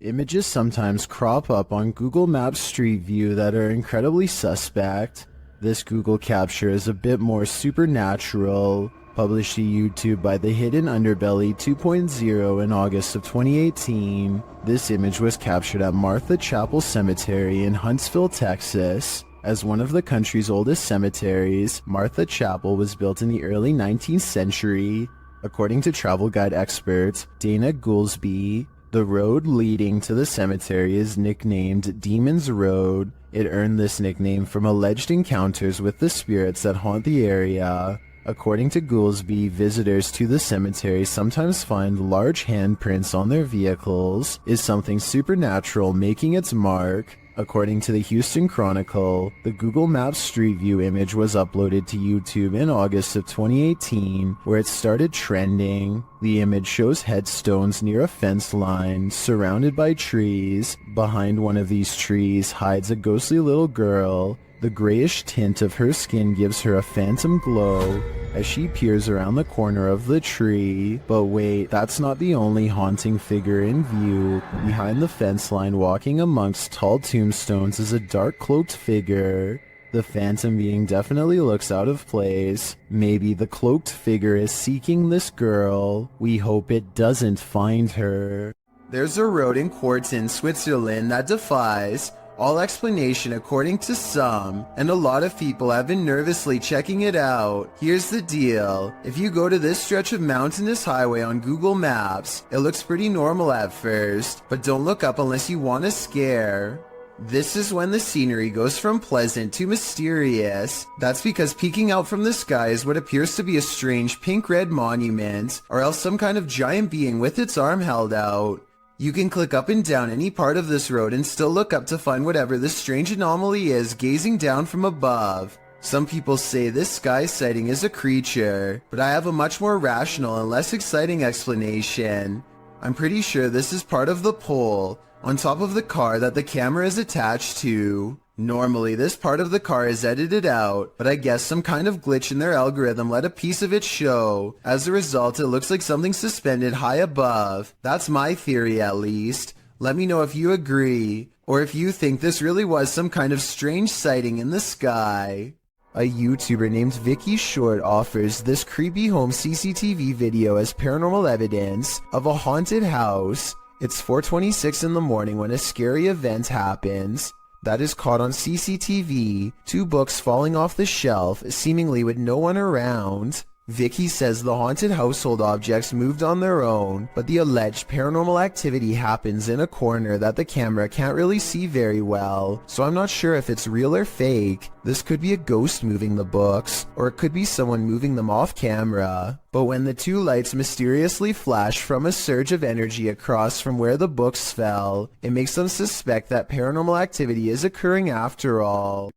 Images sometimes crop up on Google Maps Street View that are incredibly suspect. This Google capture is a bit more supernatural. Published to YouTube by The Hidden Underbelly 2.0 in August of 2018. This image was captured at Martha Chapel Cemetery in Huntsville, Texas. As one of the country's oldest cemeteries, Martha Chapel was built in the early 19th century. According to travel guide expert Dana Goolsby, the road leading to the cemetery is nicknamed Demon's Road. It earned this nickname from alleged encounters with the spirits that haunt the area. According to Goolsby, visitors to the cemetery sometimes find large handprints on their vehicles. Is something supernatural making its mark? According to the Houston Chronicle, the Google Maps Street View image was uploaded to YouTube in August of 2018, where it started trending. The image shows headstones near a fence line, surrounded by trees. Behind one of these trees hides a ghostly little girl. The grayish tint of her skin gives her a phantom glow as she peers around the corner of the tree. But wait, that's not the only haunting figure in view. Behind the fence line, walking amongst tall tombstones, is a dark cloaked figure. The phantom being definitely looks out of place. Maybe the cloaked figure is seeking this girl. We hope it doesn't find her. There's a road in Quarten, Switzerland that defies all explanation according to some, and a lot of people have been nervously checking it out. Here's the deal. If you go to this stretch of mountainous highway on Google Maps, it looks pretty normal at first, but don't look up unless you want a scare. This is when the scenery goes from pleasant to mysterious. That's because peeking out from the sky is what appears to be a strange pink-red monument, or else some kind of giant being with its arm held out. You can click up and down any part of this road and still look up to find whatever this strange anomaly is gazing down from above. Some people say this sky sighting is a creature, but I have a much more rational and less exciting explanation. I'm pretty sure this is part of the pole on top of the car that the camera is attached to. Normally, this part of the car is edited out, but I guess some kind of glitch in their algorithm let a piece of it show. As a result, it looks like something suspended high above. That's my theory, at least. Let me know if you agree, or if you think this really was some kind of strange sighting in the sky. A YouTuber named Vicky Short offers this creepy home CCTV video as paranormal evidence of a haunted house. It's 4:26 in the morning when a scary event happens that is caught on CCTV, 2 books falling off the shelf, seemingly with no one around. Vicky says the haunted household objects moved on their own, but the alleged paranormal activity happens in a corner that the camera can't really see very well, so I'm not sure if it's real or fake. This could be a ghost moving the books, or it could be someone moving them off camera. But when the 2 lights mysteriously flash from a surge of energy across from where the books fell, it makes them suspect that paranormal activity is occurring after all.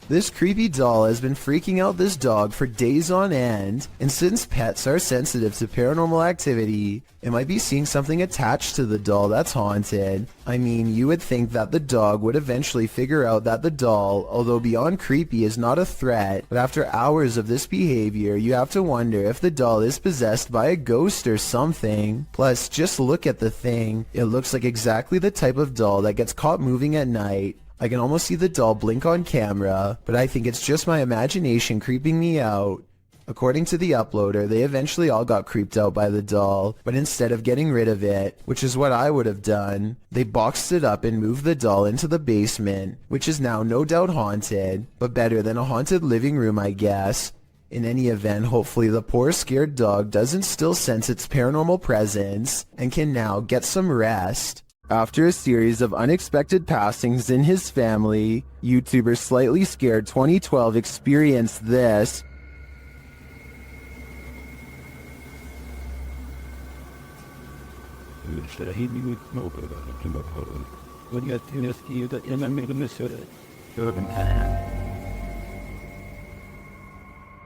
This creepy doll has been freaking out this dog for days on end, and since pets are sensitive to paranormal activity, it might be seeing something attached to the doll that's haunted. I mean, you would think that the dog would eventually figure out that the doll, although beyond creepy, is not a threat, but after hours of this behavior, you have to wonder if the doll is possessed by a ghost or something. Plus, just look at the thing. It looks like exactly the type of doll that gets caught moving at night. I can almost see the doll blink on camera, but I think it's just my imagination creeping me out. According to the uploader, they eventually all got creeped out by the doll, but instead of getting rid of it, which is what I would have done, they boxed it up and moved the doll into the basement, which is now no doubt haunted, but better than a haunted living room, I guess. In any event, hopefully the poor scared dog doesn't still sense its paranormal presence, and can now get some rest. After a series of unexpected passings in his family, YouTuber Slightly Scared 2012 experienced this.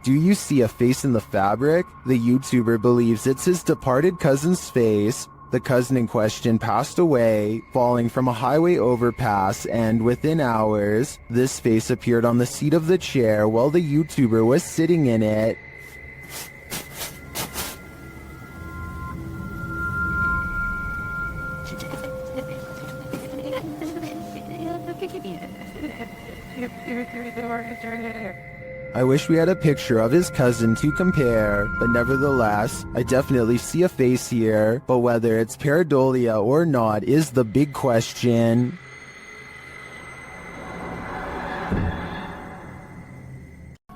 Do you see a face in the fabric? The YouTuber believes it's his departed cousin's face. The cousin in question passed away, falling from a highway overpass, and within hours, this face appeared on the seat of the chair while the YouTuber was sitting in it. I wish we had a picture of his cousin to compare, but nevertheless, I definitely see a face here, but whether it's pareidolia or not is the big question.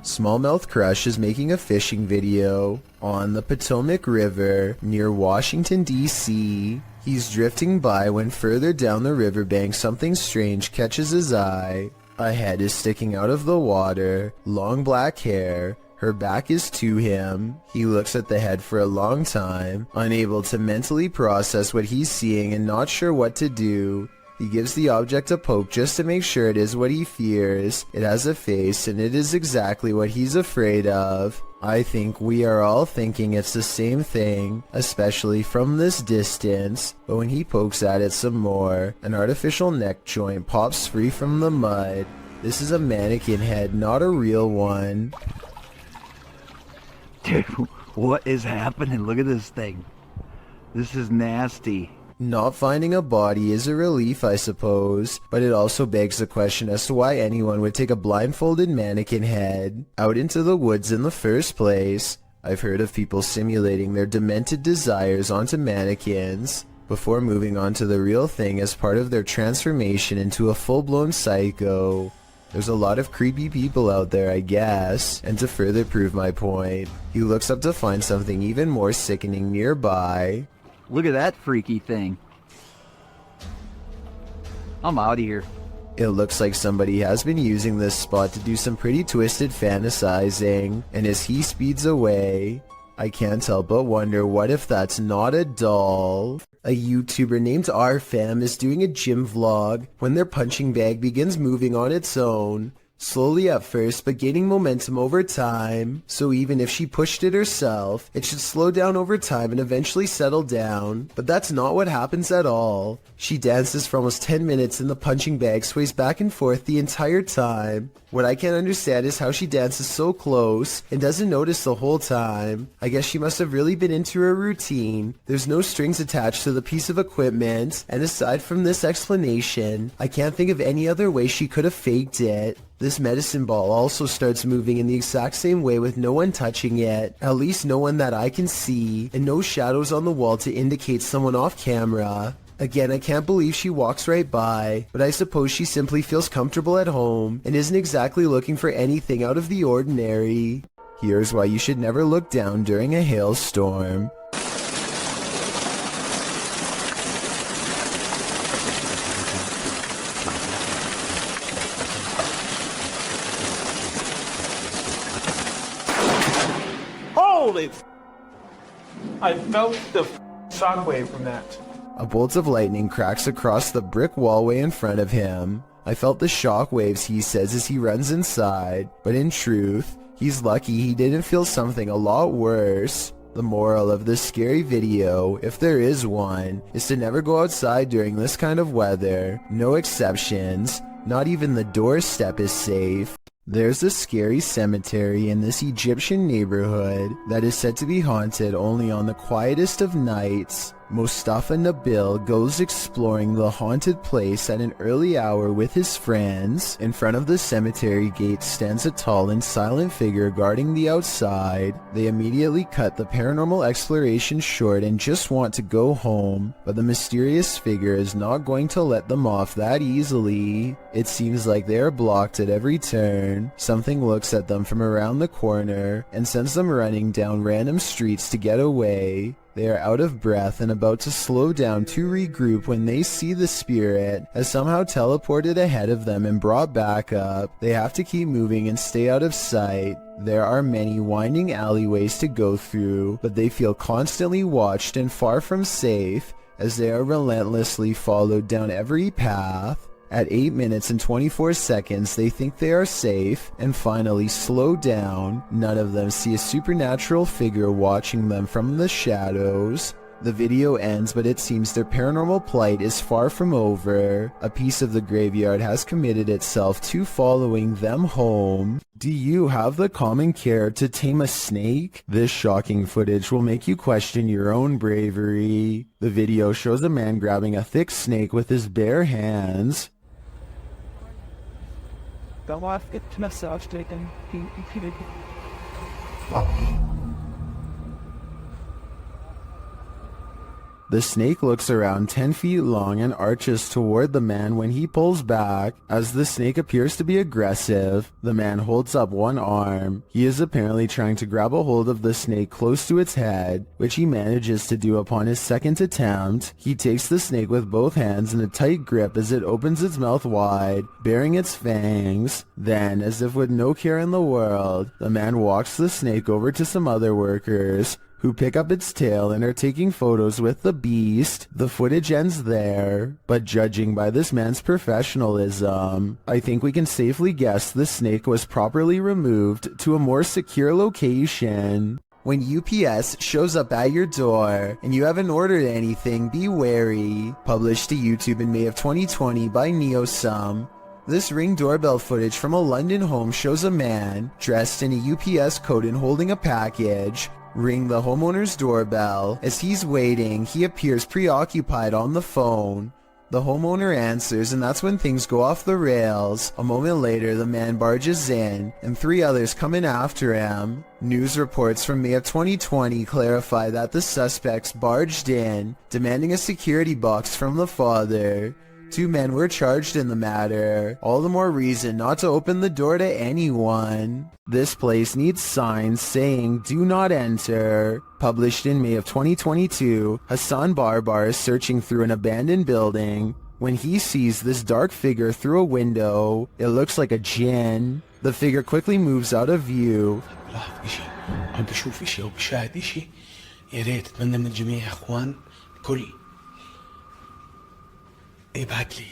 Smallmouth Crush is making a fishing video on the Potomac River near Washington, D.C. He's drifting by when further down the riverbank something strange catches his eye. A head is sticking out of the water, long black hair, her back is to him. He looks at the head for a long time, unable to mentally process what he's seeing and not sure what to do. He gives the object a poke just to make sure it is what he fears. It has a face and it is exactly what he's afraid of. I think we are all thinking it's the same thing, especially from this distance, but when he pokes at it some more, an artificial neck joint pops free from the mud. This is a mannequin head, not a real one. Dude, what is happening? Look at this thing. This is nasty. Not finding a body is a relief, I suppose, but it also begs the question as to why anyone would take a blindfolded mannequin head out into the woods in the first place. I've heard of people simulating their demented desires onto mannequins before moving on to the real thing as part of their transformation into a full-blown psycho. There's a lot of creepy people out there, I guess, and to further prove my point, he looks up to find something even more sickening nearby. Look at that freaky thing. I'm out of here. It looks like somebody has been using this spot to do some pretty twisted fantasizing, and as he speeds away, I can't help but wonder what if that's not a doll. A YouTuber named RFam is doing a gym vlog when their punching bag begins moving on its own. Slowly at first, but gaining momentum over time, so even if she pushed it herself, it should slow down over time and eventually settle down, but that's not what happens at all. She dances for almost 10 minutes and the punching bag sways back and forth the entire time. What I can't understand is how she dances so close and doesn't notice the whole time. I guess she must have really been into her routine. There's no strings attached to the piece of equipment, and aside from this explanation, I can't think of any other way she could have faked it. This medicine ball also starts moving in the exact same way with no one touching it, at least no one that I can see, and no shadows on the wall to indicate someone off camera. Again, I can't believe she walks right by, but I suppose she simply feels comfortable at home and isn't exactly looking for anything out of the ordinary. Here's why you should never look down during a hailstorm. Holy! I felt the shockwave from that. A bolt of lightning cracks across the brick wallway in front of him. I felt the shock waves, he says as he runs inside, but in truth, he's lucky he didn't feel something a lot worse. The moral of this scary video, if there is one, is to never go outside during this kind of weather. No exceptions. Not even the doorstep is safe. There's a scary cemetery in this Egyptian neighborhood that is said to be haunted only on the quietest of nights. Mustafa Nabil goes exploring the haunted place at an early hour with his friends. In front of the cemetery gate stands a tall and silent figure guarding the outside. They immediately cut the paranormal exploration short and just want to go home, but the mysterious figure is not going to let them off that easily. It seems like they are blocked at every turn. Something looks at them from around the corner and sends them running down random streets to get away. They are out of breath and about to slow down to regroup when they see the spirit has somehow teleported ahead of them and brought back up. They have to keep moving and stay out of sight. There are many winding alleyways to go through, but they feel constantly watched and far from safe as they are relentlessly followed down every path. At 8 minutes and 24 seconds, they think they are safe and finally slow down. None of them see a supernatural figure watching them from the shadows. The video ends, but it seems their paranormal plight is far from over. A piece of the graveyard has committed itself to following them home. Do you have the common care to tame a snake? This shocking footage will make you question your own bravery. The video shows a man grabbing a thick snake with his bare hands. The snake looks around 10 feet long and arches toward the man when he pulls back. As the snake appears to be aggressive, the man holds up one arm. He is apparently trying to grab a hold of the snake close to its head, which he manages to do upon his second attempt. He takes the snake with both hands in a tight grip as it opens its mouth wide, baring its fangs. Then, as if with no care in the world, the man walks the snake over to some other workers, who pick up its tail and are taking photos with the beast. The footage ends there, but judging by this man's professionalism, I think we can safely guess the snake was properly removed to a more secure location. When UPS shows up at your door and you haven't ordered anything, be wary. Published to YouTube in May of 2020 by NeoSum. This Ring doorbell footage from a London home shows a man dressed in a UPS coat and holding a package ring the homeowner's doorbell. As he's waiting, he appears preoccupied on the phone. The homeowner answers, and that's when things go off the rails. A moment later, the man barges in, and 3 others come in after him. News reports from May of 2020 clarify that the suspects barged in, demanding a security box from the father. 2 men were charged in the matter. All the more reason not to open the door to anyone. This place needs signs saying "Do not enter." Published in May of 2022, Hassan Barbar is searching through an abandoned building when he sees this dark figure through a window. It looks like a jinn. The figure quickly moves out of view. عم بشوف اشي او بشاهد اشي يا ريت اتمنى من الجميع يا اخوان كل ابعت لي.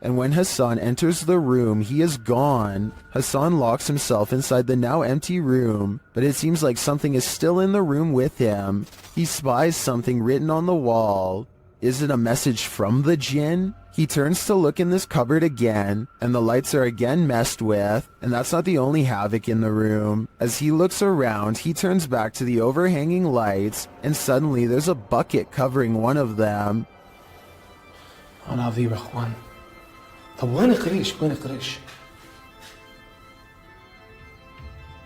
And when Hassan enters the room, he is gone. Hassan locks himself inside the now empty room, but it seems like something is still in the room with him. He spies something written on the wall. Is it a message from the jinn? He turns to look in this cupboard again, and the lights are again messed with, and that's not the only havoc in the room. As he looks around, he turns back to the overhanging lights, and suddenly there's a bucket covering one of them. انا عظيم يا اخوان. طب وين قريش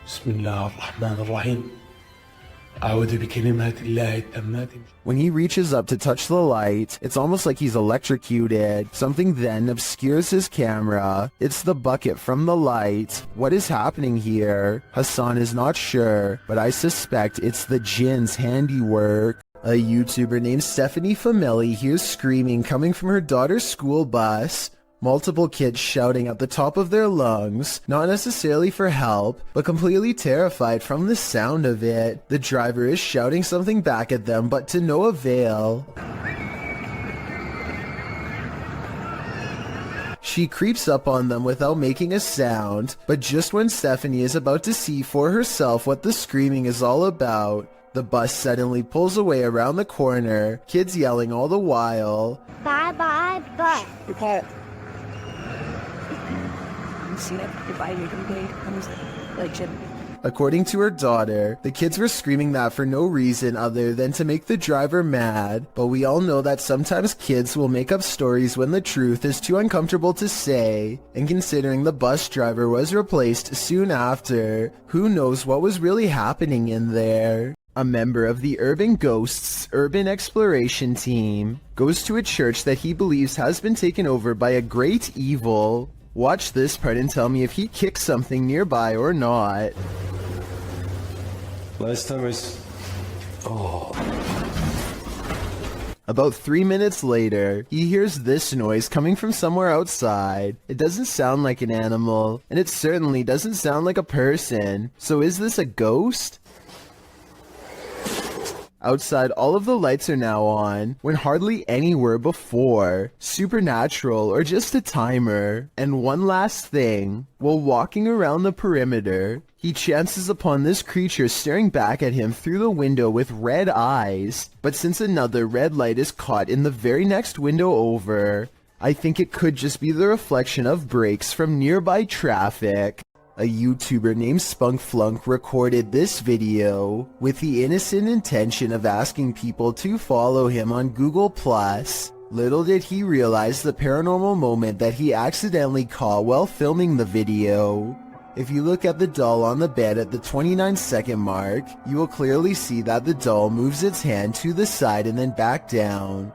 بسم الله الرحمن الرحيم أعوذ بكلمات الله التامات. When he reaches up to touch the light, it's almost like he's electrocuted. Something then obscures his camera. It's the bucket from the light. What is happening here? Hassan is not sure, but I suspect it's the jinn's handiwork. A YouTuber named Stephanie Fameli hears screaming coming from her daughter's school bus. Multiple kids shouting at the top of their lungs, not necessarily for help, but completely terrified from the sound of it. The driver is shouting something back at them, but to no avail. She creeps up on them without making a sound, but just when Stephanie is about to see for herself what the screaming is all about, the bus suddenly pulls away around the corner, kids yelling all the while. Bye bye bus. According to her daughter, the kids were screaming that for no reason other than to make the driver mad, but we all know that sometimes kids will make up stories when the truth is too uncomfortable to say, and considering the bus driver was replaced soon after, who knows what was really happening in there. A member of the Urban Ghosts Urban Exploration Team goes to a church that he believes has been taken over by a great evil. Watch this part and tell me if he kicks something nearby or not. Last time Oh. About 3 minutes later, he hears this noise coming from somewhere outside. It doesn't sound like an animal, and it certainly doesn't sound like a person. So is this a ghost? Outside, all of the lights are now on, when hardly any were before. Supernatural or just a timer. And one last thing, while walking around the perimeter, he chances upon this creature staring back at him through the window with red eyes. But since another red light is caught in the very next window over, I think it could just be the reflection of brakes from nearby traffic. A YouTuber named Spunkflunk recorded this video with the innocent intention of asking people to follow him on Google+. Little did he realize the paranormal moment that he accidentally caught while filming the video. If you look at the doll on the bed at the 29-second mark, you will clearly see that the doll moves its hand to the side and then back down.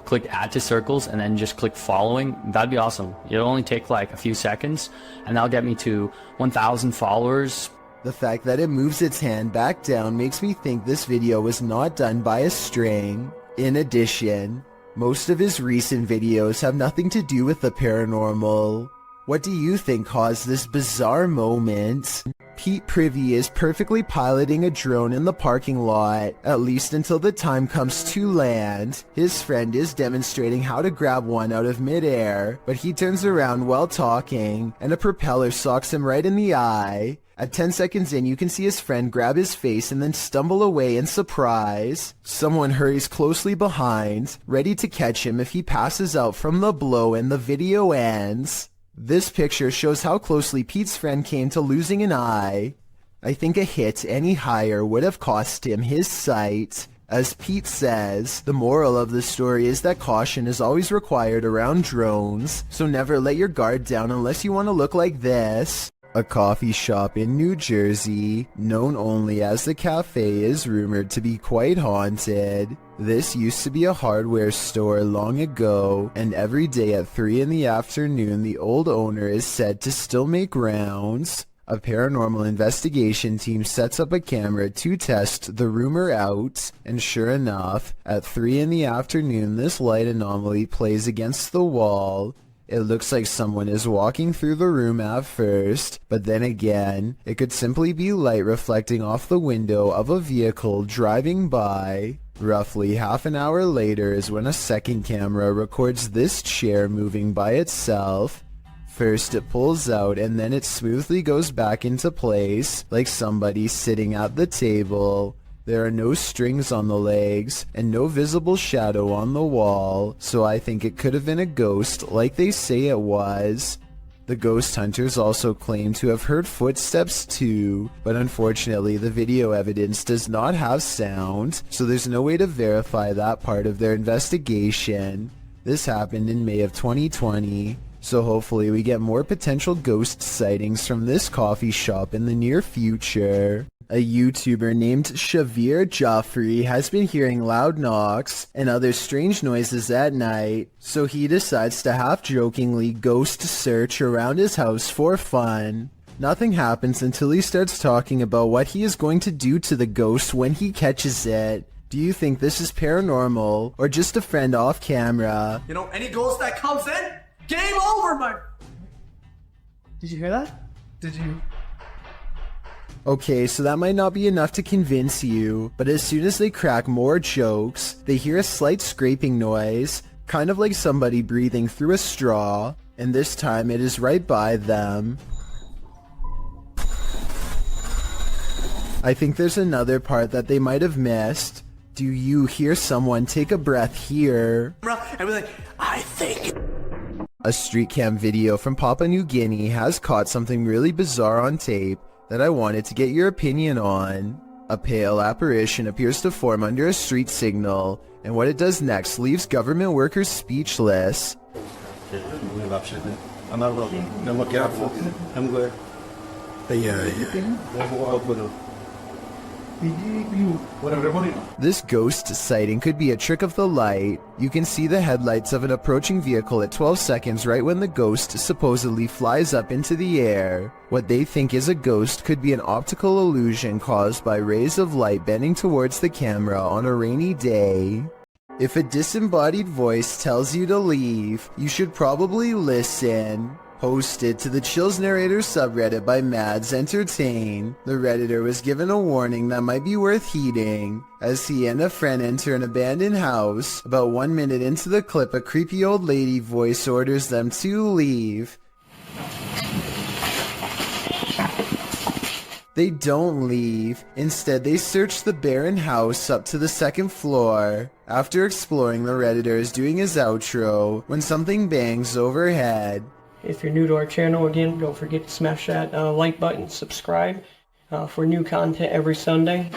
Click add to circles and then just click following. That'd be awesome. It'll only take like a few seconds and that'll get me to 1,000 followers. The fact that it moves its hand back down makes me think this video was not done by a string. In addition, most of his recent videos have nothing to do with the paranormal. What do you think caused this bizarre moment? Pete Privy is perfectly piloting a drone in the parking lot, at least until the time comes to land. His friend is demonstrating how to grab one out of midair, but he turns around while talking, and a propeller socks him right in the eye. At 10 seconds in, you can see his friend grab his face and then stumble away in surprise. Someone hurries closely behind, ready to catch him if he passes out from the blow, and the video ends. This picture shows how closely Pete's friend came to losing an eye. I think a hit any higher would have cost him his sight. As Pete says, the moral of the story is that caution is always required around drones, so never let your guard down unless you want to look like this. A coffee shop in New Jersey, known only as the Cafe, is rumored to be quite haunted. This used to be a hardware store long ago, and every day at 3 in the afternoon the old owner is said to still make rounds. A paranormal investigation team sets up a camera to test the rumor out, and sure enough, at 3 in the afternoon this light anomaly plays against the wall. It looks like someone is walking through the room at first, but then again, it could simply be light reflecting off the window of a vehicle driving by. Roughly half an hour later is when a second camera records this chair moving by itself. First it pulls out and then it smoothly goes back into place, like somebody sitting at the table. There are no strings on the legs, and no visible shadow on the wall, so I think it could have been a ghost like they say it was. The ghost hunters also claim to have heard footsteps too, but unfortunately the video evidence does not have sound, so there's no way to verify that part of their investigation. This happened in May of 2020, so hopefully we get more potential ghost sightings from this coffee shop in the near future. A YouTuber named Shavir Joffrey has been hearing loud knocks and other strange noises at night, so he decides to half-jokingly ghost search around his house for fun. Nothing happens until he starts talking about what he is going to do to the ghost when he catches it. Do you think this is paranormal, or just a friend off camera? You know, any ghost that comes in, game over, my... Did you hear that? Did you... Okay, so that might not be enough to convince you, but as soon as they crack more jokes, they hear a slight scraping noise, kind of like somebody breathing through a straw, and this time it is right by them. I think there's another part that they might have missed. Do you hear someone take a breath here? And we're like, I think... A street cam video from Papua New Guinea has caught something really bizarre on tape that I wanted to get your opinion on. A pale apparition appears to form under a street signal, and what it does next leaves government workers speechless. This ghost sighting could be a trick of the light. You can see the headlights of an approaching vehicle at 12 seconds right when the ghost supposedly flies up into the air. What they think is a ghost could be an optical illusion caused by rays of light bending towards the camera on a rainy day. If a disembodied voice tells you to leave, you should probably listen. Posted to the Chills Narrator subreddit by Mads Entertain, the redditor was given a warning that might be worth heeding. As he and a friend enter an abandoned house, about 1 minute into the clip a creepy old lady voice orders them to leave. They don't leave. Instead, they search the barren house up to the second floor. After exploring, the redditor is doing his outro when something bangs overhead. If you're new to our channel, again, don't forget to smash that like button, subscribe for new content every Sunday.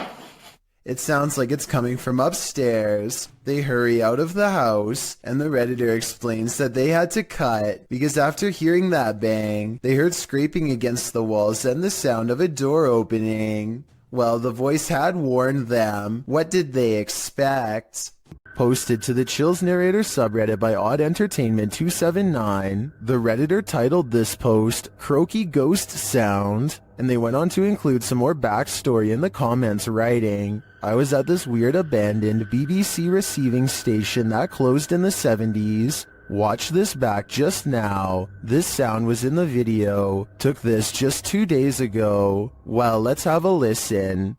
It sounds like it's coming from upstairs. They hurry out of the house, and the Redditor explains that they had to cut because after hearing that bang, they heard scraping against the walls and the sound of a door opening. Well, the voice had warned them. What did they expect? Posted to the Chills Narrator subreddit by Odd Entertainment 279, the Redditor titled this post, Croaky Ghost Sound, and they went on to include some more backstory in the comments writing, I was at this weird abandoned BBC receiving station that closed in the 70s. Watch this back just now. This sound was in the video. Took this just 2 days ago. Well, let's have a listen.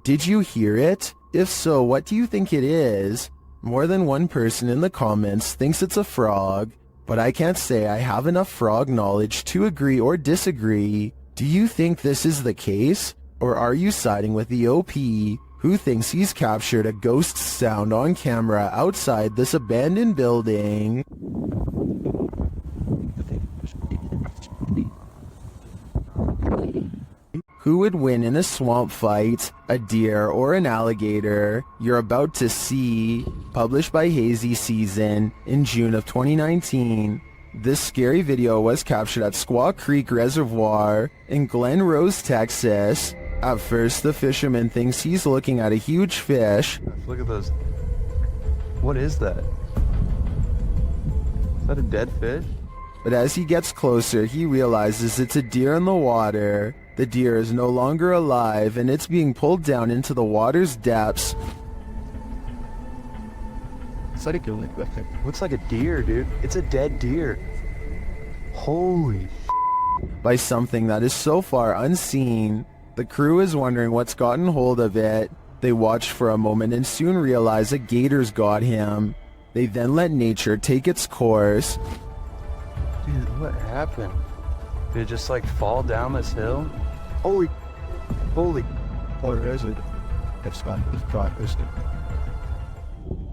Did you hear it? If so, what do you think it is? More than one person in the comments thinks it's a frog, but I can't say I have enough frog knowledge to agree or disagree. Do you think this is the case? Or are you siding with the OP, who thinks he's captured a ghost sound on camera outside this abandoned building? Who would win in a swamp fight, a deer or an alligator? You're about to see. Published by Hazy Season in June of 2019. This scary video was captured at Squaw Creek Reservoir in Glen Rose, Texas. At first, the fisherman thinks he's looking at a huge fish. Look at those. What is that? Is that a dead fish? But as he gets closer, he realizes it's a deer in the water. The deer is no longer alive, and it's being pulled down into the water's depths. Looks like a deer, dude. It's a dead deer. Holy By something that is so far unseen. The crew is wondering what's gotten hold of it. They watch for a moment and soon realize a gator's got him. They then let nature take its course. dude, what happened? Did it just like fall down this hill? Holy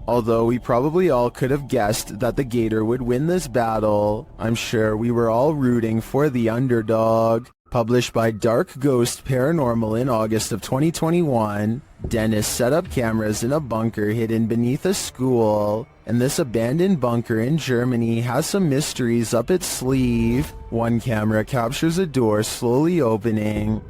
Although we probably all could have guessed that the gator would win this battle, I'm sure we were all rooting for the underdog. Published by Dark Ghost Paranormal in August of 2021, Dennis set up cameras in a bunker hidden beneath a school, and this abandoned bunker in Germany has some mysteries up its sleeve. One camera captures a door slowly opening.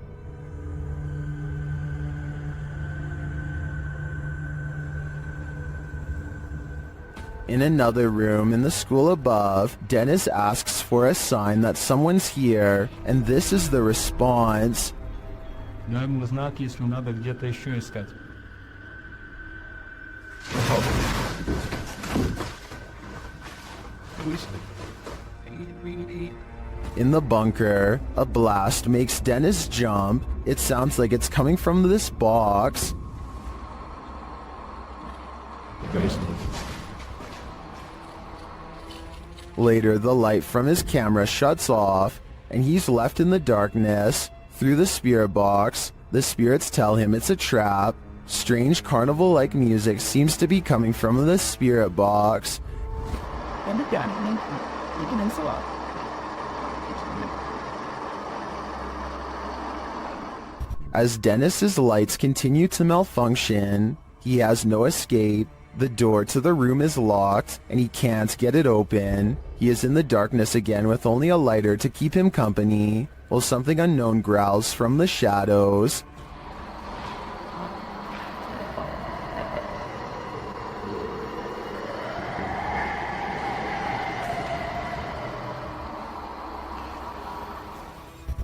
In another room in the school above, Dennis asks for a sign that someone's here, and this is the response. Знак, если надо где-то еще искать. In the bunker, a blast makes Dennis jump. It sounds like it's coming from this box. Later, the light from his camera shuts off, and he's left in the darkness. Through the spirit box, the spirits tell him it's a trap. Strange carnival-like music seems to be coming from the spirit box. As Dennis's lights continue to malfunction, he has no escape. The door to the room is locked, and he can't get it open. He is in the darkness again with only a lighter to keep him company, while something unknown growls from the shadows.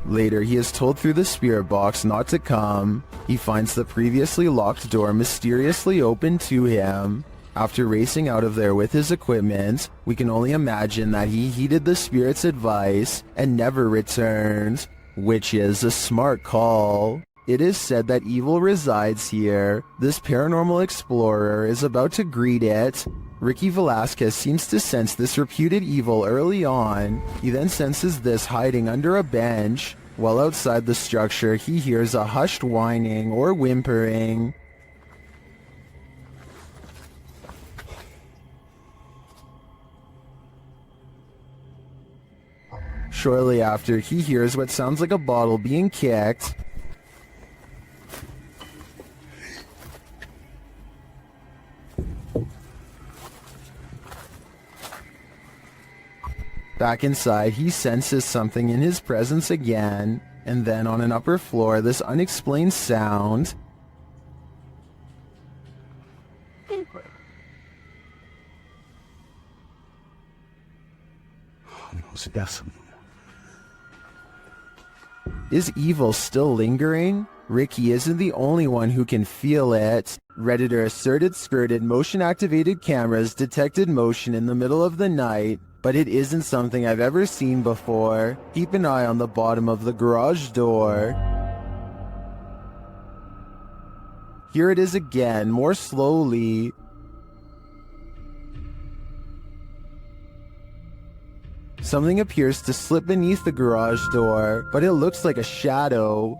Later, he is told through the spirit box not to come. He finds the previously locked door mysteriously open to him. After racing out of there with his equipment, we can only imagine that he heeded the spirit's advice and never returned, which is a smart call. It is said that evil resides here. This paranormal explorer is about to greet it. Ricky Velasquez seems to sense this reputed evil early on. He then senses this hiding under a bench. While outside the structure, he hears a hushed whining or whimpering. Shortly after, he hears what sounds like a bottle being kicked. Back inside, he senses something in his presence again, and then on an upper floor, this unexplained sound. Is evil still lingering? Ricky isn't the only one who can feel it. Redditor asserted skirted motion-activated cameras detected motion in the middle of the night, but it isn't something I've ever seen before. Keep an eye on the bottom of the garage door. Here it is again, more slowly. Something appears to slip beneath the garage door, but it looks like a shadow.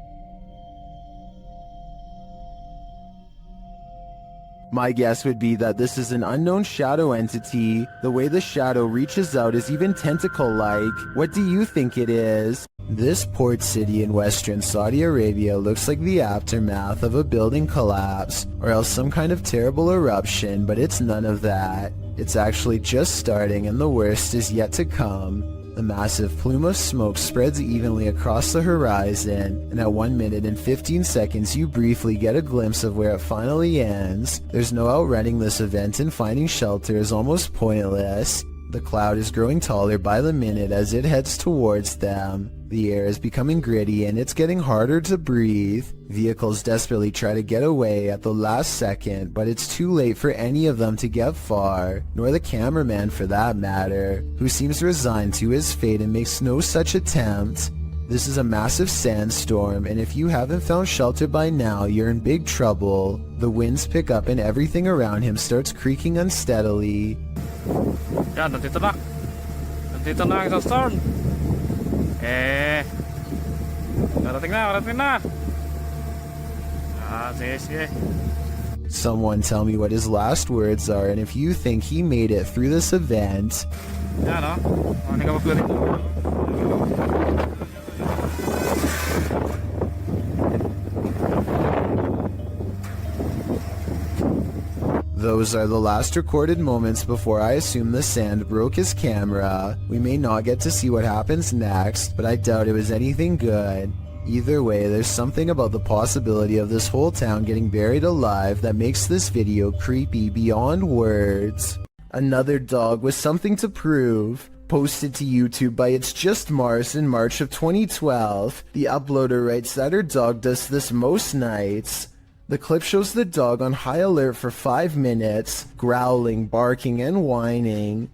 My guess would be that this is an unknown shadow entity. The way the shadow reaches out is even tentacle-like. What do you think it is? This port city in western Saudi Arabia looks like the aftermath of a building collapse, or else some kind of terrible eruption, but it's none of that. It's actually just starting and the worst is yet to come. The massive plume of smoke spreads evenly across the horizon, and at 1 minute and 15 seconds you briefly get a glimpse of where it finally ends. There's no outrunning this event, and finding shelter is almost pointless. The cloud is growing taller by the minute as it heads towards them. The air is becoming gritty and it's getting harder to breathe. Vehicles desperately try to get away at the last second, but it's too late for any of them to get far, nor the cameraman for that matter, who seems resigned to his fate and makes no such attempt. This is a massive sandstorm, and if you haven't found shelter by now, you're in big trouble. The winds pick up and everything around him starts creaking unsteadily. Yan, nandito na. Nandito na ang isang storm. Darating na. Sige. Someone tell me what his last words are, and if you think he made it through this event. Yan, oh. Hindi ka magpili. Those are the last recorded moments before I assume the sand broke his camera. We may not get to see what happens next, but I doubt it was anything good. Either way, there's something about the possibility of this whole town getting buried alive that makes this video creepy beyond words. Another dog with something to prove. Posted to YouTube by It's Just Mars in March of 2012. The uploader writes that her dog does this most nights. The clip shows the dog on high alert for 5 minutes, growling, barking, and whining.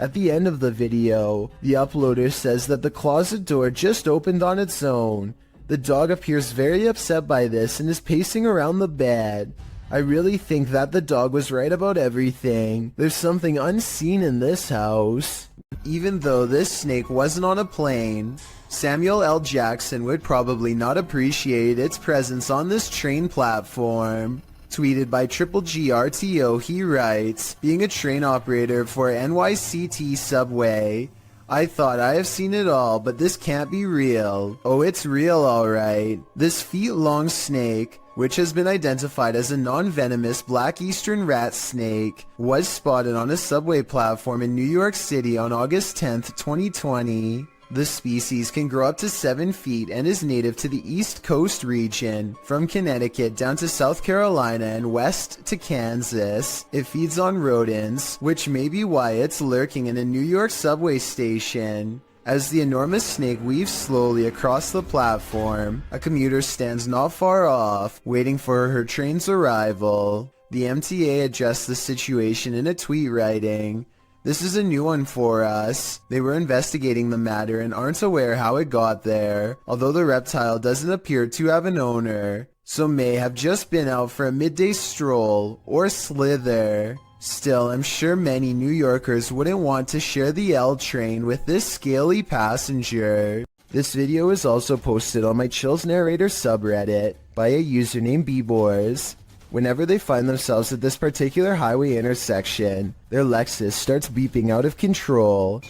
At the end of the video, the uploader says that the closet door just opened on its own. The dog appears very upset by this and is pacing around the bed. I really think that the dog was right about everything. There's something unseen in this house. Even though this snake wasn't on a plane, Samuel L. Jackson would probably not appreciate its presence on this train platform. Tweeted by Triple GRTO, he writes, being a train operator for NYCT subway, I thought I have seen it all, but this can't be real. Oh, it's real alright. This feet-long snake, which has been identified as a non-venomous black eastern rat snake, was spotted on a subway platform in New York City on August 10th, 2020. The species can grow up to 7 feet and is native to the East Coast region, from Connecticut down to South Carolina and west to Kansas. It feeds on rodents, which may be why it's lurking in a New York subway station. As the enormous snake weaves slowly across the platform, a commuter stands not far off, waiting for her train's arrival. The MTA addressed the situation in a tweet writing, "This is a new one for us. They were investigating the matter and aren't aware how it got there, although the reptile doesn't appear to have an owner, so may have just been out for a midday stroll or slither. Still, I'm sure many New Yorkers wouldn't want to share the L train with this scaly passenger." This video is also posted on my Chills Narrator subreddit by a user named Bbors. Whenever they find themselves at this particular highway intersection, their Lexus starts beeping out of control.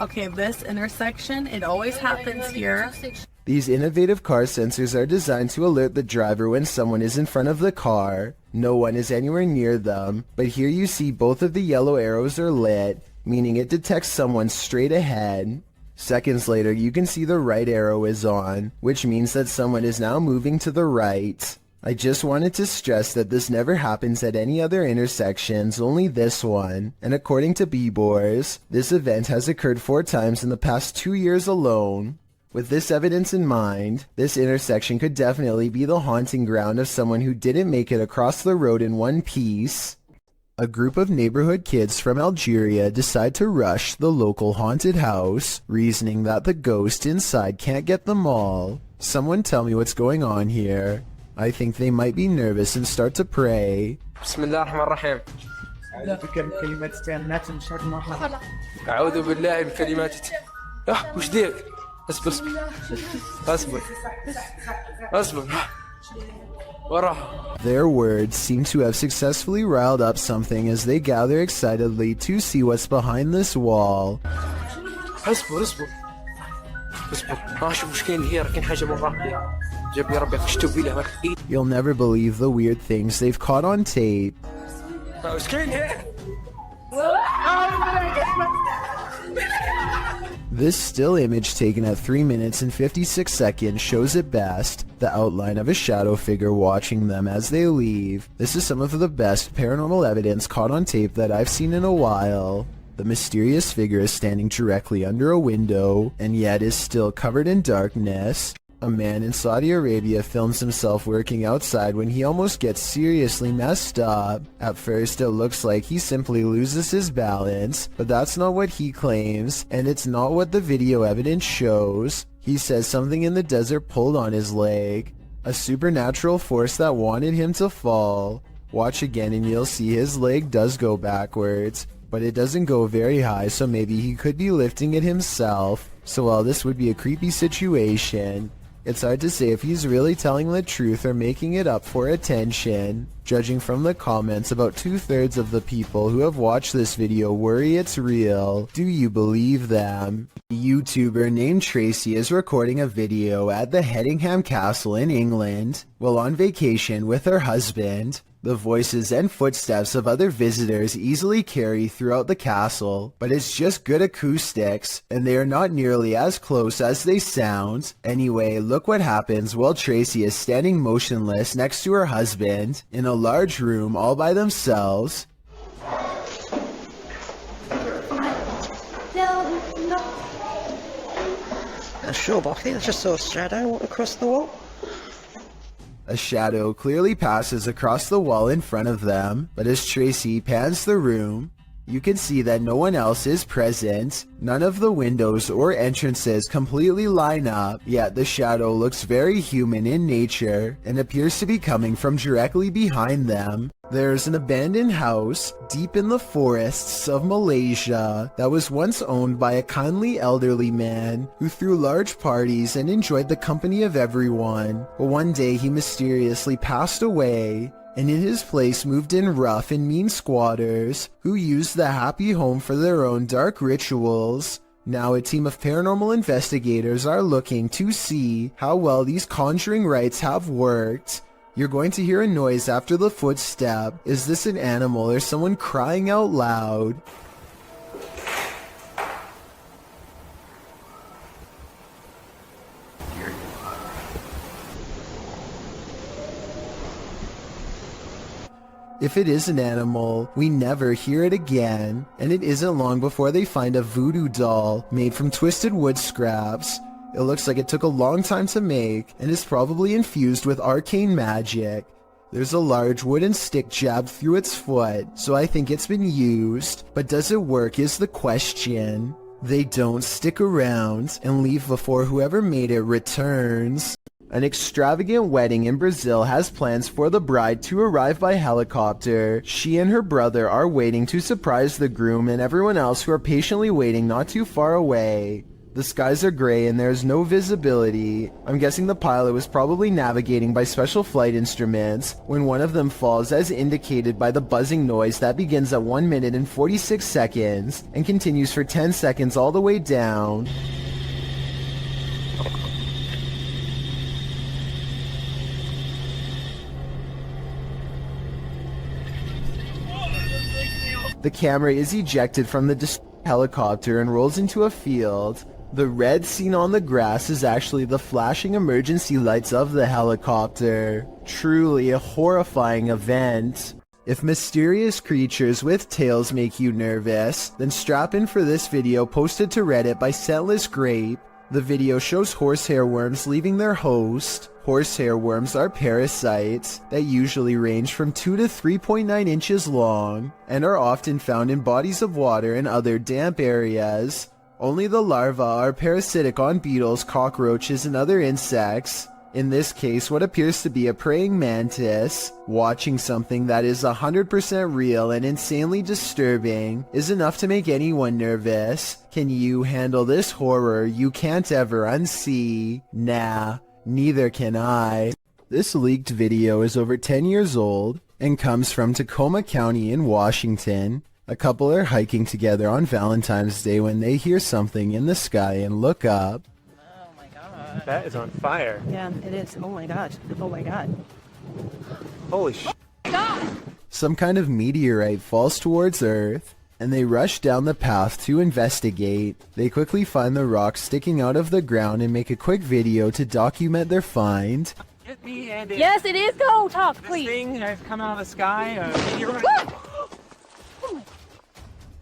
Okay, this intersection, it always happens here. These innovative car sensors are designed to alert the driver when someone is in front of the car. No one is anywhere near them, but here you see both of the yellow arrows are lit, meaning it detects someone straight ahead. Seconds later, you can see the right arrow is on, which means that someone is now moving to the right. I just wanted to stress that this never happens at any other intersections, only this one. And according to Bebors, this event has occurred 4 times in the past 2 years alone. With this evidence in mind, this intersection could definitely be the haunting ground of someone who didn't make it across the road in one piece. A group of neighborhood kids from Algeria decide to rush the local haunted house, reasoning that the ghost inside can't get them all. Someone tell me what's going on here. I think they might be nervous and start to pray. Bismillahirrahmanirrahim. أعوذ بالله من كلمات وش ديك؟ اصبر اصبر اصبر ورا. Their words seem to have successfully riled up something as they gather excitedly to see what's behind this wall. اصبر اصبر اصبر ما اشوف وش كاين هي، كاين حاجه من ربي جاب لي ربي اشتوب له. You'll never believe the weird things they've caught on tape. وش كاين هي؟ This still image taken at 3 minutes and 56 seconds shows at best the outline of a shadow figure watching them as they leave. This is some of the best paranormal evidence caught on tape that I've seen in a while. The mysterious figure is standing directly under a window and yet is still covered in darkness. A man in Saudi Arabia films himself working outside when he almost gets seriously messed up. At first it looks like he simply loses his balance, but that's not what he claims, and it's not what the video evidence shows. He says something in the desert pulled on his leg, a supernatural force that wanted him to fall. Watch again and you'll see his leg does go backwards, but it doesn't go very high, so maybe he could be lifting it himself. So while this would be a creepy situation, it's hard to say if he's really telling the truth or making it up for attention. Judging from the comments, about 2/3 of the people who have watched this video worry it's real. Do you believe them? A YouTuber named Tracy is recording a video at the Hedingham Castle in England while on vacation with her husband. The voices and footsteps of other visitors easily carry throughout the castle, but it's just good acoustics, and they are not nearly as close as they sound. Anyway, look what happens while Tracy is standing motionless next to her husband in a large room all by themselves. Sure, but I think I just saw a shadow across the wall. A shadow clearly passes across the wall in front of them, but as Tracy pans the room, you can see that no one else is present. None of the windows or entrances completely line up, yet the shadow looks very human in nature and appears to be coming from directly behind them. There's an abandoned house deep in the forests of Malaysia that was once owned by a kindly elderly man who threw large parties and enjoyed the company of everyone. But one day he mysteriously passed away, and in his place moved in rough and mean squatters who used the happy home for their own dark rituals. Now a team of paranormal investigators are looking to see how well these conjuring rites have worked. You're going to hear a noise after the footstep. Is this an animal or someone crying out loud? If it is an animal, we never hear it again, and it isn't long before they find a voodoo doll made from twisted wood scraps. It looks like it took a long time to make, and is probably infused with arcane magic. There's a large wooden stick jabbed through its foot, so I think it's been used, but does it work is the question. They don't stick around and leave before whoever made it returns. An extravagant wedding in Brazil has plans for the bride to arrive by helicopter. She and her brother are waiting to surprise the groom and everyone else who are patiently waiting not too far away. The skies are gray and there's no visibility. I'm guessing the pilot was probably navigating by special flight instruments when one of them falls, as indicated by the buzzing noise that begins at 1 minute and 46 seconds and continues for 10 seconds all the way down. The camera is ejected from the helicopter and rolls into a field. The red seen on the grass is actually the flashing emergency lights of the helicopter. Truly a horrifying event. If mysterious creatures with tails make you nervous, then strap in for this video posted to Reddit by Scentless Grape. The video shows horsehair worms leaving their host. Horsehair worms are parasites that usually range from 2 to 3.9 inches long and are often found in bodies of water and other damp areas. Only the larvae are parasitic on beetles, cockroaches, and other insects. In this case, what appears to be a praying mantis. Watching something that is 100% real and insanely disturbing is enough to make anyone nervous. Can you handle this horror you can't ever unsee? Nah, neither can I. This leaked video is over 10 years old and comes from Tacoma County in Washington. A couple are hiking together on Valentine's Day when they hear something in the sky and look up. Oh my god. That is on fire. Yeah, it is. Oh my gosh. Oh my god. Holy sh! Some kind of meteorite falls towards Earth, and they rush down the path to investigate. They quickly find the rock sticking out of the ground and make a quick video to document their find. Yes, it is. Go talk, please. This thing has come out of the sky.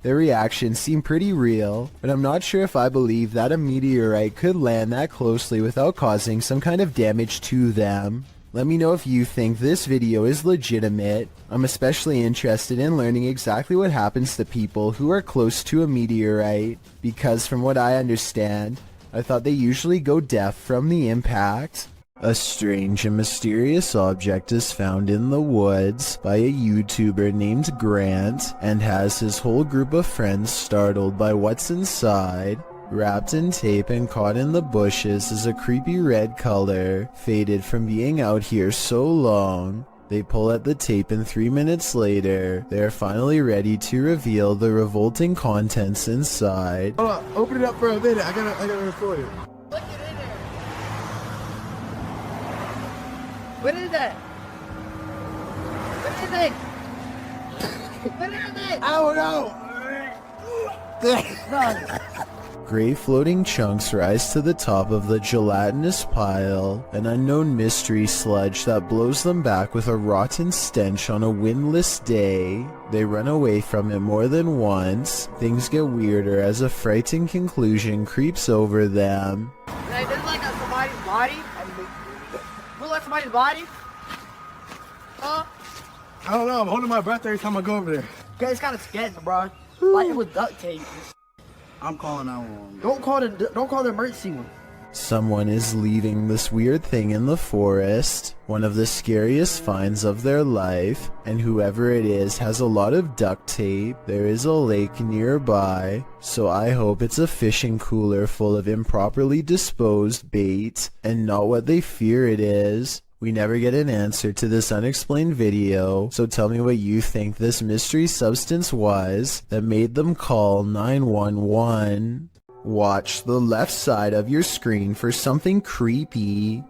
Their reactions seem pretty real, but I'm not sure if I believe that a meteorite could land that closely without causing some kind of damage to them. Let me know if you think this video is legitimate. I'm especially interested in learning exactly what happens to people who are close to a meteorite, because from what I understand, I thought they usually go deaf from the impact. A strange and mysterious object is found in the woods by a YouTuber named Grant and has his whole group of friends startled by what's inside. Wrapped in tape and caught in the bushes is a creepy red color, faded from being out here so long. They pull at the tape and 3 minutes later, they are finally ready to reveal the revolting contents inside. Hold on, open it up for a minute. I gotta record it. What is that? What is it? What is it? I don't know. Gray floating chunks rise to the top of the gelatinous pile, an unknown mystery sludge that blows them back with a rotten stench on a windless day. They run away from it more than once. Things get weirder as a frightening conclusion creeps over them. Hey, there's like somebody's body. Look like somebody's body. I don't know. I'm holding my breath every time I go over there. Okay, it's kind of sketchy, bro. Like it was duct tape. I'm calling 911. Don't call the emergency one. Someone is leaving this weird thing in the forest, one of the scariest finds of their life, and whoever it is has a lot of duct tape. There is a lake nearby, so I hope it's a fishing cooler full of improperly disposed bait, and not what they fear it is. We never get an answer to this unexplained video, so tell me what you think this mystery substance was that made them call 911. Watch the left side of your screen for something creepy.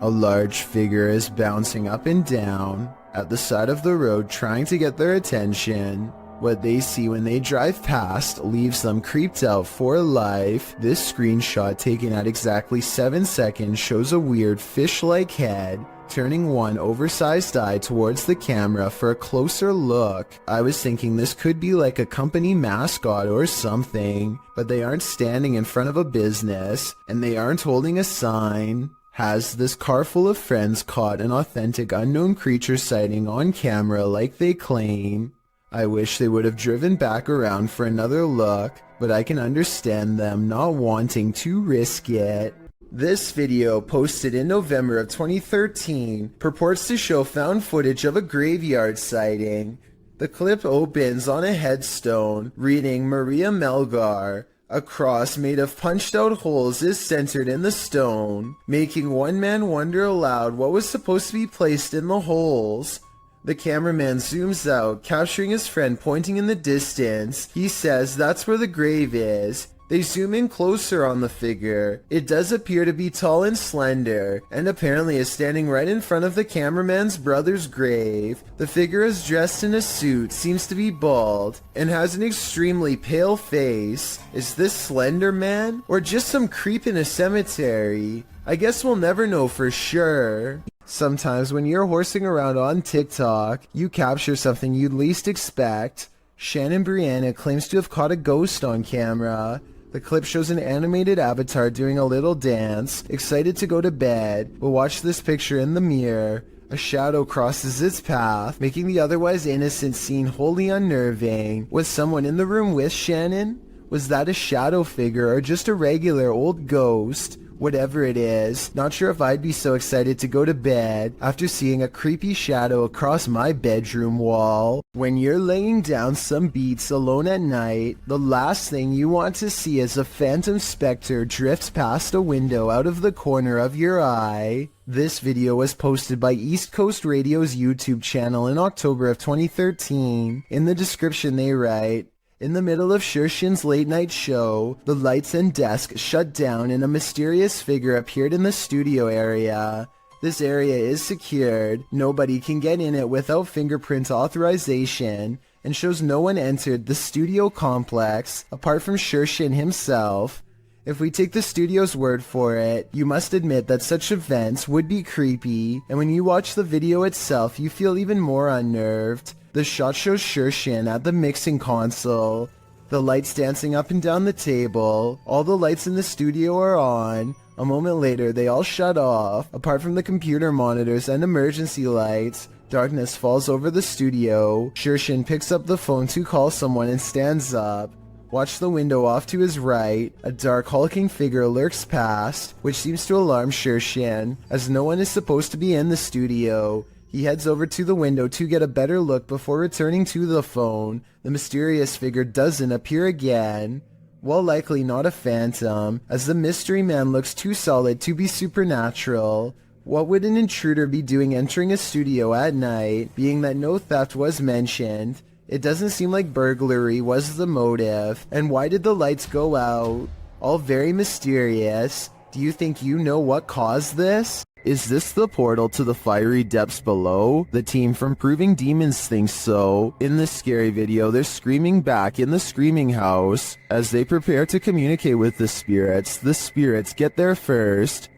A large figure is bouncing up and down at the side of the road trying to get their attention. What they see when they drive past leaves them creeped out for life. This screenshot taken at exactly 7 seconds shows a weird fish-like head turning one oversized eye towards the camera for a closer look. I was thinking this could be like a company mascot or something, but they aren't standing in front of a business, and they aren't holding a sign. Has this car full of friends caught an authentic unknown creature sighting on camera like they claim? I wish they would have driven back around for another look, but I can understand them not wanting to risk it. This video, posted in November of 2013, purports to show found footage of a graveyard sighting. The clip opens on a headstone reading Maria Melgar. A cross made of punched out holes is centered in the stone, making one man wonder aloud what was supposed to be placed in the holes. The cameraman zooms out, capturing his friend pointing in the distance. He says that's where the grave is. They zoom in closer on the figure. It does appear to be tall and slender, and apparently is standing right in front of the cameraman's brother's grave. The figure is dressed in a suit, seems to be bald, and has an extremely pale face. Is this Slender Man? Or just some creep in a cemetery? I guess we'll never know for sure. Sometimes when you're horsing around on TikTok, you capture something you'd least expect. Shannon Brianna claims to have caught a ghost on camera. The clip shows an animated avatar doing a little dance, excited to go to bed, but watch this picture in the mirror. A shadow crosses its path, making the otherwise innocent scene wholly unnerving. Was someone in the room with Shannon? Was that a shadow figure or just a regular old ghost? Whatever it is, not sure if I'd be so excited to go to bed after seeing a creepy shadow across my bedroom wall. When you're laying down some beats alone at night, the last thing you want to see is a phantom specter drift past a window out of the corner of your eye. This video was posted by East Coast Radio's YouTube channel in October of 2013. In the description they write, "In the middle of Shershin's late night show, the lights and desk shut down and a mysterious figure appeared in the studio area. This area is secured, nobody can get in it without fingerprint authorization, and shows no one entered the studio complex apart from Shershin himself. If we take the studio's word for it, you must admit that such events would be creepy, and when you watch the video itself you feel even more unnerved. The shot shows Shershin at the mixing console, the lights dancing up and down the table. All the lights in the studio are on. A moment later they all shut off. Apart from the computer monitors and emergency lights, darkness falls over the studio. Shershin picks up the phone to call someone and stands up. Watch the window off to his right. A dark hulking figure lurks past, which seems to alarm Shershin, as no one is supposed to be in the studio. He heads over to the window to get a better look before returning to the phone. The mysterious figure doesn't appear again. While likely not a phantom, as the mystery man looks too solid to be supernatural. What would an intruder be doing entering a studio at night, being that no theft was mentioned? It doesn't seem like burglary was the motive. And why did the lights go out? All very mysterious. Do you think you know what caused this? Is this the portal to the fiery depths below? The team from Proving Demons thinks so. In this scary video, they're screaming back in the screaming house. As they prepare to communicate with the spirits get there first.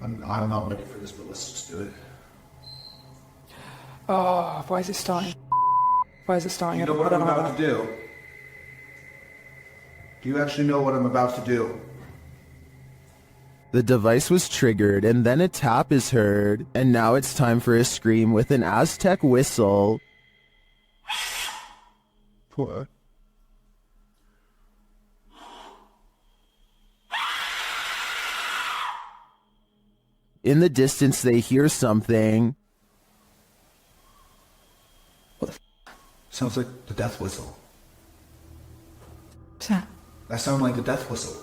I'm not ready for this, but let's just do it. Oh, why is it starting? Why is it starting? You know what I'm about to do? Do you actually know what I'm about to do? The device was triggered and then a tap is heard, and now it's time for a scream with an Aztec whistle. What? In the distance they hear something. What the Sounds like the death whistle. What's that? That sounds like the death whistle.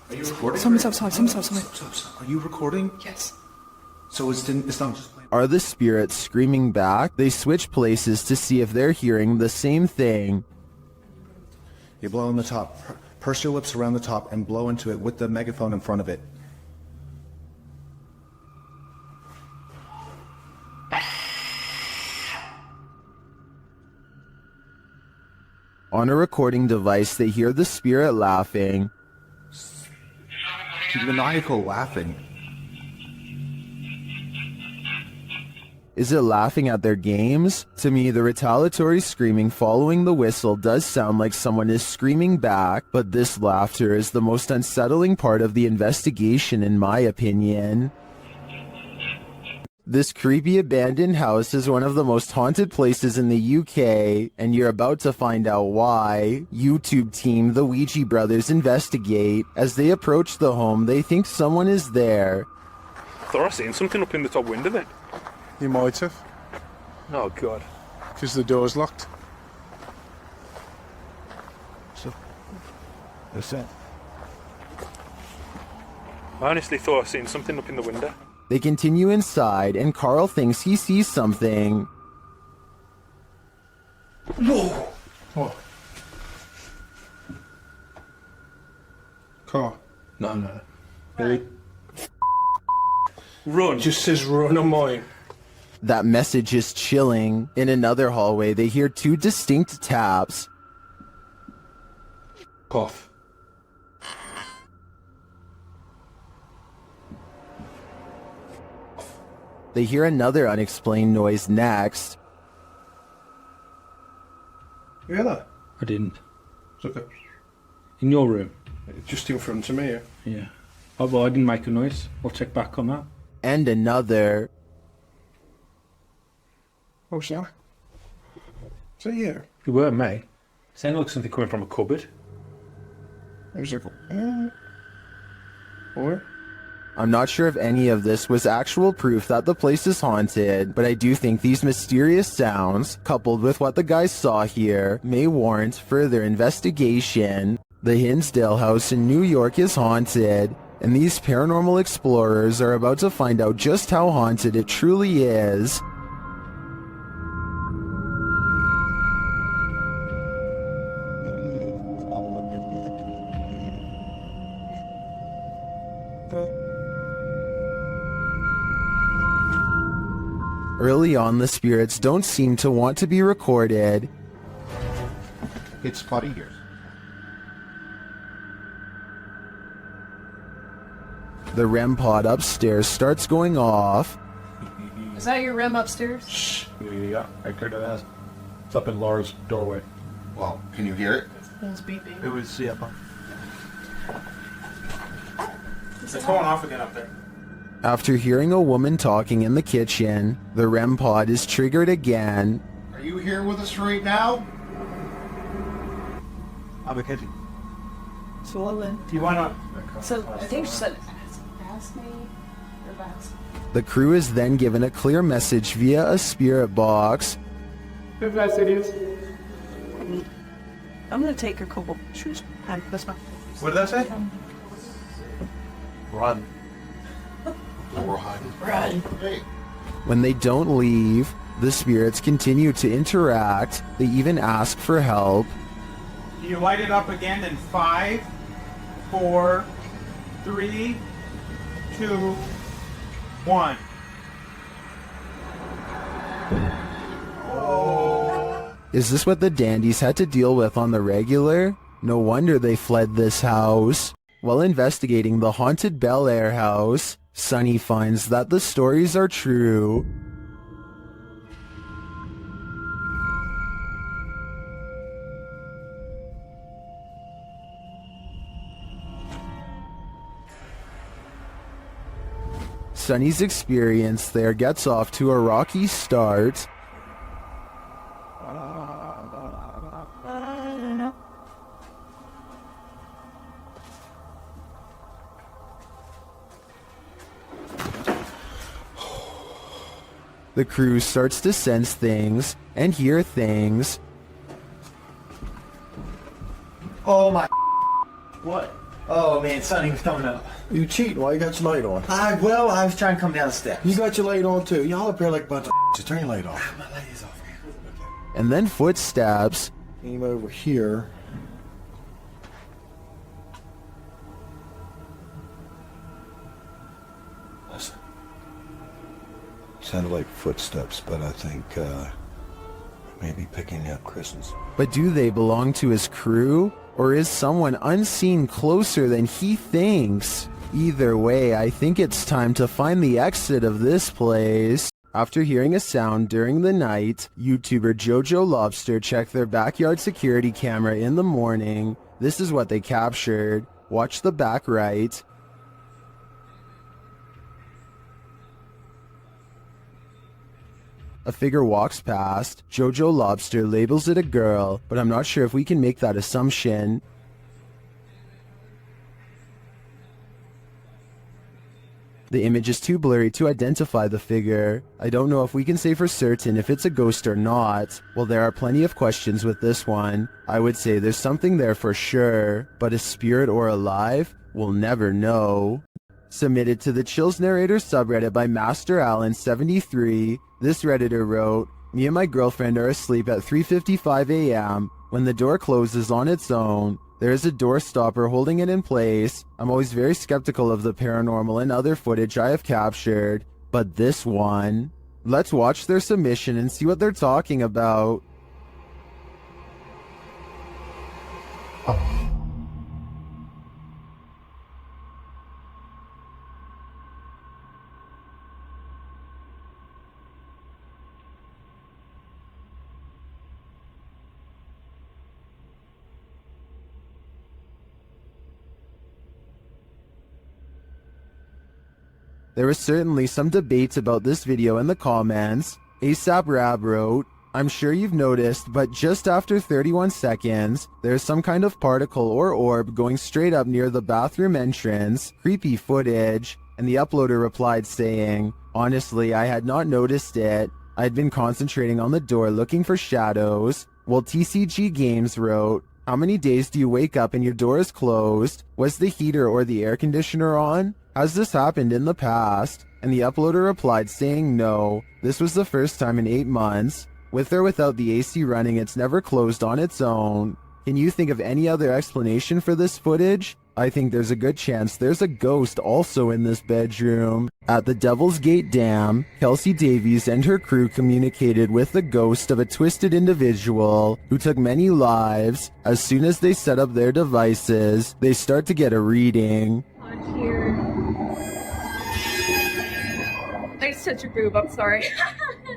Are you recording? Someone's outside, someone's outside. Are you recording? Yes. So it's not just playing. Are the spirits screaming back? They switch places to see if they're hearing the same thing. You blow on the top. Purse your lips around the top and blow into it with the megaphone in front of it. On a recording device, they hear the spirit laughing. Maniacal laughing. Is it laughing at their games? To me, the retaliatory screaming following the whistle does sound like someone is screaming back, but this laughter is the most unsettling part of the investigation in my opinion. This creepy abandoned house is one of the most haunted places in the UK, and you're about to find out why. YouTube team The Ouija Brothers investigate. As they approach the home, they think someone is there. Thought I seen something up in the top window then. You might have. Oh god. Because the door's locked. So, that's it. I honestly thought I seen something up in the window. They continue inside, and Carl thinks he sees something. No! What? Car. No. Really? Run. It just says run on mine. That message is chilling. In another hallway, they hear two distinct taps. Cough. They hear another unexplained noise next. You hear that? I didn't. It's okay. In your room? It's just in front of me, yeah. Yeah. Oh, well, I didn't make a noise. I'll check back on that. And another. Oh, sorry. Is that you? You were, mate. Sounded like something coming from a cupboard. I was like, or? I'm not sure if any of this was actual proof that the place is haunted, but I do think these mysterious sounds, coupled with what the guys saw here, may warrant further investigation. The Hinsdale house in New York is haunted, and these paranormal explorers are about to find out just how haunted it truly is. Early on, the spirits don't seem to want to be recorded. It's spotty here. The REM pod upstairs starts going off. Is that your room upstairs? Shh. Yeah, I could have asked. It's up in Laura's doorway. Well, can you hear it? It's beeping. it was, yeah. It's going off again up there. After hearing a woman talking in the kitchen, the REM pod is triggered again. Are you here with us right now? I'm a kid. Swollen. Do you want to? So I think she said, ask me or ask. The crew is then given a clear message via a spirit box. Good guys, idiots. I'm gonna take a couple shoes. That's fine. What did I say? Run. We're hiding. Run. Hey. When they don't leave, the spirits continue to interact. They even ask for help. You light it up again in 5, 4, 3, 2, 1. Is this what the dandies had to deal with on the regular? No wonder they fled this house. While investigating the haunted Bel Air house, Sunny finds that the stories are true. Sunny's experience there gets off to a rocky start. The crew starts to sense things and hear things. Oh my. What? Oh man, Sonny's coming up. You cheating? Why you got your light on? I was trying to come down the steps. You got your light on too. Y'all up here like a bunch of just turn your light off. My light is off. And then footsteps. Came over here. Listen. Sounded like footsteps, but I think maybe picking up Kristen's. But do they belong to his crew? Or is someone unseen closer than he thinks? Either way, I think it's time to find the exit of this place. After hearing a sound during the night, YouTuber Jojo Lobster checked their backyard security camera in the morning. This is what they captured. Watch the back right. A figure walks past. Jojo Lobster labels it a girl, but I'm not sure if we can make that assumption. The image is too blurry to identify the figure. I don't know if we can say for certain if it's a ghost or not. Well, there are plenty of questions with this one. I would say there's something there for sure, but a spirit or alive? We'll never know. Submitted to the Chills Narrator subreddit by Master Allen73, this Redditor wrote, "Me and my girlfriend are asleep at 3:55 a.m. when the door closes on its own. There is a door stopper holding it in place. I'm always very skeptical of the paranormal and other footage I have captured, but this one..." Let's watch their submission and see what they're talking about. There was certainly some debate about this video in the comments. ASAP Rab wrote, "I'm sure you've noticed, but just after 31 seconds, there's some kind of particle or orb going straight up near the bathroom entrance. Creepy footage." And the uploader replied saying, "Honestly, I had not noticed it. I'd been concentrating on the door looking for shadows." While TCG Games wrote, "How many days do you wake up and your door is closed? Was the heater or the air conditioner on? Has this happened in the past?" And the uploader replied saying no, this was the first time in 8 months. With or without the AC running, it's never closed on its own. Can you think of any other explanation for this footage? I think there's a good chance there's a ghost also in this bedroom. At the Devil's Gate Dam, Kelsey Davies and her crew communicated with the ghost of a twisted individual who took many lives. As soon as they set up their devices, they start to get a reading. Nice touch your boob, I'm sorry.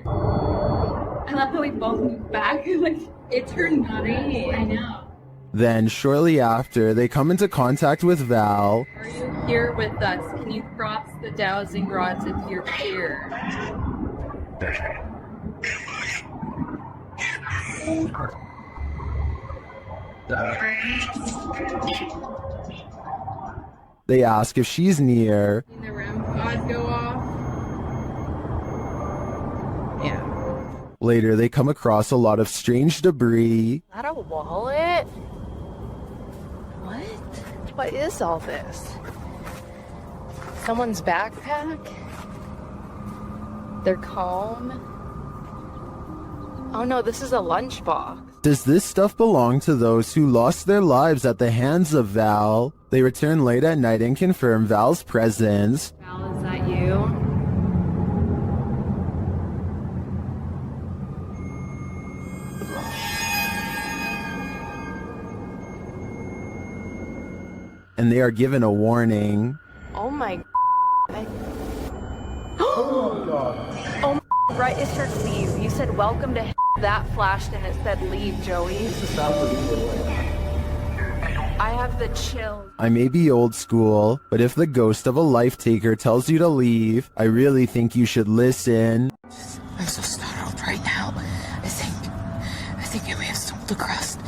I love how we both moved back. Like, it turned green. I know. Then, shortly after, they come into contact with Val. Are you here with us? Can you cross the dowsing rods if you're here? They ask if she's near. Can the REM pod go off? Yeah. Later, they come across a lot of strange debris. Is that a wallet? What? What is all this? Someone's backpack? Their comb? Oh no, this is a lunchbox. Does this stuff belong to those who lost their lives at the hands of Val? They return late at night and confirm Val's presence. Val, is that you? And they are given a warning. Oh my Oh god. Oh my, right, it said leave. You said welcome to that flashed and it said leave, Joey. I have the chills. I may be old school, but if the ghost of a life taker tells you to leave, I really think you should listen. I'm so startled right now. I think I may have stumbled across.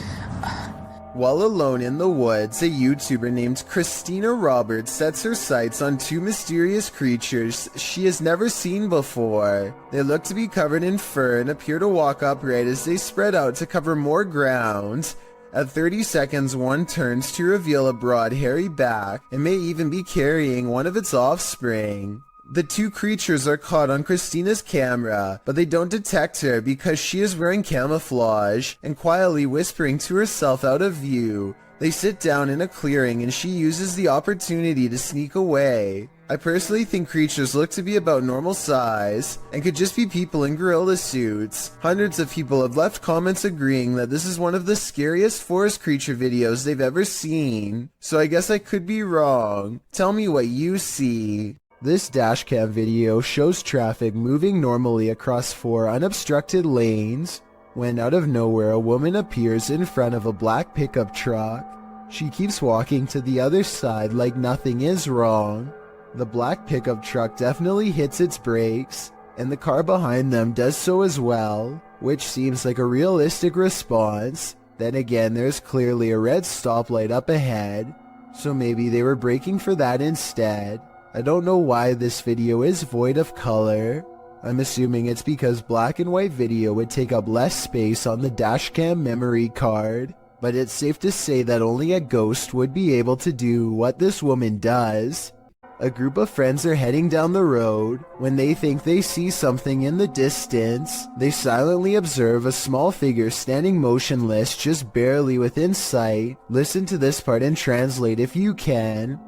While alone in the woods, a YouTuber named Christina Roberts sets her sights on two mysterious creatures she has never seen before. They look to be covered in fur and appear to walk upright as they spread out to cover more ground. At 30 seconds, one turns to reveal a broad, hairy back and may even be carrying one of its offspring. The two creatures are caught on Christina's camera, but they don't detect her because she is wearing camouflage and quietly whispering to herself out of view. They sit down in a clearing and she uses the opportunity to sneak away. I personally think creatures look to be about normal size and could just be people in gorilla suits. Hundreds of people have left comments agreeing that this is one of the scariest forest creature videos they've ever seen. So I guess I could be wrong. Tell me what you see. This dashcam video shows traffic moving normally across 4 unobstructed lanes when out of nowhere a woman appears in front of a black pickup truck. She keeps walking to the other side like nothing is wrong. The black pickup truck definitely hits its brakes, and the car behind them does so as well, which seems like a realistic response. Then again, there's clearly a red stoplight up ahead, so maybe they were braking for that instead. I don't know why this video is void of color. I'm assuming it's because black and white video would take up less space on the dashcam memory card, but it's safe to say that only a ghost would be able to do what this woman does. A group of friends are heading down the road. When they think they see something in the distance, they silently observe a small figure standing motionless just barely within sight. Listen to this part and translate if you can.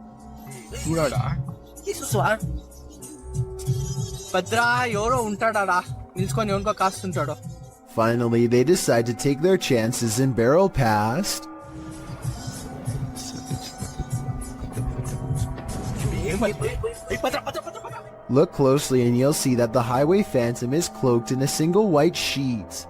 Finally, they decide to take their chances and barrel past. Look closely and you'll see that the highway phantom is cloaked in a single white sheet.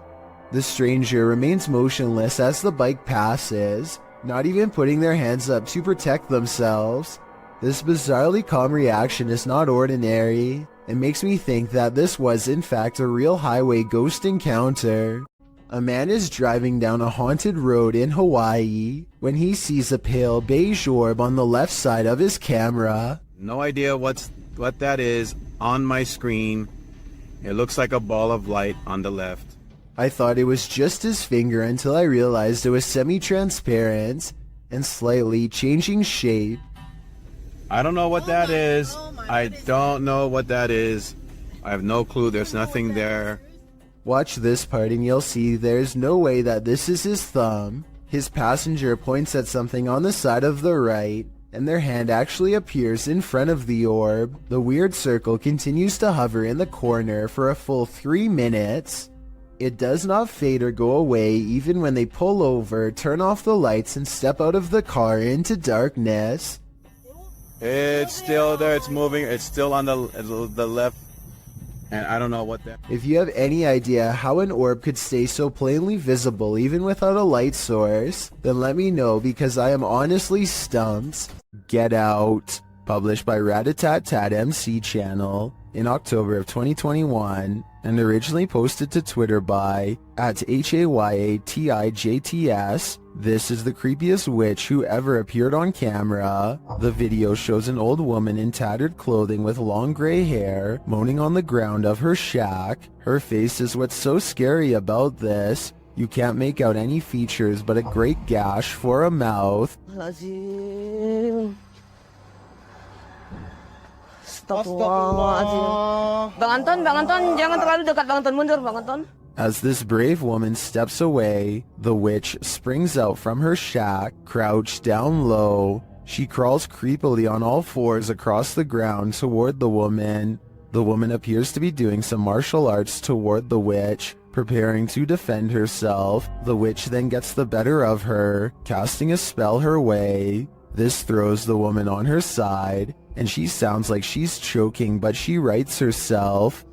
The stranger remains motionless as the bike passes, not even putting their hands up to protect themselves. This bizarrely calm reaction is not ordinary. It makes me think that this was in fact a real highway ghost encounter. A man is driving down a haunted road in Hawaii when he sees a pale beige orb on the left side of his camera. No idea what that is on my screen. It looks like a ball of light on the left. I thought it was just his finger until I realized it was semi-transparent and slightly changing shape. I don't know what that is. I don't know what that is. I have no clue. There's nothing there. Watch this part and you'll see there's no way that this is his thumb. His passenger points at something on the side of the right, and their hand actually appears in front of the orb. The weird circle continues to hover in the corner for a full 3 minutes. It does not fade or go away even when they pull over, turn off the lights, and step out of the car into darkness. It's still there. It's moving. It's still on the left. And I don't know what that... If you have any idea how an orb could stay so plainly visible even without a light source, then let me know because I am honestly stumped. Get Out, published by Ratatat MC channel in October of 2021 and originally posted to Twitter by @HAYATIJTS. This is the creepiest witch who ever appeared on camera. The video shows an old woman in tattered clothing with long gray hair moaning on the ground of her shack. Her face is what's so scary about this. You can't make out any features but a great gash for a mouth. Bang Anton, jangan terlalu dekat, Bang Anton, mundur, Bang Anton. As this brave woman steps away, the witch springs out from her shack, crouched down low. She crawls creepily on all fours across the ground toward the woman. The woman appears to be doing some martial arts toward the witch, preparing to defend herself. The witch then gets the better of her, casting a spell her way. This throws the woman on her side, and she sounds like she's choking, but she rights herself.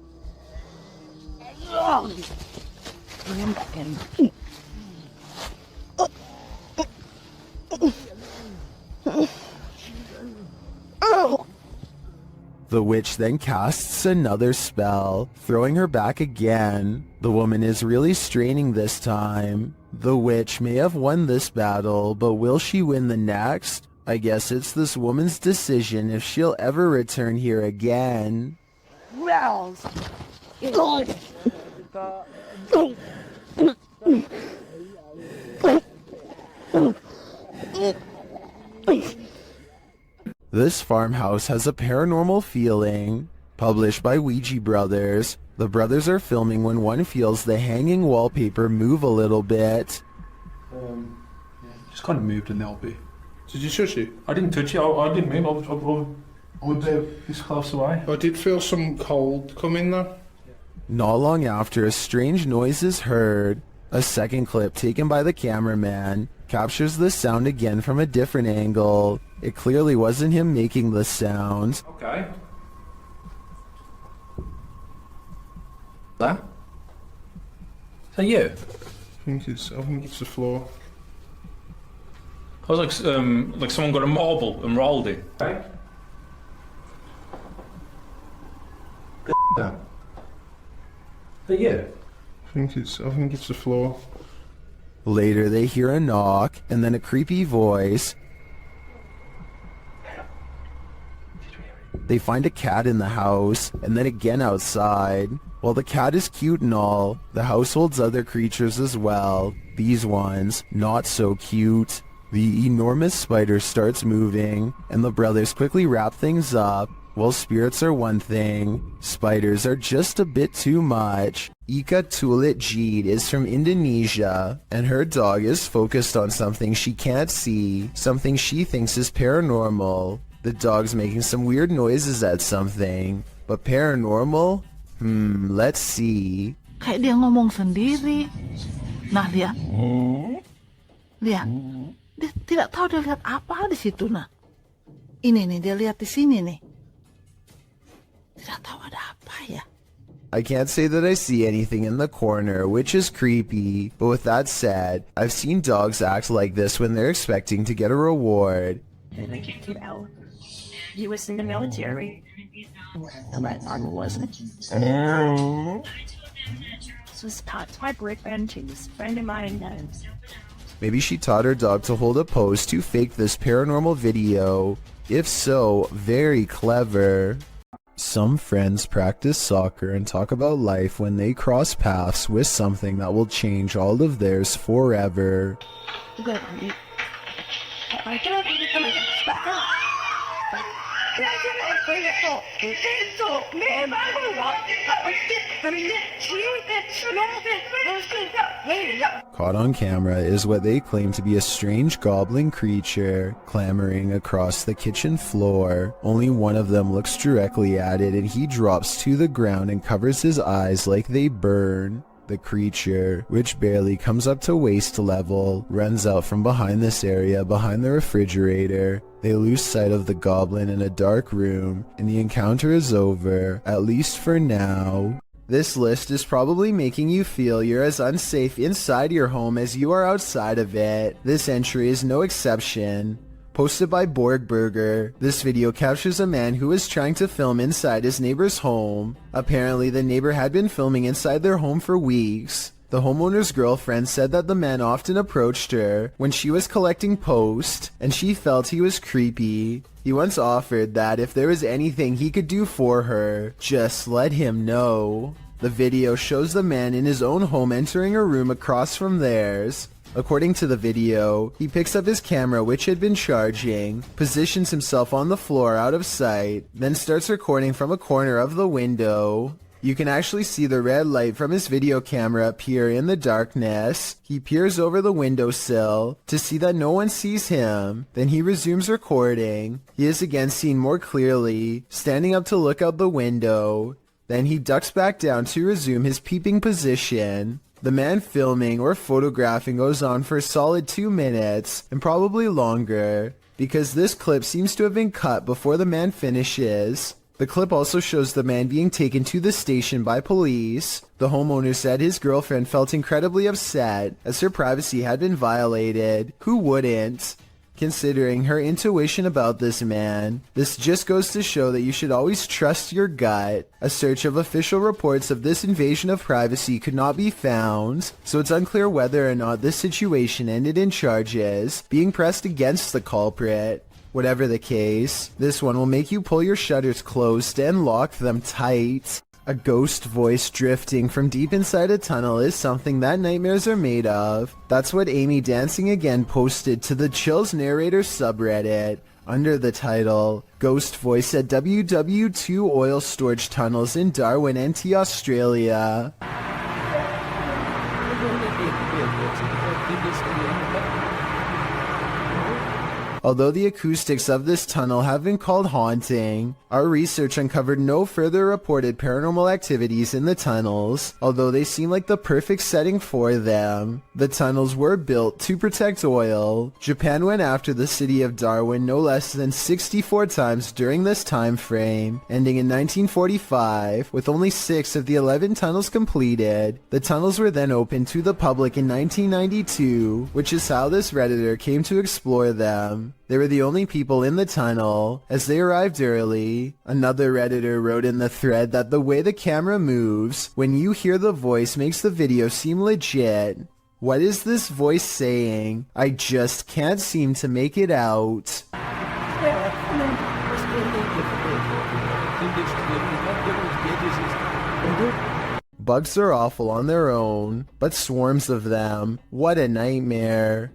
The witch then casts another spell, throwing her back again. The woman is really straining this time. The witch may have won this battle, but will she win the next? I guess it's this woman's decision if she'll ever return here again. This farmhouse has a paranormal feeling. Published by Ouija Brothers. The brothers are filming when one feels the hanging wallpaper move a little bit. Just kind of moved a little bit. Did you touch it? I didn't touch it. I didn't move. I was this close away. I did feel some cold coming there. Not long after, a strange noise is heard. A second clip taken by the cameraman captures the sound again from a different angle. It clearly wasn't him making the sound. Okay. That? Is that you? I think it's the floor. I was like someone got a marble and rolled it. Okay. That? Is that you? I think it's the floor. Later they hear a knock and then a creepy voice. They find a cat in the house, and then again outside. While the cat is cute and all, the house holds other creatures as well. These ones, not so cute. The enormous spider starts moving, and the brothers quickly wrap things up. Well, spirits are one thing, spiders are just a bit too much. Ika Tulit Jeed is from Indonesia, and her dog is focused on something she can't see, something she thinks is paranormal. The dog's making some weird noises at something, but paranormal? Let's see. Kayak dia ngomong sendiri. Nah, lihat. Lihat. Dia tidak tahu dia lihat apa di situ, nah. Ini nih, dia lihat di sini nih. Tidak tahu ada apa ya. I can't say that I see anything in the corner, which is creepy, but with that said, I've seen dogs act like this when they're expecting to get a reward. You know, he was in the military. My arm wasn't. This was taught to my boyfriend. He was a friend of mine. Maybe she taught her dog to hold a pose to fake this paranormal video. If so, very clever. Some friends practice soccer and talk about life when they cross paths with something that will change all of theirs forever. Caught on camera is what they claim to be a strange goblin creature clambering across the kitchen floor. Only one of them looks directly at it, and he drops to the ground and covers his eyes like they burn. The creature, which barely comes up to waist level, runs out from behind this area behind the refrigerator. They lose sight of the goblin in a dark room, and the encounter is over, at least for now. This list is probably making you feel you're as unsafe inside your home as you are outside of it. This entry is no exception. Posted by Borgburger, this video captures a man who is trying to film inside his neighbor's home. Apparently, the neighbor had been filming inside their home for weeks. The homeowner's girlfriend said that the man often approached her when she was collecting post, and she felt he was creepy. He once offered that if there was anything he could do for her, just let him know. The video shows the man in his own home entering a room across from theirs. According to the video, he picks up his camera, which had been charging, positions himself on the floor out of sight, then starts recording from a corner of the window. You can actually see the red light from his video camera appear in the darkness. He peers over the windowsill to see that no one sees him. Then he resumes recording. He is again seen more clearly, standing up to look out the window. Then he ducks back down to resume his peeping position. The man filming or photographing goes on for a solid 2 minutes, and probably longer, because this clip seems to have been cut before the man finishes. The clip also shows the man being taken to the station by police. The homeowner said his girlfriend felt incredibly upset as her privacy had been violated. Who wouldn't? Considering her intuition about this man, this just goes to show that you should always trust your gut. A search of official reports of this invasion of privacy could not be found, so it's unclear whether or not this situation ended in charges being pressed against the culprit. Whatever the case, this one will make you pull your shutters closed and lock them tight. A ghost voice drifting from deep inside a tunnel is something that nightmares are made of. That's what Amy Dancing Again posted to the Chills Narrator subreddit under the title, Ghost Voice at WW2 Oil Storage Tunnels in Darwin, NT, Australia. Although the acoustics of this tunnel have been called haunting, our research uncovered no further reported paranormal activities in the tunnels, although they seem like the perfect setting for them. The tunnels were built to protect oil. Japan went after the city of Darwin no less than 64 times during this time frame, ending in 1945, with only 6 of the 11 tunnels completed. The tunnels were then opened to the public in 1992, which is how this Redditor came to explore them. They were the only people in the tunnel, as they arrived early. Another Redditor wrote in the thread that the way the camera moves when you hear the voice makes the video seem legit. What is this voice saying? I just can't seem to make it out. Bugs are awful on their own, but swarms of them, what a nightmare.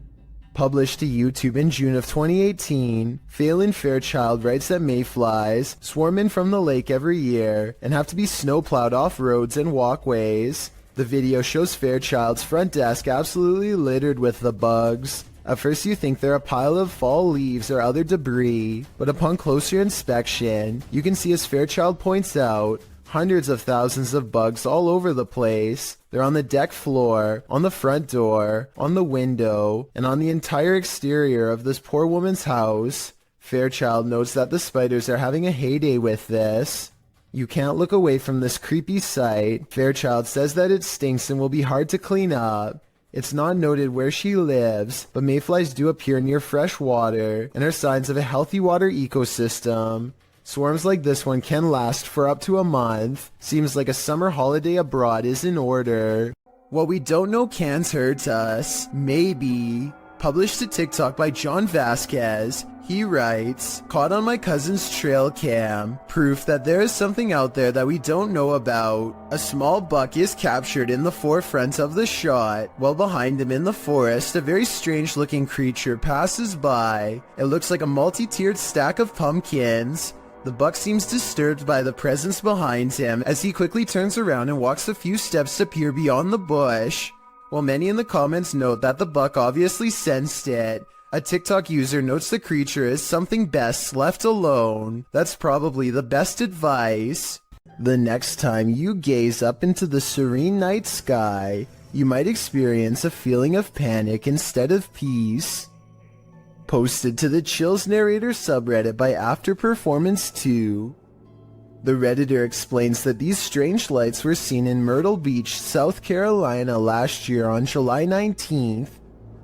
Published to YouTube in June of 2018, Phelan Fairchild writes that mayflies swarm in from the lake every year and have to be snowplowed off roads and walkways. The video shows Fairchild's front desk absolutely littered with the bugs. At first you think they're a pile of fall leaves or other debris, but upon closer inspection, you can see, as Fairchild points out, hundreds of thousands of bugs all over the place. They're on the deck floor, on the front door, on the window, and on the entire exterior of this poor woman's house. Fairchild notes that the spiders are having a heyday with this. You can't look away from this creepy sight. Fairchild says that it stinks and will be hard to clean up. It's not noted where she lives, but mayflies do appear near fresh water and are signs of a healthy water ecosystem. Swarms like this one can last for up to a month. Seems like a summer holiday abroad is in order. What we don't know can't hurt us. Maybe. Published to TikTok by John Vasquez. He writes, "Caught on my cousin's trail cam. Proof that there is something out there that we don't know about. A small buck is captured in the forefront of the shot, while behind him in the forest a very strange looking creature passes by. It looks like a multi-tiered stack of pumpkins. The buck seems disturbed by the presence behind him as he quickly turns around and walks a few steps to peer beyond the bush." While many in the comments note that the buck obviously sensed it, a TikTok user notes the creature is something best left alone. That's probably the best advice. The next time you gaze up into the serene night sky, you might experience a feeling of panic instead of peace. Posted to the Chills Narrator subreddit by After Performance 2. The Redditor explains that these strange lights were seen in Myrtle Beach, South Carolina last year on July 19th.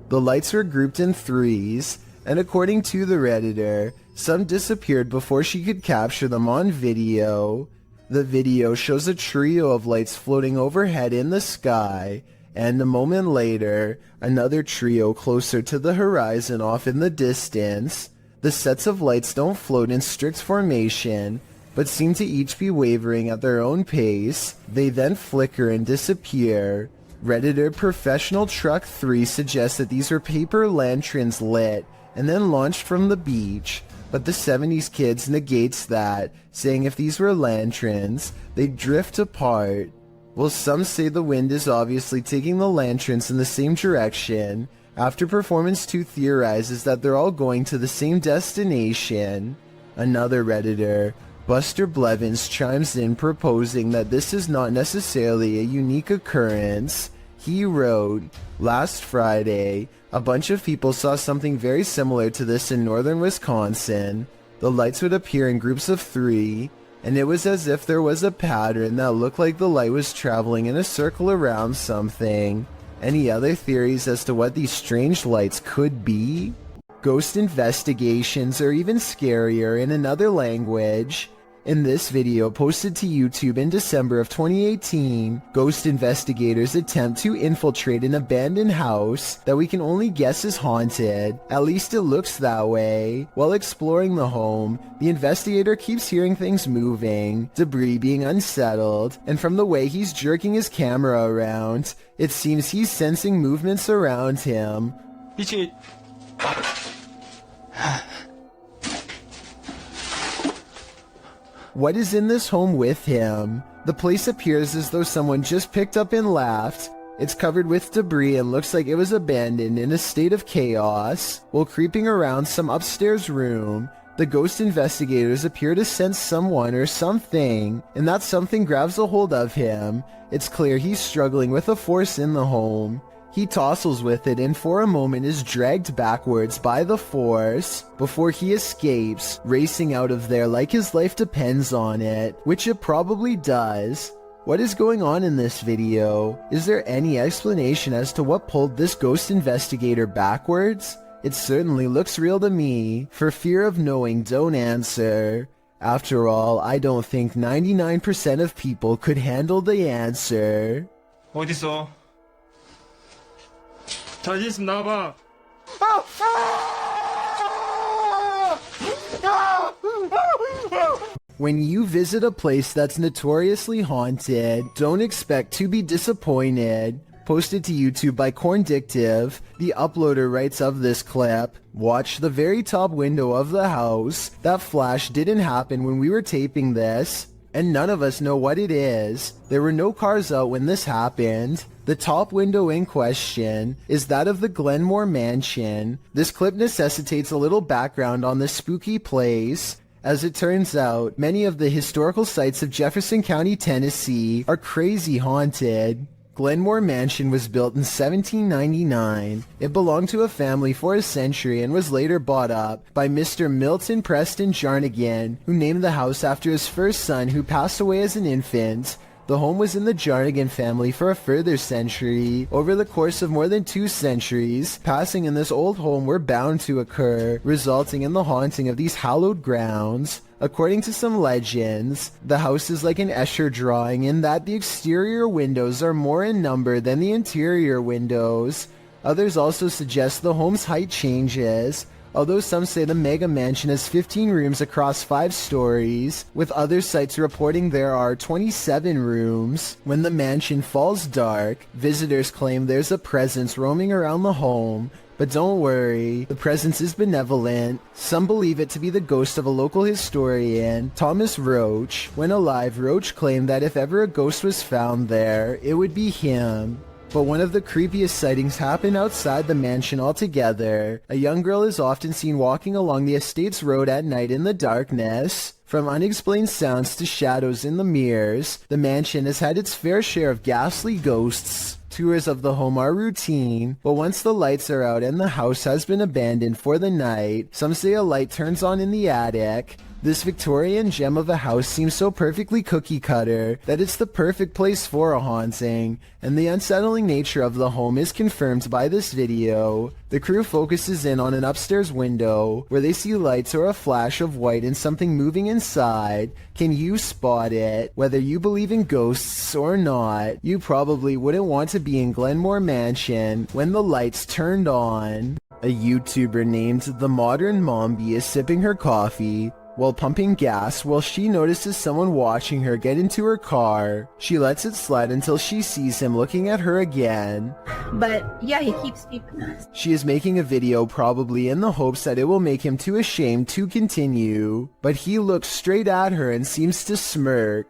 The lights were grouped in threes, and according to the Redditor, some disappeared before she could capture them on video. The video shows a trio of lights floating overhead in the sky, and a moment later, another trio closer to the horizon off in the distance. The sets of lights don't float in strict formation, but seem to each be wavering at their own pace. They then flicker and disappear. Redditor Professional Truck 3 suggests that these were paper lanterns lit and then launched from the beach, but the 70s kids negates that, saying if these were lanterns, they'd drift apart. Well, some say the wind is obviously taking the lanterns in the same direction. After Performance 2 theorizes that they're all going to the same destination. Another Redditor, Buster Blevins, chimes in proposing that this is not necessarily a unique occurrence. He wrote, "Last Friday, a bunch of people saw something very similar to this in northern Wisconsin. The lights would appear in groups of 3, and it was as if there was a pattern that looked like the light was traveling in a circle around something." Any other theories as to what these strange lights could be? Ghost investigations are even scarier in another language. In this video posted to YouTube in December of 2018, ghost investigators attempt to infiltrate an abandoned house that we can only guess is haunted. At least it looks that way. While exploring the home, the investigator keeps hearing things moving, debris being unsettled, and from the way he's jerking his camera around, it seems he's sensing movements around him. What is in this home with him? The place appears as though someone just picked up and left. It's covered with debris and looks like it was abandoned in a state of chaos. While creeping around some upstairs room, the ghost investigators appear to sense someone or something, and that something grabs a hold of him. It's clear he's struggling with a force in the home. He tussles with it and for a moment is dragged backwards by the force before he escapes, racing out of there like his life depends on it, which it probably does. What is going on in this video? Is there any explanation as to what pulled this ghost investigator backwards? It certainly looks real to me. For fear of knowing, don't answer. After all, I don't think 99% of people could handle the answer. 어딨어? 자신 있으면 나와봐. When you visit a place that's notoriously haunted, don't expect to be disappointed. Posted to YouTube by Corndictive, the uploader writes of this clip, "Watch the very top window of the house. That flash didn't happen when we were taping this, and none of us know what it is. There were no cars out when this happened. The top window in question is that of the Glenmore Mansion. This clip necessitates a little background on this spooky place. As it turns out, many of the historical sites of Jefferson County, Tennessee are crazy haunted. Glenmore Mansion was built in 1799. It belonged to a family for a century and was later bought up by Mr. Milton Preston Jarnigan, who named the house after his first son who passed away as an infant. The home was in the Jarnigan family for a further century. Over the course of more than 2 centuries, passing in this old home were bound to occur, resulting in the haunting of these hallowed grounds. According to some legends, the house is like an Escher drawing in that the exterior windows are more in number than the interior windows. Others also suggest the home's height changes, although some say the mega mansion has 15 rooms across 5 stories, with other sites reporting there are 27 rooms. When the mansion falls dark, visitors claim there's a presence roaming around the home, but don't worry, the presence is benevolent. Some believe it to be the ghost of a local historian, Thomas Roach. When alive, Roach claimed that if ever a ghost was found there, it would be him. But one of the creepiest sightings happened outside the mansion altogether. A young girl is often seen walking along the estate's road at night in the darkness. From unexplained sounds to shadows in the mirrors, the mansion has had its fair share of ghastly ghosts. Tours of the home are routine, but once the lights are out and the house has been abandoned for the night, some say a light turns on in the attic. This Victorian gem of a house seems so perfectly cookie-cutter that it's the perfect place for a haunting, and the unsettling nature of the home is confirmed by this video. The crew focuses in on an upstairs window, where they see lights or a flash of white and something moving inside. Can you spot it? Whether you believe in ghosts or not, you probably wouldn't want to be in Glenmore Mansion when the lights turned on. A YouTuber named The Modern Mombi is sipping her coffee while pumping gas while she notices someone watching her get into her car. She lets it slide until she sees him looking at her again. But yeah, he keeps keeping us. She is making a video probably in the hopes that it will make him too ashamed to continue, but he looks straight at her and seems to smirk.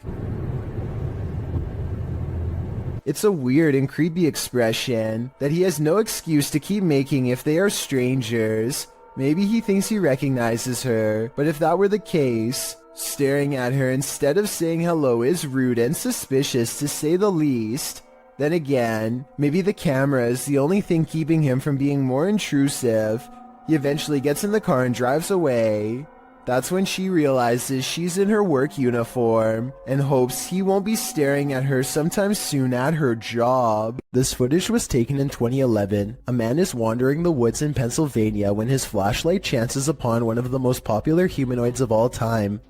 It's a weird and creepy expression that he has no excuse to keep making if they are strangers. Maybe he thinks he recognizes her, but if that were the case, staring at her instead of saying hello is rude and suspicious to say the least. Then again, maybe the camera is the only thing keeping him from being more intrusive. He eventually gets in the car and drives away. That's when she realizes she's in her work uniform and hopes he won't be staring at her sometime soon at her job. This footage was taken in 2011. A man is wandering the woods in Pennsylvania when his flashlight chances upon one of the most popular humanoids of all time.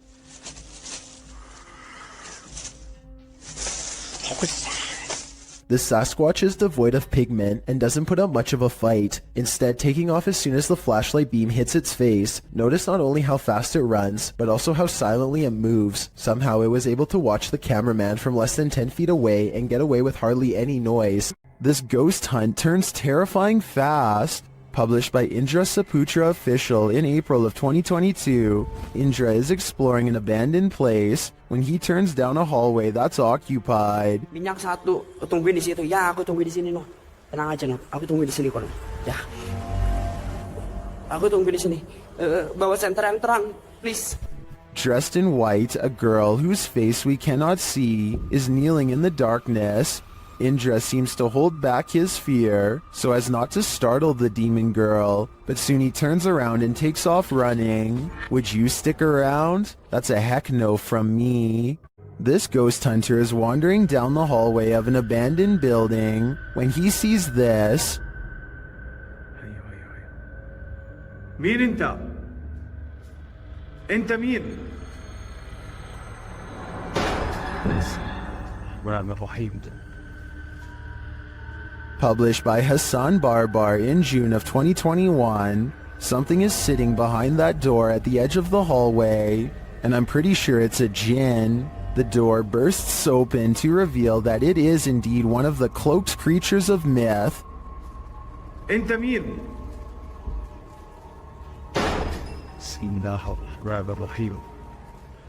The Sasquatch is devoid of pigment and doesn't put up much of a fight, instead taking off as soon as the flashlight beam hits its face. Notice not only how fast it runs, but also how silently it moves. Somehow it was able to watch the cameraman from less than 10 feet away and get away with hardly any noise. This ghost hunt turns terrifying fast. Published by Indra Saputra Official in April of 2022, Indra is exploring an abandoned place when he turns down a hallway that's occupied. Minyak satu, tungguin di situ. Ya, aku tungguin di sini, no. Tenang aja, no. Aku tungguin di sini, kono. Ya. Aku tungguin di sini. Bawa senter yang terang, please. Dressed in white, a girl whose face we cannot see is kneeling in the darkness. Indra seems to hold back his fear so as not to startle the demon girl, but soon he turns around and takes off running. Would you stick around? That's a heck no from me. This ghost hunter is wandering down the hallway of an abandoned building when he sees this. مين انت؟ انت مين؟ Published by Hassan Barbar in June of 2021, something is sitting behind that door at the edge of the hallway, and I'm pretty sure it's a jinn. The door bursts open to reveal that it is indeed one of the cloaked creatures of myth. انت مين؟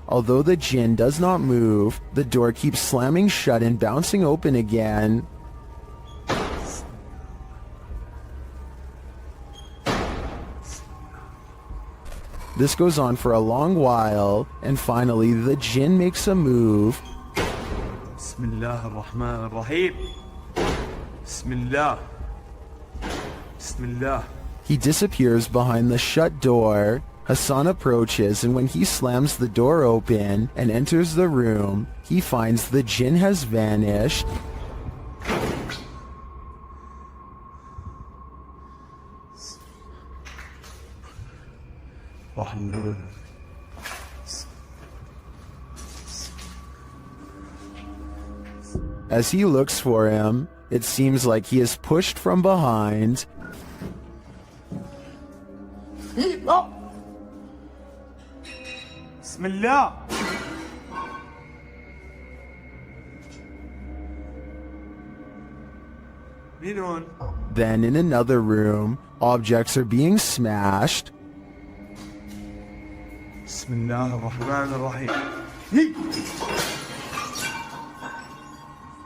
Although the jinn does not move, the door keeps slamming shut and bouncing open again. This goes on for a long while, and finally the jinn makes a move. بسم الله الرحمن الرحيم. بسم الله. بسم الله. He disappears behind the shut door. Hassan approaches, and when he slams the door open and enters the room, he finds the jinn has vanished. As he looks for him, it seems like he is pushed from behind. بسم الله. مين هون؟ Then in another room, objects are being smashed. بسم الله الرحمن الرحيم.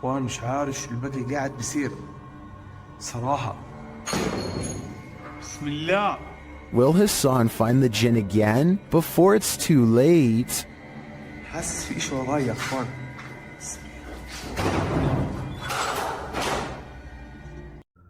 وانا مش عارف شو البقى قاعد بيصير صراحة. بسم الله. Will Hassan find the jinn again before it's too late? حاسس في شيء وراي يا اخوان.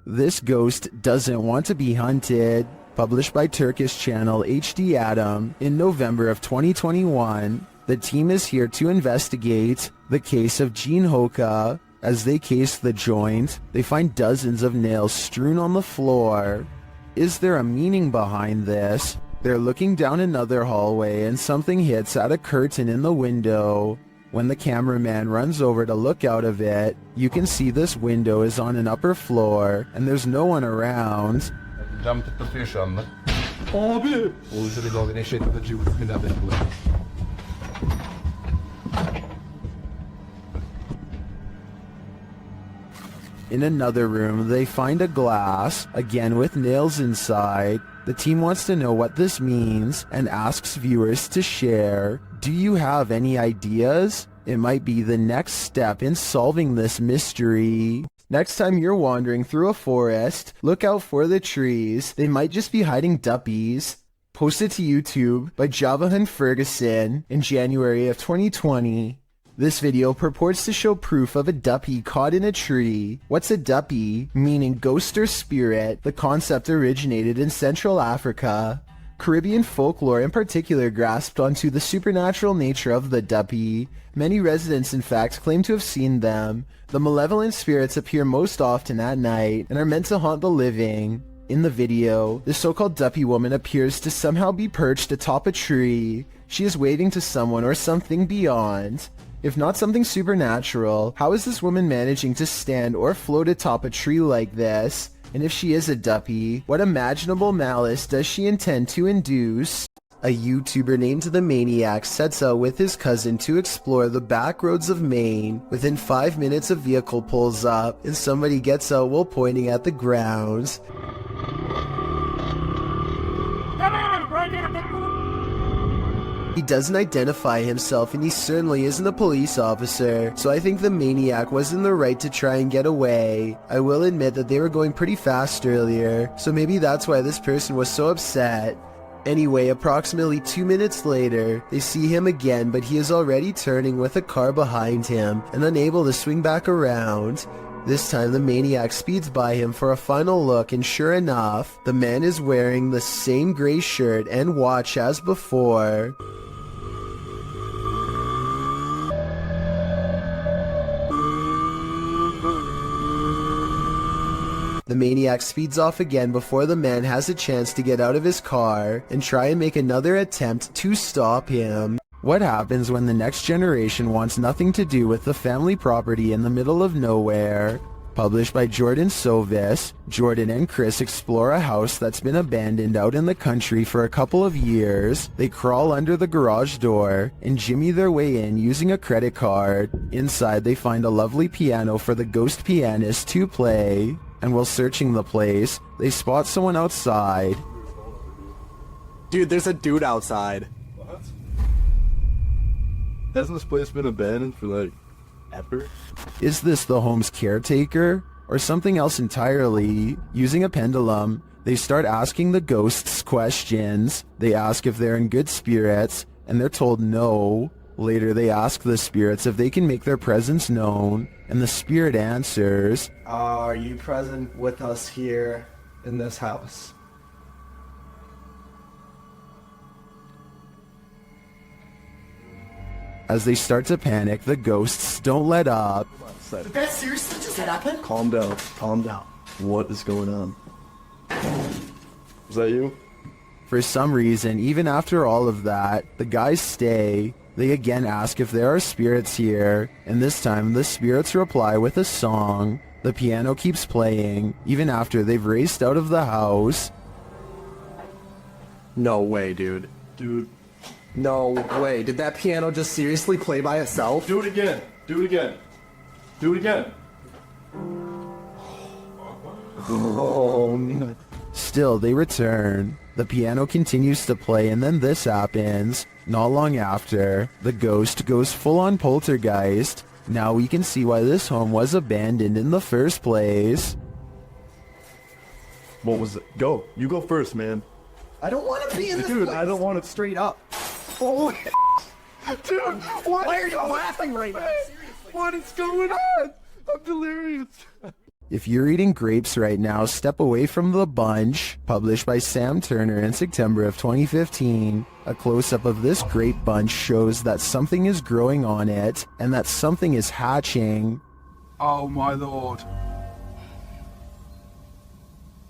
This ghost doesn't want to be hunted. Published by Turkish channel HD Adam in November of 2021, the team is here to investigate the case of Jean Hoka. As they case the joint, they find dozens of nails strewn on the floor. Is there a meaning behind this? They're looking down another hallway and something hits at a curtain in the window. When the cameraman runs over to look out of it, you can see this window is on an upper floor and there's no one around. Cam tıklatıyor şu anda. Abi! Oluşu bir dalga neşet atıcı bismillahirrahmanirrahim. In another room, they find a glass, again with nails inside. The team wants to know what this means and asks viewers to share. Do you have any ideas? It might be the next step in solving this mystery. Next time you're wandering through a forest, look out for the trees. They might just be hiding duppies. Posted to YouTube by Javahan Ferguson in January of 2020. This video purports to show proof of a duppy caught in a tree. What's a duppy? Meaning ghost or spirit. The concept originated in Central Africa. Caribbean folklore in particular grasped onto the supernatural nature of the duppy. Many residents in fact claim to have seen them. The malevolent spirits appear most often at night and are meant to haunt the living. In the video, the so-called duppy woman appears to somehow be perched atop a tree. She is waving to someone or something beyond. If not something supernatural, how is this woman managing to stand or float atop a tree like this? And if she is a duppy, what imaginable malice does she intend to induce? A YouTuber named The Maniac sets out with his cousin to explore the back roads of Maine. Within 5 minutes a vehicle pulls up and somebody gets out while pointing at the ground. He doesn't identify himself and he certainly isn't a police officer, so I think the maniac was in the right to try and get away. I will admit that they were going pretty fast earlier, so maybe that's why this person was so upset. Anyway, approximately 2 minutes later, they see him again, but he is already turning with a car behind him and unable to swing back around. This time the maniac speeds by him for a final look, and sure enough, the man is wearing the same gray shirt and watch as before. The maniac speeds off again before the man has a chance to get out of his car and try and make another attempt to stop him. What happens when the next generation wants nothing to do with the family property in the middle of nowhere? Published by Jordan Sovis, Jordan and Chris explore a house that's been abandoned out in the country for a couple of years. They crawl under the garage door and jimmy their way in using a credit card. Inside they find a lovely piano for the ghost pianist to play, and while searching the place, they spot someone outside. Dude, there's a dude outside. What? Hasn't this place been abandoned for like ever? Is this the home's caretaker or something else entirely? Using a pendulum, they start asking the ghosts questions. They ask if they're in good spirits, and they're told no. Later they ask the spirits if they can make their presence known, and the spirit answers, Are you present with us here in this house? As they start to panic, the ghosts don't let up. Did that seriously just happen? Calm down. Calm down. What is going on? Is that you? For some reason, even after all of that, the guys stay. They again ask if there are spirits here, and this time the spirits reply with a song. The piano keeps playing, even after they've raced out of the house. No way, dude. Dude. No way. Did that piano just seriously play by itself? Do it again. Do it again. Do it again. Oh, man. Still, they return. The piano continues to play, and then this happens. Not long after, the ghost goes full-on poltergeist. Now we can see why this home was abandoned in the first place. What was it? Go. You go first, man. I don't want to be in this Dude, place. I don't want it straight up. Holy Dude, what? Why are you laughing right now? What is going on? I'm delirious. If you're eating grapes right now, step away from the bunch. Published by Sam Turner in September of 2015. A close-up of this grape bunch shows that something is growing on it, and that something is hatching. Oh my lord.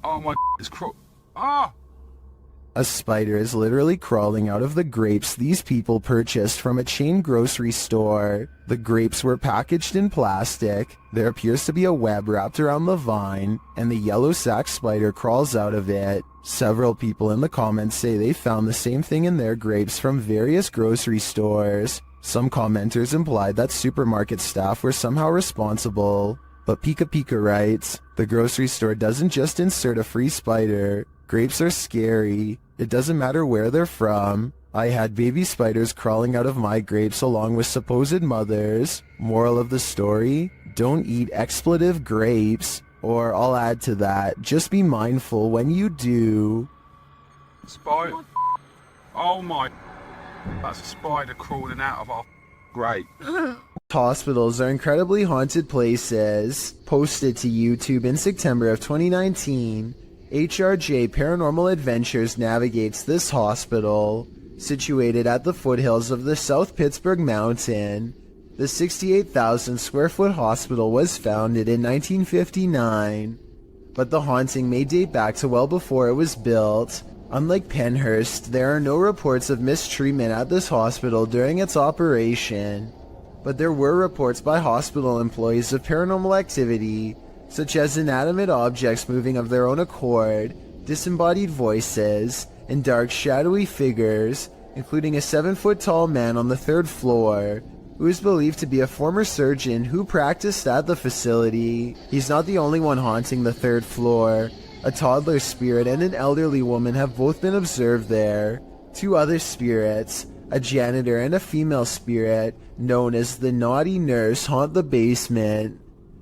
Oh my it's Ah! A spider is literally crawling out of the grapes these people purchased from a chain grocery store. The grapes were packaged in plastic. There appears to be a web wrapped around the vine, and the yellow sac spider crawls out of it. Several people in the comments say they found the same thing in their grapes from various grocery stores. Some commenters implied that supermarket staff were somehow responsible. But Pika Pika writes, the grocery store doesn't just insert a free spider. Grapes are scary. It doesn't matter where they're from. I had baby spiders crawling out of my grapes along with supposed mothers. Moral of the story, don't eat expletive grapes. Or I'll add to that, just be mindful when you do. Spider. Oh my. That's a spider crawling out of our grape. Hospitals are incredibly haunted places. Posted to YouTube in September of 2019. HRJ Paranormal Adventures navigates this hospital, situated at the foothills of the South Pittsburgh Mountain. The 68,000 square foot hospital was founded in 1959, but the haunting may date back to well before it was built. Unlike Penhurst, there are no reports of mistreatment at this hospital during its operation, but there were reports by hospital employees of paranormal activity, such as inanimate objects moving of their own accord, disembodied voices, and dark shadowy figures, including a 7-foot-tall man on the 3rd floor, who is believed to be a former surgeon who practiced at the facility. He's not the only one haunting the 3rd floor. A toddler spirit and an elderly woman have both been observed there. 2 other spirits, a janitor and a female spirit, known as the Naughty Nurse, haunt the basement.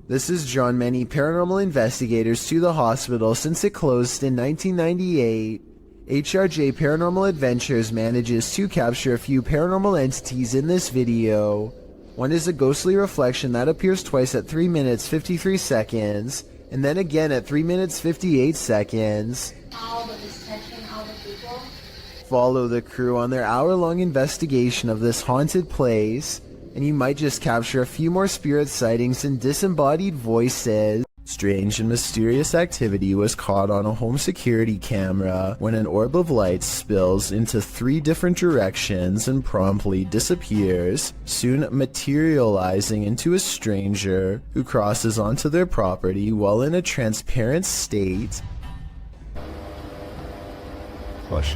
This has drawn many paranormal investigators to the hospital since it closed in 1998. HRJ Paranormal Adventures manages to capture a few paranormal entities in this video. One is a ghostly reflection that appears twice at 3 minutes 53 seconds, and then again at 3 minutes 58 seconds. Follow the crew on their hour-long investigation of this haunted place, and you might just capture a few more spirit sightings and disembodied voices. Strange and mysterious activity was caught on a home security camera when an orb of light spills into 3 different directions and promptly disappears, soon materializing into a stranger who crosses onto their property while in a transparent state. Push.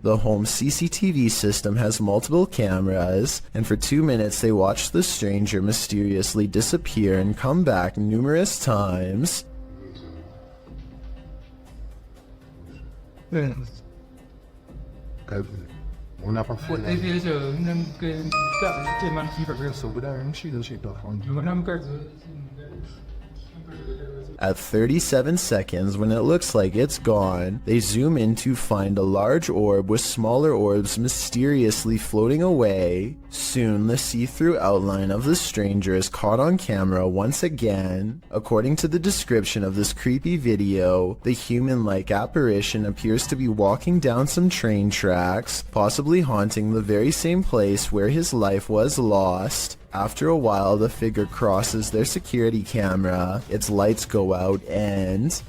The home CCTV system has multiple cameras, and for 2 minutes they watched the stranger mysteriously disappear and come back numerous times. At 37 seconds, when it looks like it's gone, they zoom in to find a large orb with smaller orbs mysteriously floating away. Soon, the see-through outline of the stranger is caught on camera once again. According to the description of this creepy video, the human-like apparition appears to be walking down some train tracks, possibly haunting the very same place where his life was lost. After a while, the figure crosses their security camera, its lights go out, and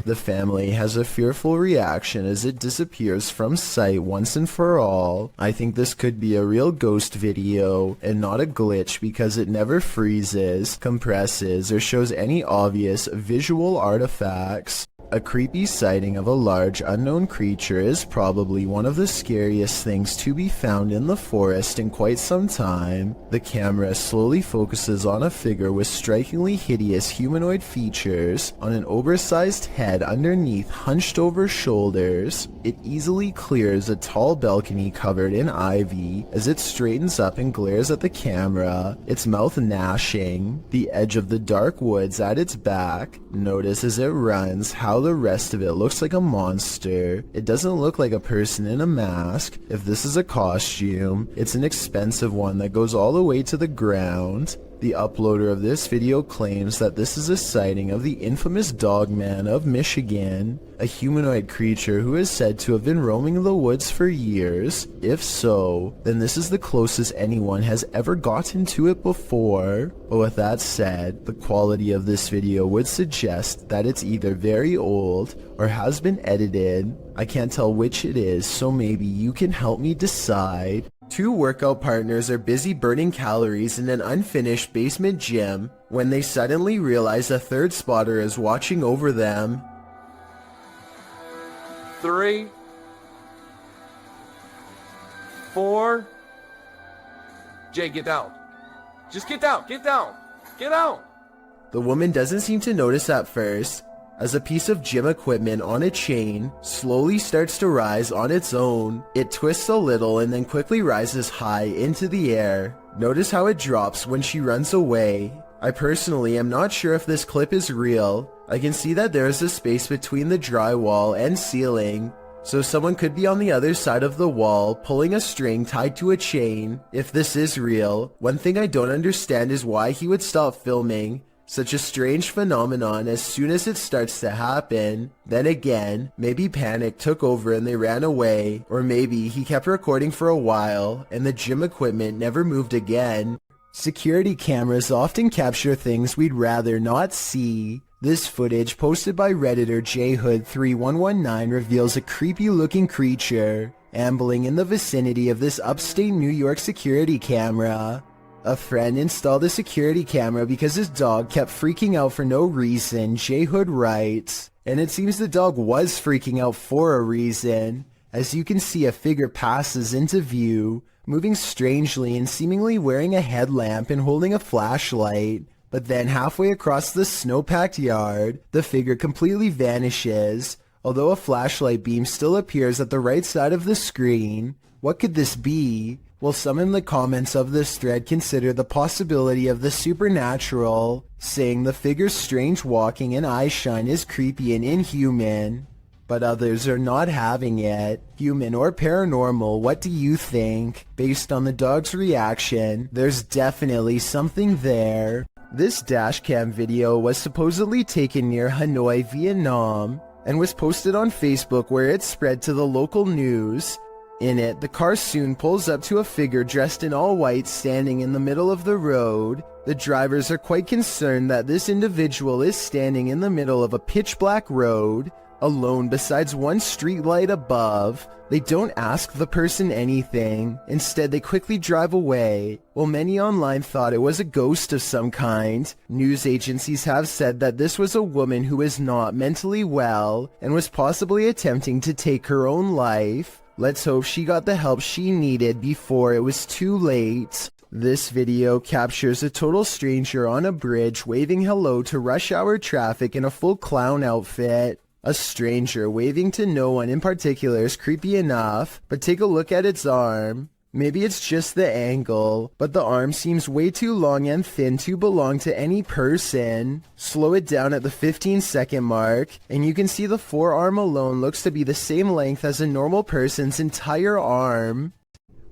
the family has a fearful reaction as it disappears from sight once and for all. I think this could be a real ghost video and not a glitch because it never freezes, compresses, or shows any obvious visual artifacts. A creepy sighting of a large unknown creature is probably one of the scariest things to be found in the forest in quite some time. The camera slowly focuses on a figure with strikingly hideous humanoid features, on an oversized head underneath hunched over shoulders. It easily clears a tall balcony covered in ivy as it straightens up and glares at the camera, its mouth gnashing. The edge of the dark woods at its back. Notice as it runs how the rest of it looks like a monster. It doesn't look like a person in a mask. If this is a costume, it's an expensive one that goes all the way to the ground. The uploader of this video claims that this is a sighting of the infamous Dogman of Michigan, a humanoid creature who is said to have been roaming the woods for years. If so, then this is the closest anyone has ever gotten to it before. But with that said, the quality of this video would suggest that it's either very old or has been edited. I can't tell which it is, so maybe you can help me decide. 2 workout partners are busy burning calories in an unfinished basement gym when they suddenly realize a third spotter is watching over them. 3, 4. Jay, get down. Just get down. Get down. Get out. The woman doesn't seem to notice at first, as a piece of gym equipment on a chain slowly starts to rise on its own. It twists a little and then quickly rises high into the air. Notice how it drops when she runs away. I personally am not sure if this clip is real. I can see that there is a space between the drywall and ceiling, so someone could be on the other side of the wall pulling a string tied to a chain. If this is real, one thing I don't understand is why he would stop filming such a strange phenomenon as soon as it starts to happen. Then again, maybe panic took over and they ran away, or maybe he kept recording for a while and the gym equipment never moved again. Security cameras often capture things we'd rather not see. This footage posted by Redditor jhood3119 reveals a creepy looking creature ambling in the vicinity of this upstate New York security camera. A friend installed a security camera because his dog kept freaking out for no reason, Jhood writes. And it seems the dog was freaking out for a reason. As you can see, a figure passes into view, moving strangely and seemingly wearing a headlamp and holding a flashlight. But then halfway across the snow-packed yard, the figure completely vanishes, although a flashlight beam still appears at the right side of the screen. What could this be? Will some in the comments of this thread consider the possibility of the supernatural, saying the figure's strange walking and eye shine is creepy and inhuman? But others are not having it. Human or paranormal, what do you think? Based on the dog's reaction, there's definitely something there. This dashcam video was supposedly taken near Hanoi, Vietnam, and was posted on Facebook where it spread to the local news. In it, the car soon pulls up to a figure dressed in all white standing in the middle of the road. The drivers are quite concerned that this individual is standing in the middle of a pitch-black road, alone besides one street light above. They don't ask the person anything. Instead, they quickly drive away. While many online thought it was a ghost of some kind, news agencies have said that this was a woman who is not mentally well and was possibly attempting to take her own life. Let's hope she got the help she needed before it was too late. This video captures a total stranger on a bridge waving hello to rush hour traffic in a full clown outfit. A stranger waving to no one in particular is creepy enough, but take a look at its arm. Maybe it's just the angle, but the arm seems way too long and thin to belong to any person. Slow it down at the 15-second mark, and you can see the forearm alone looks to be the same length as a normal person's entire arm.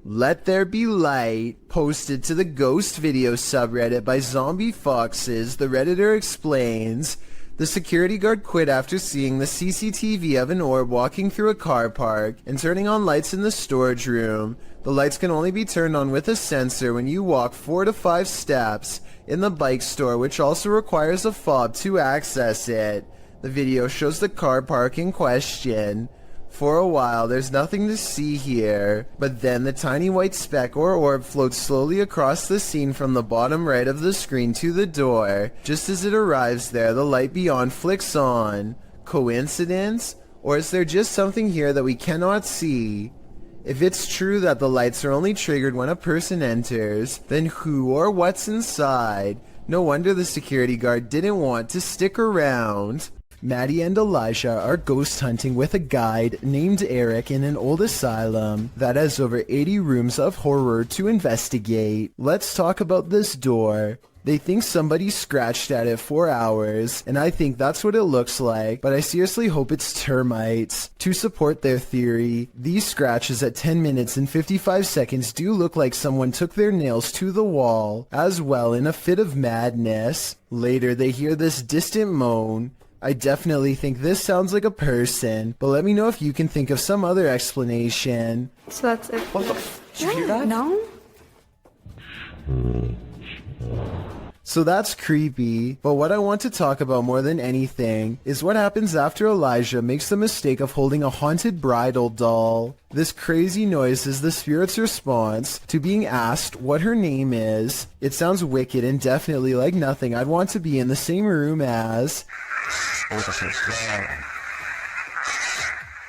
Let There Be Light, posted to the Ghost Video subreddit by Zombie Foxes, the Redditor explains, the security guard quit after seeing the CCTV of an orb walking through a car park and turning on lights in the storage room. The lights can only be turned on with a sensor when you walk 4 to 5 steps in the bike store, which also requires a fob to access it. The video shows the car park in question. For a while, there's nothing to see here, but then the tiny white speck or orb floats slowly across the scene from the bottom right of the screen to the door. Just as it arrives there, the light beyond flicks on. Coincidence? Or is there just something here that we cannot see? If it's true that the lights are only triggered when a person enters, then who or what's inside? No wonder the security guard didn't want to stick around. Maddie and Elijah are ghost hunting with a guide named Eric in an old asylum that has over 80 rooms of horror to investigate. Let's talk about this door. They think somebody scratched at it for hours, and I think that's what it looks like, but I seriously hope it's termites. To support their theory, these scratches at 10 minutes and 55 seconds do look like someone took their nails to the wall, as well in a fit of madness. Later they hear this distant moan. I definitely think this sounds like a person, but let me know if you can think of some other explanation. So that's it. What the did you hear that? No? So that's creepy, but what I want to talk about more than anything is what happens after Elijah makes the mistake of holding a haunted bridal doll. This crazy noise is the spirit's response to being asked what her name is. It sounds wicked and definitely like nothing I'd want to be in the same room as.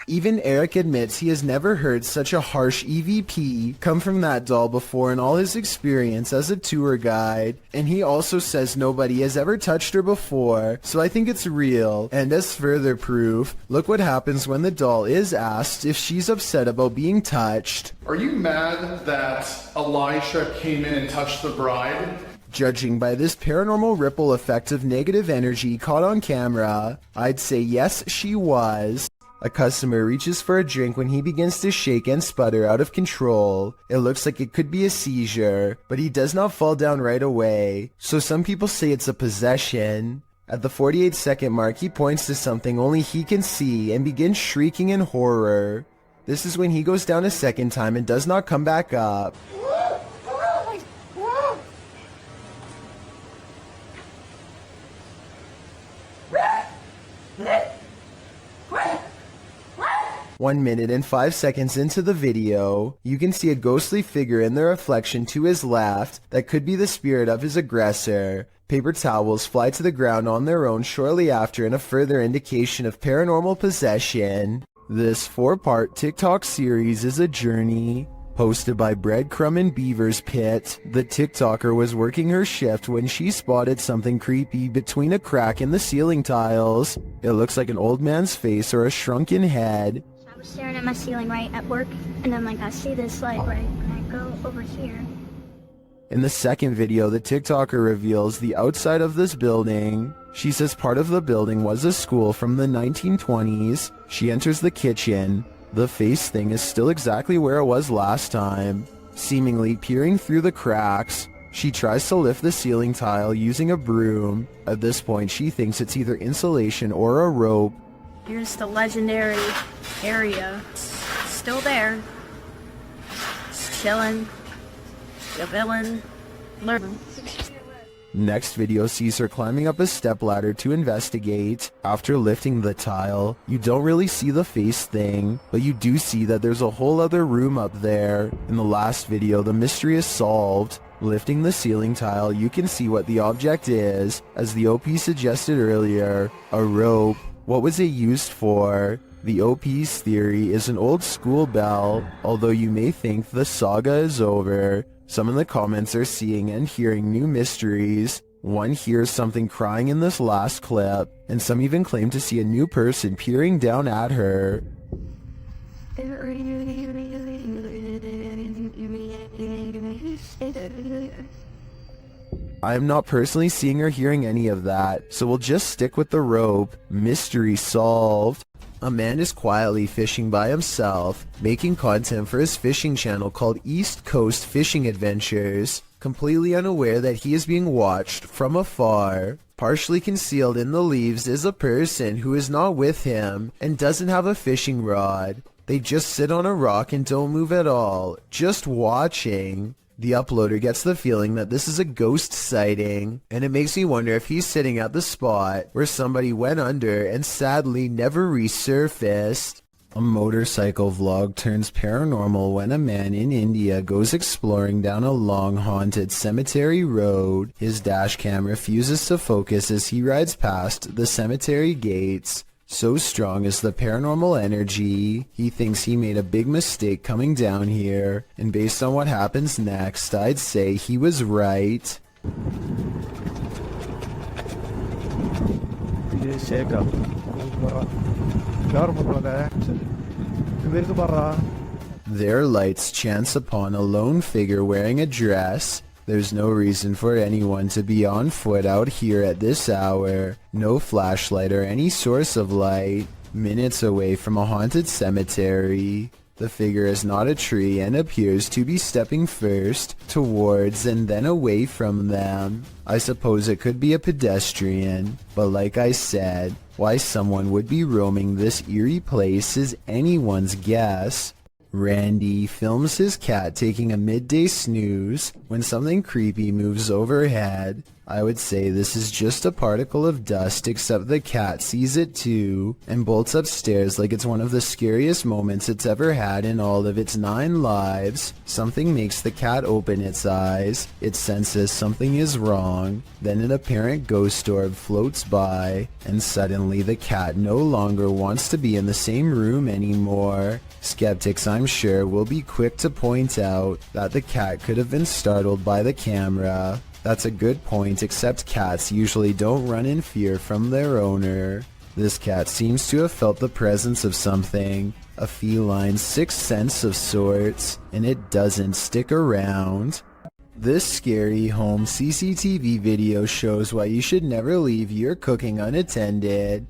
Even Eric admits he has never heard such a harsh EVP come from that doll before in all his experience as a tour guide, and he also says nobody has ever touched her before, so I think it's real. And as further proof, look what happens when the doll is asked if she's upset about being touched. Are you mad that Elijah came in and touched the bride? Judging by this paranormal ripple effect of negative energy caught on camera, I'd say yes, she was. A customer reaches for a drink when he begins to shake and sputter out of control. It looks like it could be a seizure, but he does not fall down right away, so some people say it's a possession. At the 48-second mark, he points to something only he can see and begins shrieking in horror. This is when he goes down a second time and does not come back up. One minute and 5 seconds into the video, you can see a ghostly figure in the reflection to his left that could be the spirit of his aggressor. Paper towels fly to the ground on their own shortly after in a further indication of paranormal possession. This 4-part TikTok series is a journey. Posted by Breadcrumb and Beaver's Pit, the TikToker was working her shift when she spotted something creepy between a crack in the ceiling tiles. It looks like an old man's face or a shrunken head. I was staring at my ceiling right at work, and then I see this light right, and I go over here. In the second video, the TikToker reveals the outside of this building. She says part of the building was a school from the 1920s. She enters the kitchen. The face thing is still exactly where it was last time, seemingly peering through the cracks. She tries to lift the ceiling tile using a broom. At this point, she thinks it's either insulation or a rope. Here's the legendary area. Still there. Chilling. The villain. Learning. Next video sees her climbing up a stepladder to investigate. After lifting the tile, you don't really see the face thing, but you do see that there's a whole other room up there. In the last video, the mystery is solved. Lifting the ceiling tile, you can see what the object is. As the OP suggested earlier, a rope. What was it used for? The OP's theory is an old school bell, although you may think the saga is over. Some in the comments are seeing and hearing new mysteries. One hears something crying in this last clip, and some even claim to see a new person peering down at her. I am not personally seeing or hearing any of that, so we'll just stick with the rope. Mystery solved. A man is quietly fishing by himself, making content for his fishing channel called East Coast Fishing Adventures, completely unaware that he is being watched from afar. Partially concealed in the leaves is a person who is not with him and doesn't have a fishing rod. They just sit on a rock and don't move at all, just watching. The uploader gets the feeling that this is a ghost sighting, and it makes me wonder if he's sitting at the spot where somebody went under and sadly never resurfaced. A motorcycle vlog turns paranormal when a man in India goes exploring down a long haunted cemetery road. His dash cam refuses to focus as he rides past the cemetery gates. So strong is the paranormal energy, he thinks he made a big mistake coming down here, and based on what happens next, I'd say he was right. Their lights chance upon a lone figure wearing a dress. There's no reason for anyone to be on foot out here at this hour. No flashlight or any source of light. Minutes away from a haunted cemetery. The figure is not a tree and appears to be stepping first towards and then away from them. I suppose it could be a pedestrian, but like I said, why someone would be roaming this eerie place is anyone's guess. Randy films his cat taking a midday snooze when something creepy moves overhead. I would say this is just a particle of dust, except the cat sees it too and bolts upstairs like it's one of the scariest moments it's ever had in all of its 9 lives. Something makes the cat open its eyes. It senses something is wrong. Then an apparent ghost orb floats by, and suddenly the cat no longer wants to be in the same room anymore. Skeptics, I'm sure, will be quick to point out that the cat could have been startled by the camera. That's a good point, except cats usually don't run in fear from their owner. This cat seems to have felt the presence of something, a feline sixth sense of sorts, and it doesn't stick around. This scary home CCTV video shows why you should never leave your cooking unattended.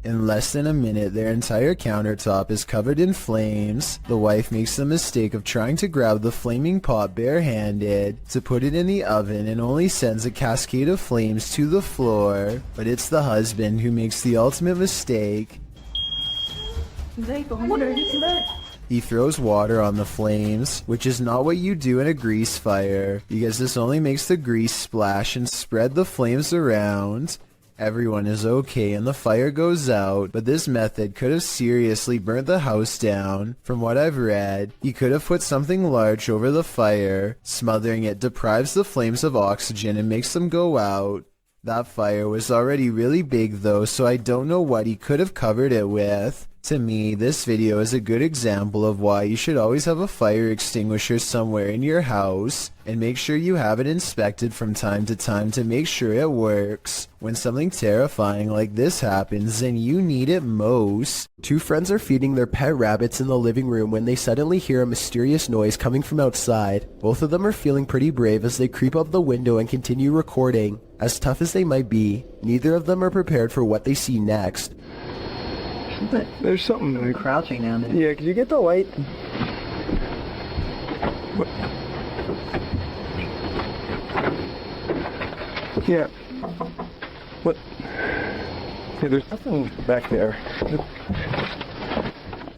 In less than a minute, their entire countertop is covered in flames. The wife makes the mistake of trying to grab the flaming pot barehanded to put it in the oven and only sends a cascade of flames to the floor. But it's the husband who makes the ultimate mistake. He throws water on the flames, which is not what you do in a grease fire, because this only makes the grease splash and spread the flames around. Everyone is okay and the fire goes out, but this method could have seriously burnt the house down. From what I've read, he could have put something large over the fire. Smothering it deprives the flames of oxygen and makes them go out. That fire was already really big though, so I don't know what he could have covered it with. To me, this video is a good example of why you should always have a fire extinguisher somewhere in your house, and make sure you have it inspected from time to time to make sure it works. When something terrifying like this happens and you need it most. Two friends are feeding their pet rabbits in the living room when they suddenly hear a mysterious noise coming from outside. Both of them are feeling pretty brave as they creep up the window and continue recording. As tough as they might be, neither of them are prepared for what they see next. There's something. We're crouching down there. Yeah, could you get the light? What? Yeah. What? Yeah, there's nothing back there.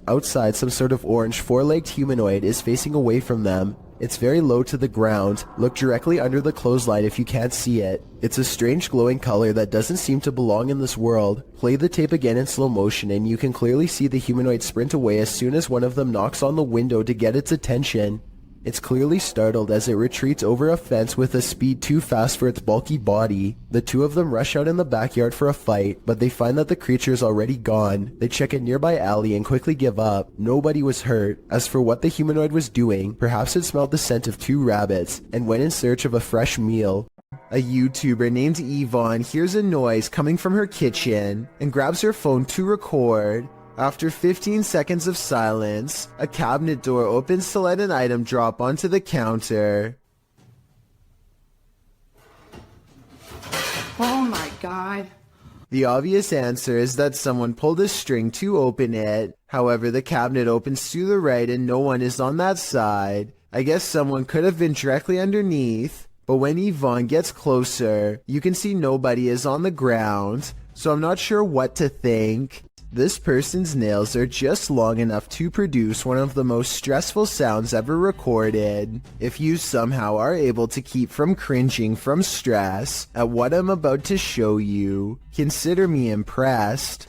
Outside, some sort of orange four-legged humanoid is facing away from them. It's very low to the ground. Look directly under the clothesline if you can't see it. It's a strange glowing color that doesn't seem to belong in this world. Play the tape again in slow motion and you can clearly see the humanoid sprint away as soon as one of them knocks on the window to get its attention. It's clearly startled as it retreats over a fence with a speed too fast for its bulky body. The two of them rush out in the backyard for a fight, but they find that the creature is already gone. They check a nearby alley and quickly give up. Nobody was hurt. As for what the humanoid was doing, perhaps it smelled the scent of two rabbits and went in search of a fresh meal. A YouTuber named Yvonne hears a noise coming from her kitchen and grabs her phone to record. After 15 seconds of silence, a cabinet door opens to let an item drop onto the counter. Oh my god. The obvious answer is that someone pulled a string to open it. However, the cabinet opens to the right and no one is on that side. I guess someone could have been directly underneath. But when Yvonne gets closer, you can see nobody is on the ground. So I'm not sure what to think. This person's nails are just long enough to produce one of the most stressful sounds ever recorded. If you somehow are able to keep from cringing from stress at what I'm about to show you, consider me impressed.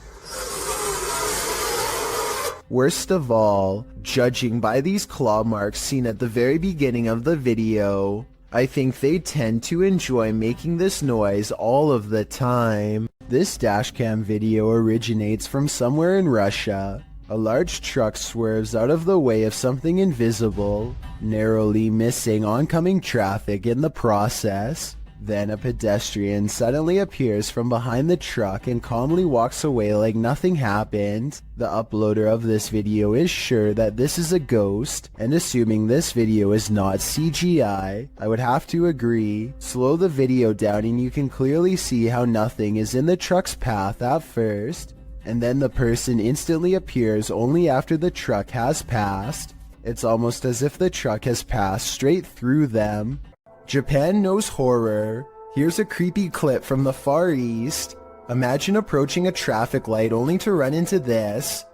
Worst of all, judging by these claw marks seen at the very beginning of the video, I think they tend to enjoy making this noise all of the time. This dashcam video originates from somewhere in Russia. A large truck swerves out of the way of something invisible, narrowly missing oncoming traffic in the process. Then a pedestrian suddenly appears from behind the truck and calmly walks away like nothing happened. The uploader of this video is sure that this is a ghost, and assuming this video is not CGI, I would have to agree. Slow the video down and you can clearly see how nothing is in the truck's path at first, and then the person instantly appears only after the truck has passed. It's almost as if the truck has passed straight through them. Japan knows horror. Here's a creepy clip from the Far East. Imagine approaching a traffic light only to run into this.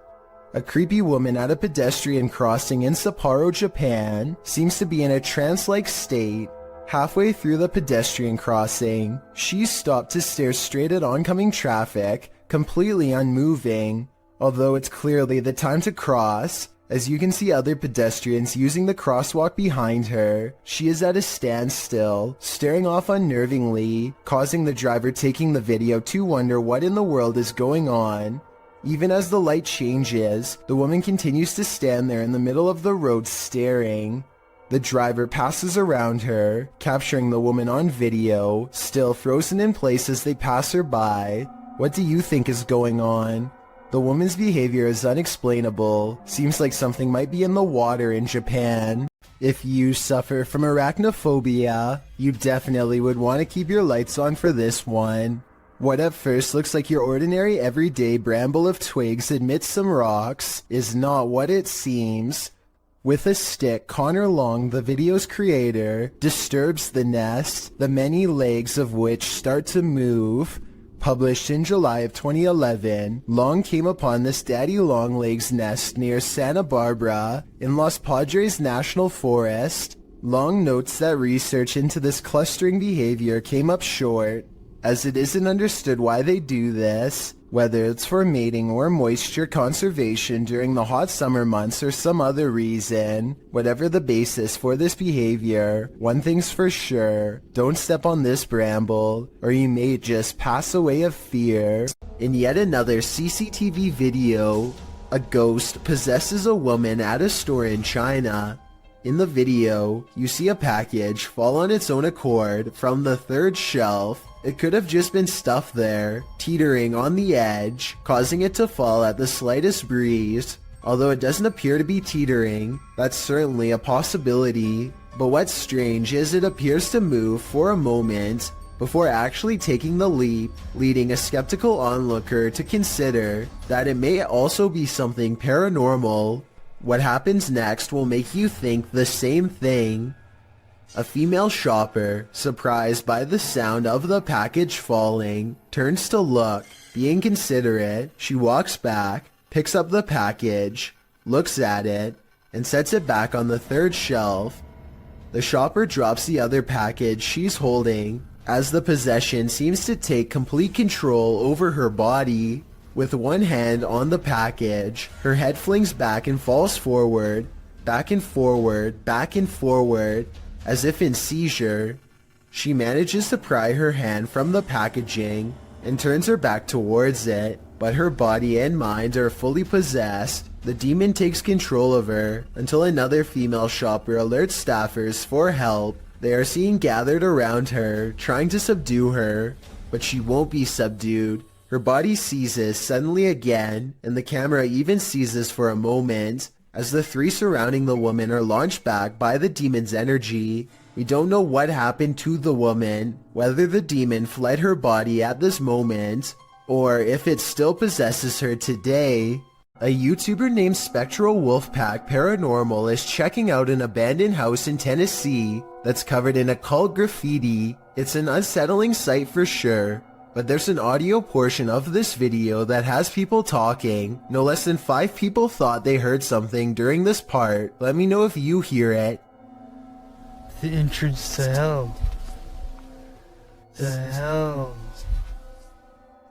A creepy woman at a pedestrian crossing in Sapporo, Japan, seems to be in a trance-like state. Halfway through the pedestrian crossing, she stopped to stare straight at oncoming traffic, completely unmoving. Although it's clearly the time to cross, as you can see other pedestrians using the crosswalk behind her, she is at a standstill, staring off unnervingly, causing the driver taking the video to wonder what in the world is going on. Even as the light changes, the woman continues to stand there in the middle of the road staring. The driver passes around her, capturing the woman on video, still frozen in place as they pass her by. What do you think is going on? The woman's behavior is unexplainable. Seems like something might be in the water in Japan. If you suffer from arachnophobia, you definitely would want to keep your lights on for this one. What at first looks like your ordinary everyday bramble of twigs amidst some rocks is not what it seems. With a stick, Connor Long, the video's creator, disturbs the nest, the many legs of which start to move. Published in July of 2011, Long came upon this daddy longlegs nest near Santa Barbara in Los Padres National Forest. Long notes that research into this clustering behavior came up short, as it isn't understood why they do this, whether it's for mating or moisture conservation during the hot summer months or some other reason. Whatever the basis for this behavior, one thing's for sure, don't step on this bramble, or you may just pass away of fear. In yet another CCTV video, A ghost possesses a woman at a store in China. In the video, you see a package fall on its own accord from the third shelf. It could have just been stuff there, teetering on the edge, causing it to fall at the slightest breeze. Although it doesn't appear to be teetering, that's certainly a possibility. But what's strange is it appears to move for a moment before actually taking the leap, leading a skeptical onlooker to consider that it may also be something paranormal. What happens next will make you think the same thing. A female shopper, surprised by the sound of the package falling, turns to look. Being considerate, she walks back, picks up the package, looks at it, and sets it back on the third shelf. The shopper drops the other package she's holding, as the possession seems to take complete control over her body. With one hand on the package, her head flings back and falls forward, back and forward, back and forward, as if in seizure. She manages to pry her hand from the packaging and turns her back towards it, but her body and mind are fully possessed. The demon takes control of her until another female shopper alerts staffers for help. They are seen gathered around her, trying to subdue her, but she won't be subdued. Her body seizes suddenly again, and the camera even seizes for a moment, as the three surrounding the woman are launched back by the demon's energy. We don't know what happened to the woman, whether the demon fled her body at this moment, or if it still possesses her today. A YouTuber named Spectral Wolfpack Paranormal is checking out an abandoned house in Tennessee that's covered in occult graffiti. It's an unsettling sight for sure, but there's an audio portion of this video that has people talking. No less than 5 people thought they heard something during this part. Let me know if you hear it. The entrance to hell. The hell.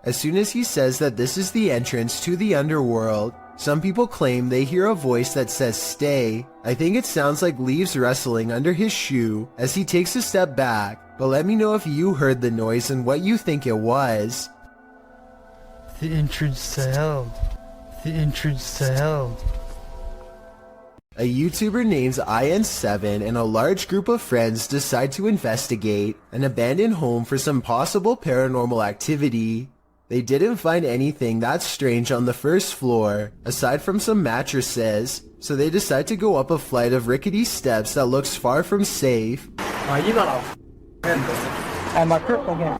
As soon as he says that this is the entrance to the underworld, some people claim they hear a voice that says stay. I think it sounds like leaves rustling under his shoe as he takes a step back, but let me know if you heard the noise and what you think it was. The entrance to hell. The entrance to hell. A YouTuber named IN7 and a large group of friends decide to investigate an abandoned home for some possible paranormal activity. They didn't find anything that strange on the first floor, aside from some mattresses, so they decide to go up a flight of rickety steps that looks far from safe. You got a my purple again.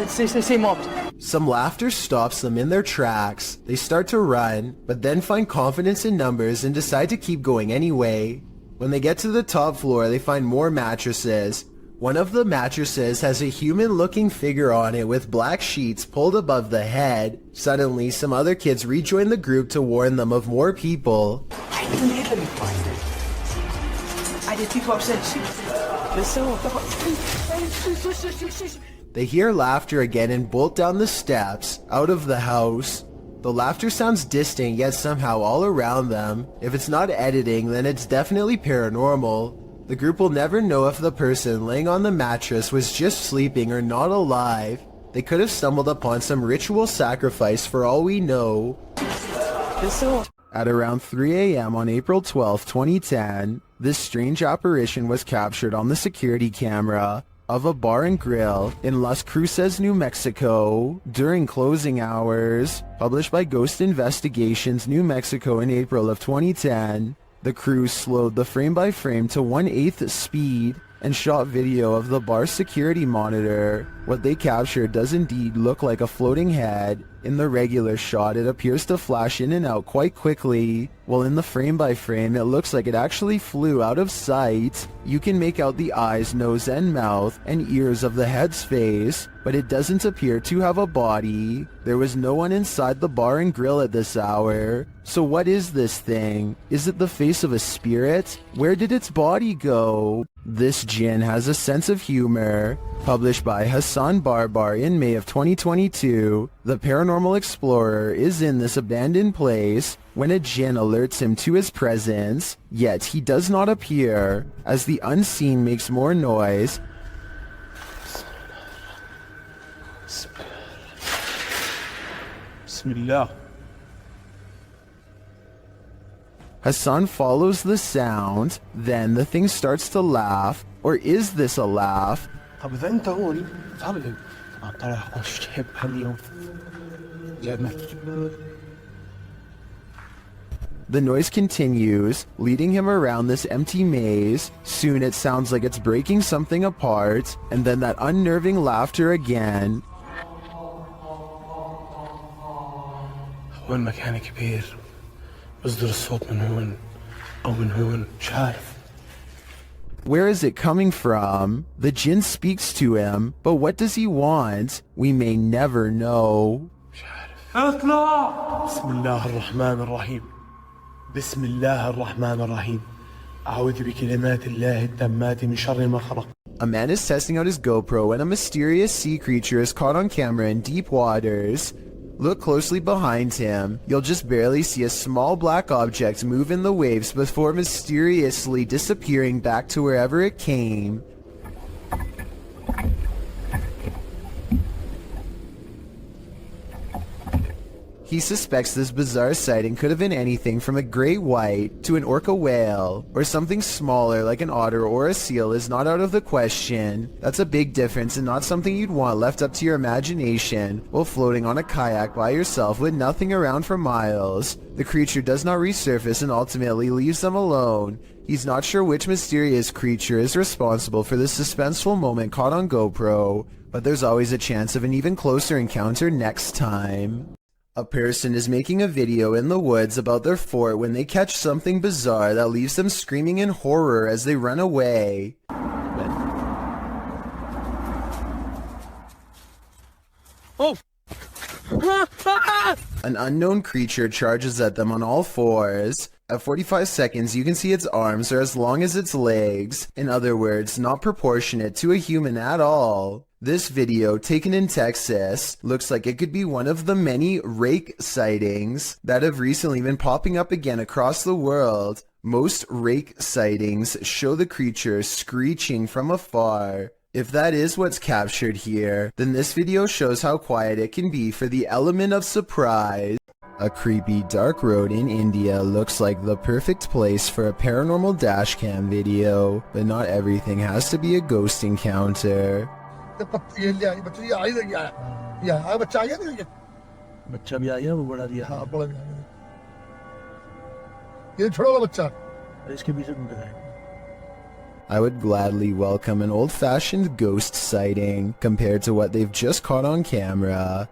Say mobbed. Some laughter stops them in their tracks. They start to run, but then find confidence in numbers and decide to keep going anyway. When they get to the top floor, they find more mattresses. One of the mattresses has a human-looking figure on it with black sheets pulled above the head. Suddenly, some other kids rejoin the group to warn them of more people. I didn't even find it. I did 12 cents. They hear laughter again and bolt down the steps, out of the house. The laughter sounds distant yet somehow all around them. If it's not editing, then it's definitely paranormal. The group will never know if the person laying on the mattress was just sleeping or not alive. They could have stumbled upon some ritual sacrifice for all we know. At around 3 a.m. on April 12, 2010, this strange apparition was captured on the security camera of a bar and grill in Las Cruces, New Mexico during closing hours. Published by Ghost Investigations New Mexico in April of 2010. The crew slowed the frame-by-frame to 1/8 speed and shot video of the bar's security monitor. What they captured does indeed look like a floating head. In the regular shot, it appears to flash in and out quite quickly, while in the frame-by-frame, it looks like it actually flew out of sight. You can make out the eyes, nose, and mouth, and ears of the head's face, but it doesn't appear to have a body. There was no one inside the bar and grill at this hour. So what is this thing? Is it the face of a spirit? Where did its body go? This jinn has a sense of humor. Published by Hassan Barbar in May of 2022, the paranormal explorer is in this abandoned place when a jinn alerts him to his presence, yet he does not appear. As the unseen makes more noise, Bismillah. Hassan follows the sound, then the thing starts to laugh, or is this a laugh? طب إذا أنت هون تعال طلع أخش تحب هاليوم لعبنا. The noise continues, leading him around this empty maze. Soon it sounds like it's breaking something apart, and then that unnerving laughter again. هون مكان كبير بصدر الصوت من هون أو من هون مش عارف. Where is it coming from? The jinn speaks to him, but what does he want? We may never know. اطلع. بسم الله الرحمن الرحيم. بسم الله الرحمن الرحيم. أعوذ بكلمات الله التامات من شر ما خلق. A man is testing out his GoPro when a mysterious sea creature is caught on camera in deep waters. Look closely behind him. You'll just barely see a small black object move in the waves before mysteriously disappearing back to wherever it came. He suspects this bizarre sighting could have been anything from a great white to an orca whale, or something smaller like an otter or a seal is not out of the question. That's a big difference and not something you'd want left up to your imagination while floating on a kayak by yourself with nothing around for miles. The creature does not resurface and ultimately leaves them alone. He's not sure which mysterious creature is responsible for this suspenseful moment caught on GoPro, but there's always a chance of an even closer encounter next time. A person is making a video in the woods about their fort when they catch something bizarre that leaves them screaming in horror as they run away. Oh! An unknown creature charges at them on all fours. At 45 seconds, you can see its arms are as long as its legs. In other words, not proportionate to a human at all. This video, taken in Texas, looks like it could be one of the many rake sightings that have recently been popping up again across the world. Most rake sightings show the creature screeching from afar. If that is what's captured here, then this video shows how quiet it can be for the element of surprise. A creepy dark road in India looks like the perfect place for a paranormal dashcam video, but not everything has to be a ghost encounter. बच्चा भी आ गया वो बड़ा दिया हाँ बड़ा भी आ गया ये छोड़ो वाला बच्चा इसके पीछे घूमते जाएंगे I would gladly welcome an old-fashioned ghost sighting compared to what they've just caught on camera.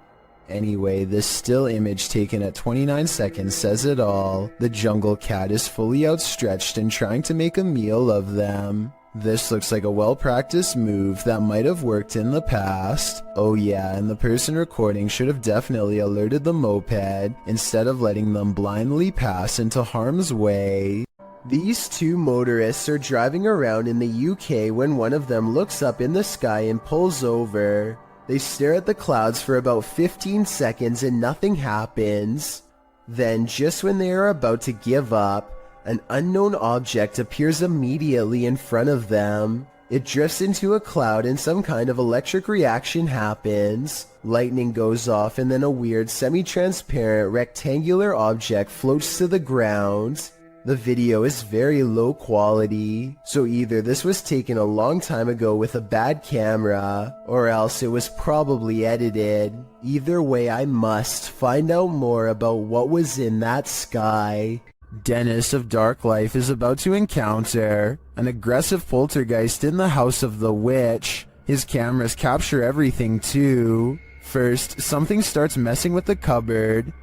Anyway, this still image taken at 29 seconds says it all. The jungle cat is fully outstretched and trying to make a meal of them. This looks like a well-practiced move that might have worked in the past. Oh yeah, and the person recording should have definitely alerted the moped instead of letting them blindly pass into harm's way. These two motorists are driving around in the UK when one of them looks up in the sky and pulls over. They stare at the clouds for about 15 seconds and nothing happens. Then, just when they are about to give up, an unknown object appears immediately in front of them. It drifts into a cloud and some kind of electric reaction happens. Lightning goes off and then a weird semi-transparent rectangular object floats to the ground. The video is very low quality, so either this was taken a long time ago with a bad camera, or else it was probably edited. Either way, I must find out more about what was in that sky. Dennis of Dark Life is about to encounter an aggressive poltergeist in the house of the witch. His cameras capture everything too. First, something starts messing with the cupboard.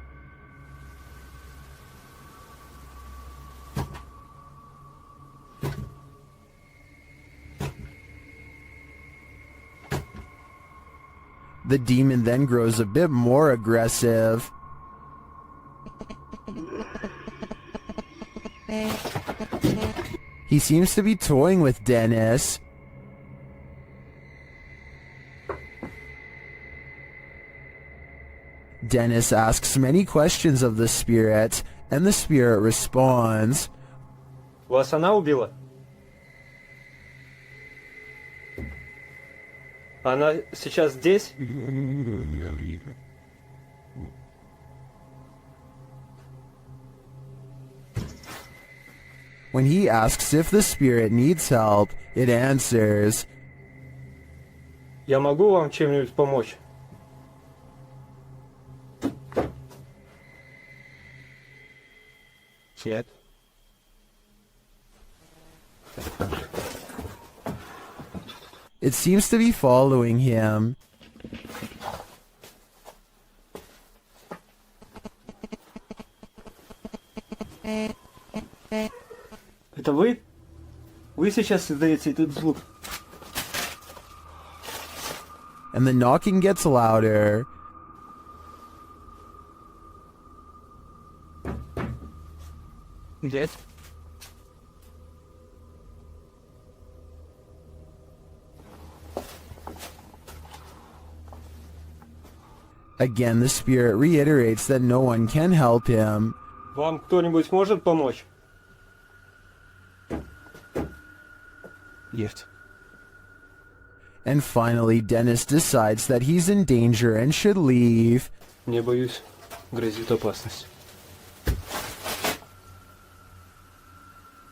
The demon then grows a bit more aggressive. He seems to be toying with Dennis. Dennis asks many questions of the spirit, and the spirit responds. Вас она убила? Она сейчас здесь? When he asks if the spirit needs help, it answers, Я могу вам чем-нибудь помочь? Нет. It seems to be following him. Это вы? Вы сейчас издаете этот звук? And the knocking gets louder. Нет. Again, the spirit reiterates that no one can help him. Вам кто-нибудь может помочь? Нет. And finally, Dennis decides that he's in danger and should leave. Не боюсь, грозит опасность.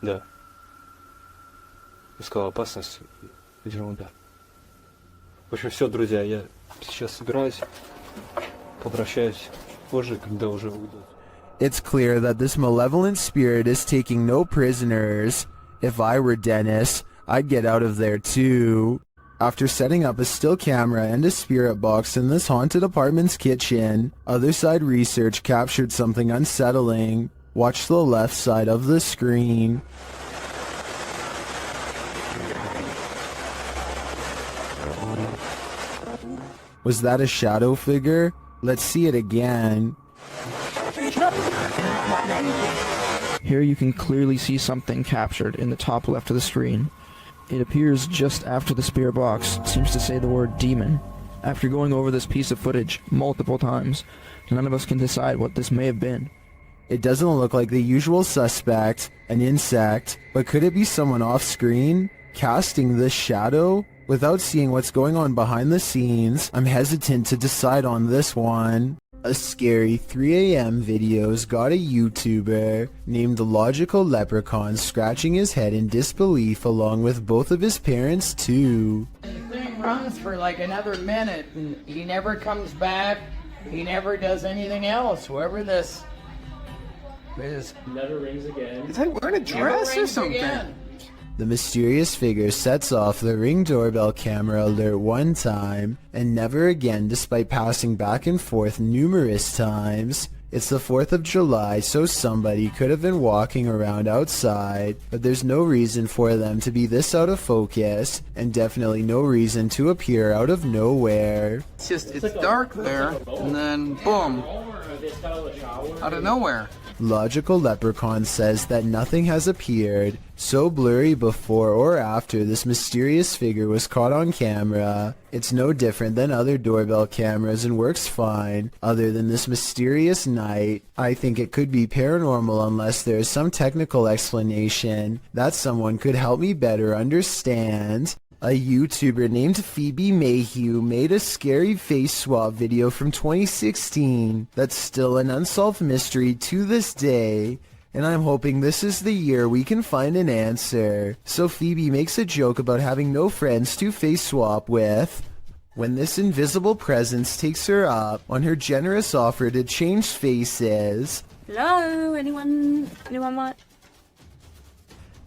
Да. Искал опасность. Ерунда. В общем, все, друзья, я сейчас собираюсь, попрощаюсь позже, когда уже уйдут. It's clear that this malevolent spirit is taking no prisoners. If I were Dennis, I'd get out of there too. After setting up a still camera and a spirit box in this haunted apartment's kitchen, Other Side Research captured something unsettling. Watch the left side of the screen. Was that a shadow figure? Let's see it again. Here you can clearly see something captured in the top left of the screen. It appears just after the spirit box seems to say the word demon. After going over this piece of footage multiple times, none of us can decide what this may have been. It doesn't look like the usual suspect, an insect, but could it be someone off screen, casting this shadow? Without seeing what's going on behind the scenes, I'm hesitant to decide on this one. A scary 3 a.m. video's got a YouTuber named the Logical Leprechaun scratching his head in disbelief along with both of his parents too. The thing runs for like another minute and he never comes back. He never does anything else. Whoever this is. Never rings again. Is that wearing a dress or something? Again. The mysterious figure sets off the Ring doorbell camera alert one time, and never again despite passing back and forth numerous times. It's the 4th of July, so somebody could have been walking around outside, but there's no reason for them to be this out of focus, and definitely no reason to appear out of nowhere. It's dark there, and then boom, out of nowhere. Logical Leprechaun says that nothing has appeared so blurry before or after this mysterious figure was caught on camera. It's no different than other doorbell cameras and works fine, other than this mysterious night. I think it could be paranormal unless there is some technical explanation that someone could help me better understand. A YouTuber named Phoebe Mayhew made a scary face swap video from 2016 that's still an unsolved mystery to this day, and I'm hoping this is the year we can find an answer. So Phoebe makes a joke about having no friends to face swap with, when this invisible presence takes her up on her generous offer to change faces. Hello, anyone want?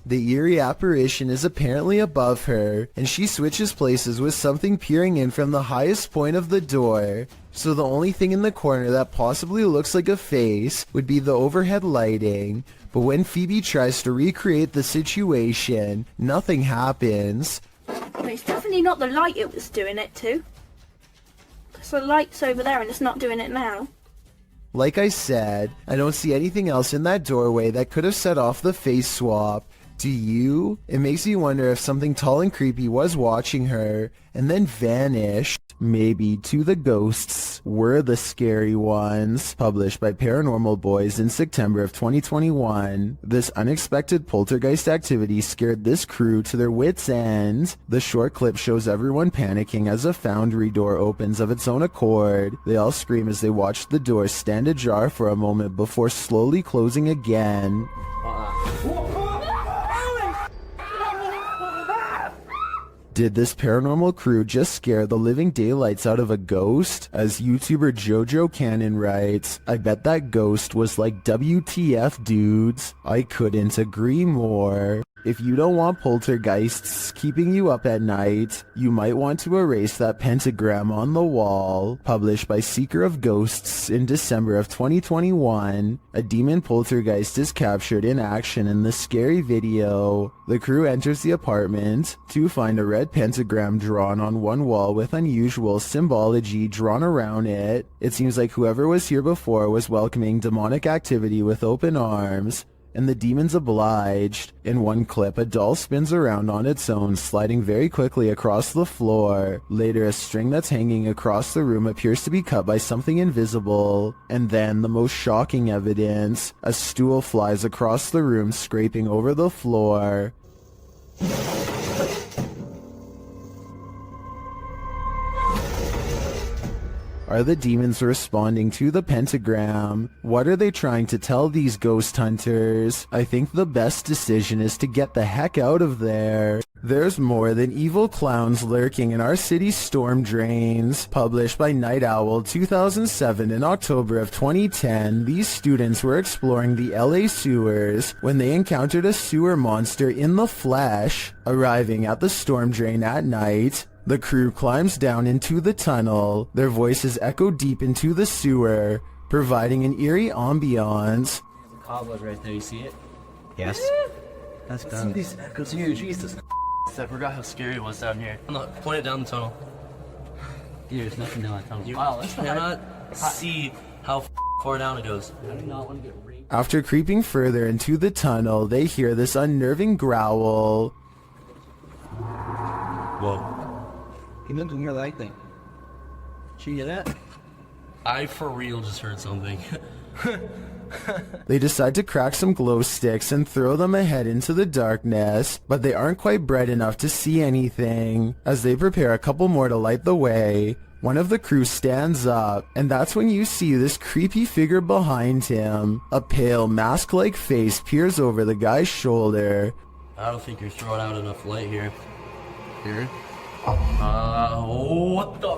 The eerie apparition is apparently above her, and she switches places with something peering in from the highest point of the door. So the only thing in the corner that possibly looks like a face would be the overhead lighting. But when Phoebe tries to recreate the situation, nothing happens. But it's definitely not the light it was doing it to. Because the light's over there and it's not doing it now. Like I said, I don't see anything else in that doorway that could have set off the face swap. Do you? It makes me wonder if something tall and creepy was watching her and then vanished. Maybe To the Ghosts Were the Scary Ones, published by Paranormal Boys in September of 2021. This unexpected poltergeist activity scared this crew to their wits' end. The short clip shows everyone panicking as a foundry door opens of its own accord. They all scream as they watch the door stand ajar for a moment before slowly closing again. Did this paranormal crew just scare the living daylights out of a ghost? As YouTuber Jojo Cannon writes, I bet that ghost was like WTF dudes. I couldn't agree more. If you don't want poltergeists keeping you up at night, you might want to erase that pentagram on the wall. Published by Seeker of Ghosts in December of 2021, a demon poltergeist is captured in action in this scary video. The crew enters the apartment to find a red pentagram drawn on one wall with unusual symbology drawn around it. It seems like whoever was here before was welcoming demonic activity with open arms, and the demons obliged. In one clip, a doll spins around on its own, sliding very quickly across the floor. Later, a string that's hanging across the room appears to be cut by something invisible. And then, the most shocking evidence, a stool flies across the room, scraping over the floor. Are the demons responding to the pentagram? What are they trying to tell these ghost hunters? I think the best decision is to get the heck out of there. There's more than evil clowns lurking in our city's storm drains. Published by Night Owl 2007 in October of 2010, these students were exploring the LA sewers when they encountered a sewer monster in the flesh. Arriving at the storm drain at night, the crew climbs down into the tunnel. Their voices echo deep into the sewer, providing an eerie ambiance. The cobweb right there, you see it? Yes. That's done. These echoes here, Jesus. I forgot how scary it was down here. Look, point it down the tunnel. Dude, there's nothing down that tunnel. Wow, that's not see how far down it goes. I do not want to get raped. After creeping further into the tunnel, they hear this unnerving growl. Whoa. He looked near that thing. Did you hear that? I for real just heard something. They decide to crack some glow sticks and throw them ahead into the darkness, but they aren't quite bright enough to see anything. As they prepare a couple more to light the way, one of the crew stands up, and that's when you see this creepy figure behind him. A pale, mask-like face peers over the guy's shoulder. I don't think you're throwing out enough light here. Here? What the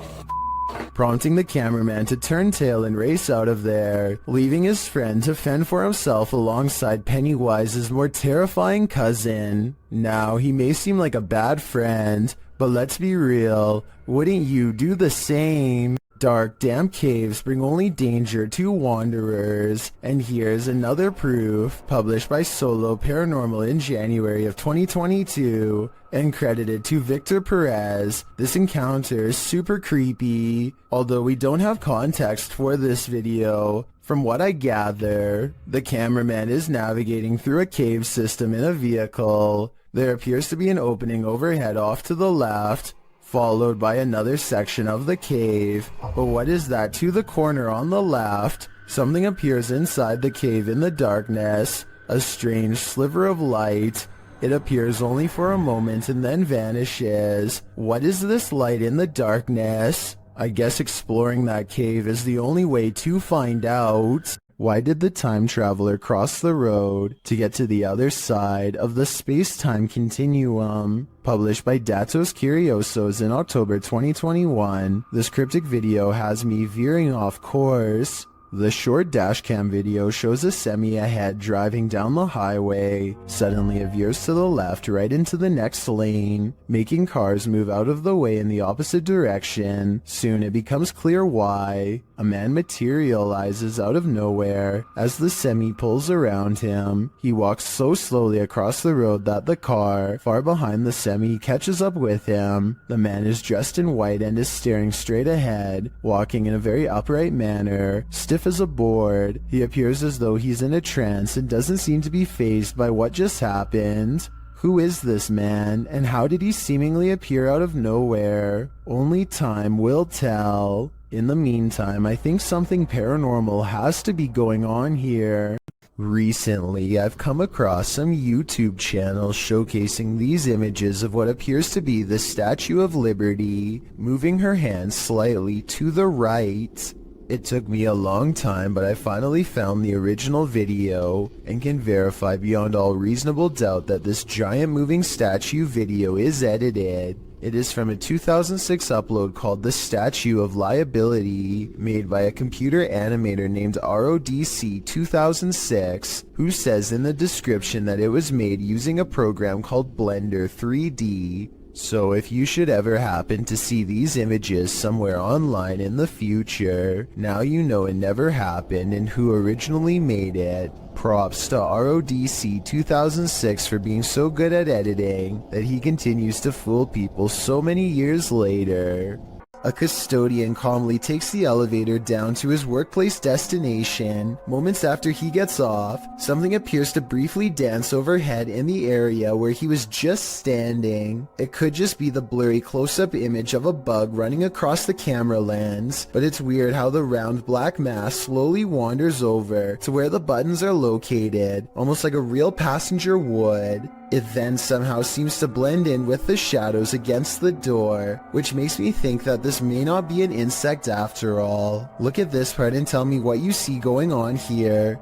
prompting the cameraman to turn tail and race out of there, leaving his friend to fend for himself alongside Pennywise's more terrifying cousin. Now, he may seem like a bad friend, but let's be real, wouldn't you do the same? Dark, damp caves bring only danger to wanderers, and here's another proof, published by Solo Paranormal in January of 2022, and credited to Victor Perez. This encounter is super creepy, although we don't have context for this video. From what I gather, the cameraman is navigating through a cave system in a vehicle. There appears to be an opening overhead off to the left, followed by another section of the cave. But what is that to the corner on the left? Something appears inside the cave in the darkness, a strange sliver of light. It appears only for a moment and then vanishes. What is this light in the darkness? I guess exploring that cave is the only way to find out. Why did the time traveler cross the road to get to the other side of the space-time continuum? Published by Datos Curiosos in October 2021, this cryptic video has me veering off course. The short dashcam video shows a semi ahead driving down the highway. Suddenly it veers to the left right into the next lane, making cars move out of the way in the opposite direction. Soon it becomes clear why. A man materializes out of nowhere as the semi pulls around him. He walks so slowly across the road that the car, far behind the semi, catches up with him. The man is dressed in white and is staring straight ahead, walking in a very upright manner, stiff as a board. He appears as though he's in a trance and doesn't seem to be fazed by what just happened. Who is this man, and how did he seemingly appear out of nowhere? Only time will tell. In the meantime, I think something paranormal has to be going on here. Recently, I've come across some YouTube channels showcasing these images of what appears to be the Statue of Liberty, moving her hands slightly to the right. It took me a long time, but I finally found the original video and can verify beyond all reasonable doubt that this giant moving statue video is edited. It is from a 2006 upload called The Statue of Liability, made by a computer animator named RODC 2006, who says in the description that it was made using a program called Blender 3D. So if you should ever happen to see these images somewhere online in the future, now you know it never happened and who originally made it. Props to RODC 2006 for being so good at editing that he continues to fool people so many years later. A custodian calmly takes the elevator down to his workplace destination. Moments after he gets off, something appears to briefly dance overhead in the area where he was just standing. It could just be the blurry close-up image of a bug running across the camera lens, but it's weird how the round black mass slowly wanders over to where the buttons are located, almost like a real passenger would. It then somehow seems to blend in with the shadows against the door, which makes me think that this may not be an insect after all. Look at this part and tell me what you see going on here.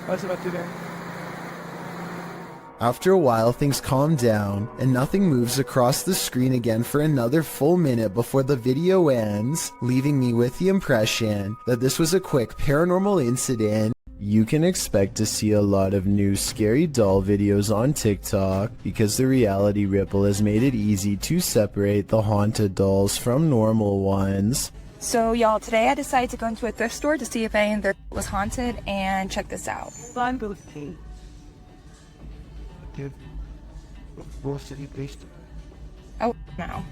What's about to there? After a while, things calm down, and nothing moves across the screen again for another full minute before the video ends, leaving me with the impression that this was a quick paranormal incident. You can expect to see a lot of new scary doll videos on TikTok because the reality ripple has made it easy to separate the haunted dolls from normal ones. So y'all, today I decided to go into a thrift store to see if any of their was haunted, and check this out. Oh, no.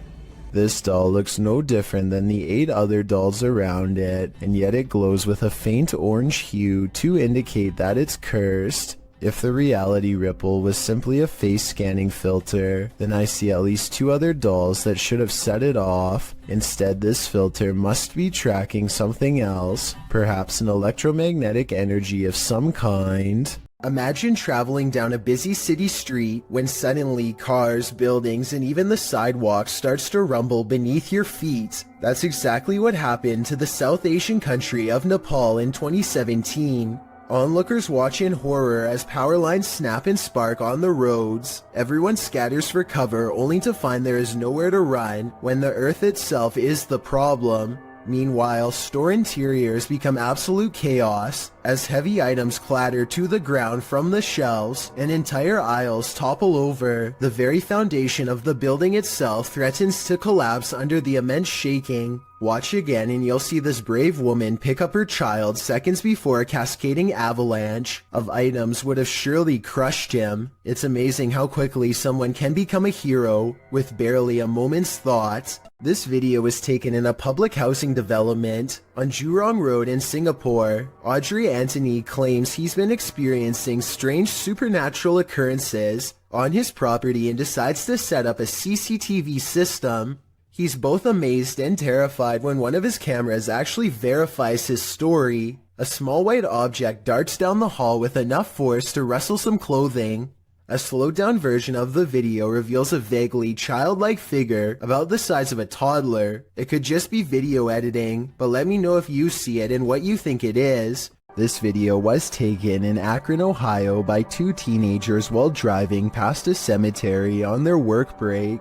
This doll looks no different than the 8 other dolls around it, and yet it glows with a faint orange hue to indicate that it's cursed. If the reality ripple was simply a face scanning filter, then I see at least 2 other dolls that should have set it off. Instead, this filter must be tracking something else, perhaps an electromagnetic energy of some kind. Imagine traveling down a busy city street when suddenly cars, buildings, and even the sidewalk starts to rumble beneath your feet. That's exactly what happened to the South Asian country of Nepal in 2017. Onlookers watch in horror as power lines snap and spark on the roads. Everyone scatters for cover only to find there is nowhere to run when the earth itself is the problem. Meanwhile, store interiors become absolute chaos as heavy items clatter to the ground from the shelves and entire aisles topple over. The very foundation of the building itself threatens to collapse under the immense shaking. Watch again and you'll see this brave woman pick up her child seconds before a cascading avalanche of items would have surely crushed him. It's amazing how quickly someone can become a hero with barely a moment's thought. This video was taken in a public housing development on Jurong Road in Singapore. Audrey Anthony claims he's been experiencing strange supernatural occurrences on his property and decides to set up a CCTV system. He's both amazed and terrified when one of his cameras actually verifies his story. A small white object darts down the hall with enough force to rustle some clothing. A slowed down version of the video reveals a vaguely childlike figure about the size of a toddler. It could just be video editing, but let me know if you see it and what you think it is. This video was taken in Akron, Ohio by 2 teenagers while driving past a cemetery on their work break.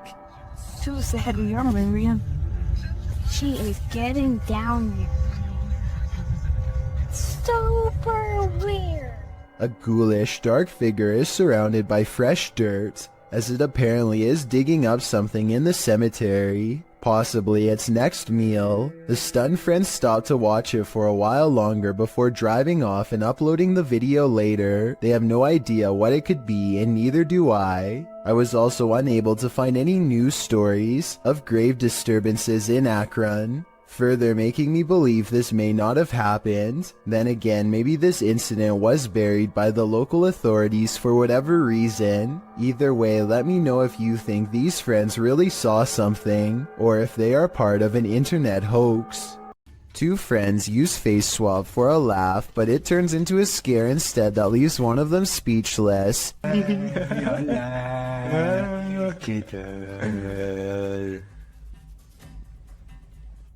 Suicide, Miriam. She is getting down here. Super weird. A ghoulish, dark figure is surrounded by fresh dirt, as it apparently is digging up something in the cemetery, possibly its next meal. The stunned friends stop to watch it for a while longer before driving off and uploading the video later. They have no idea what it could be, and neither do I. I was also unable to find any news stories of grave disturbances in Akron, further making me believe this may not have happened. Then again, maybe this incident was buried by the local authorities for whatever reason. Either way, let me know if you think these friends really saw something, or if they are part of an internet hoax. 2 friends use face swap for a laugh, but it turns into a scare instead that leaves one of them speechless.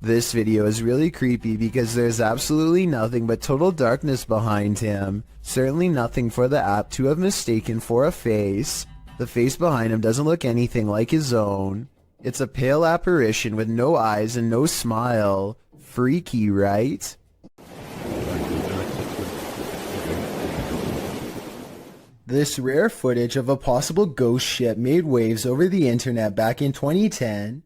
This video is really creepy because there's absolutely nothing but total darkness behind him. Certainly nothing for the app to have mistaken for a face. The face behind him doesn't look anything like his own. It's a pale apparition with no eyes and no smile. Freaky, right? This rare footage of a possible ghost ship made waves over the internet back in 2010.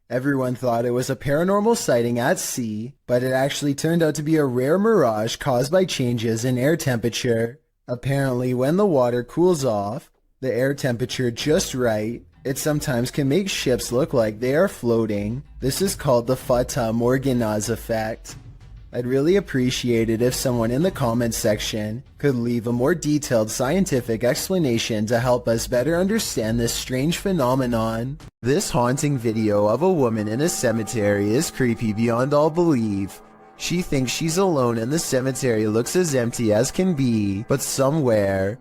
Everyone thought it was a paranormal sighting at sea, but it actually turned out to be a rare mirage caused by changes in air temperature. Apparently, when the water cools off, the air temperature just right, it sometimes can make ships look like they are floating. This is called the Fata Morganaz effect. I'd really appreciate it if someone in the comments section could leave a more detailed scientific explanation to help us better understand this strange phenomenon. This haunting video of a woman in a cemetery is creepy beyond all belief. She thinks she's alone and the cemetery looks as empty as can be, but somewhere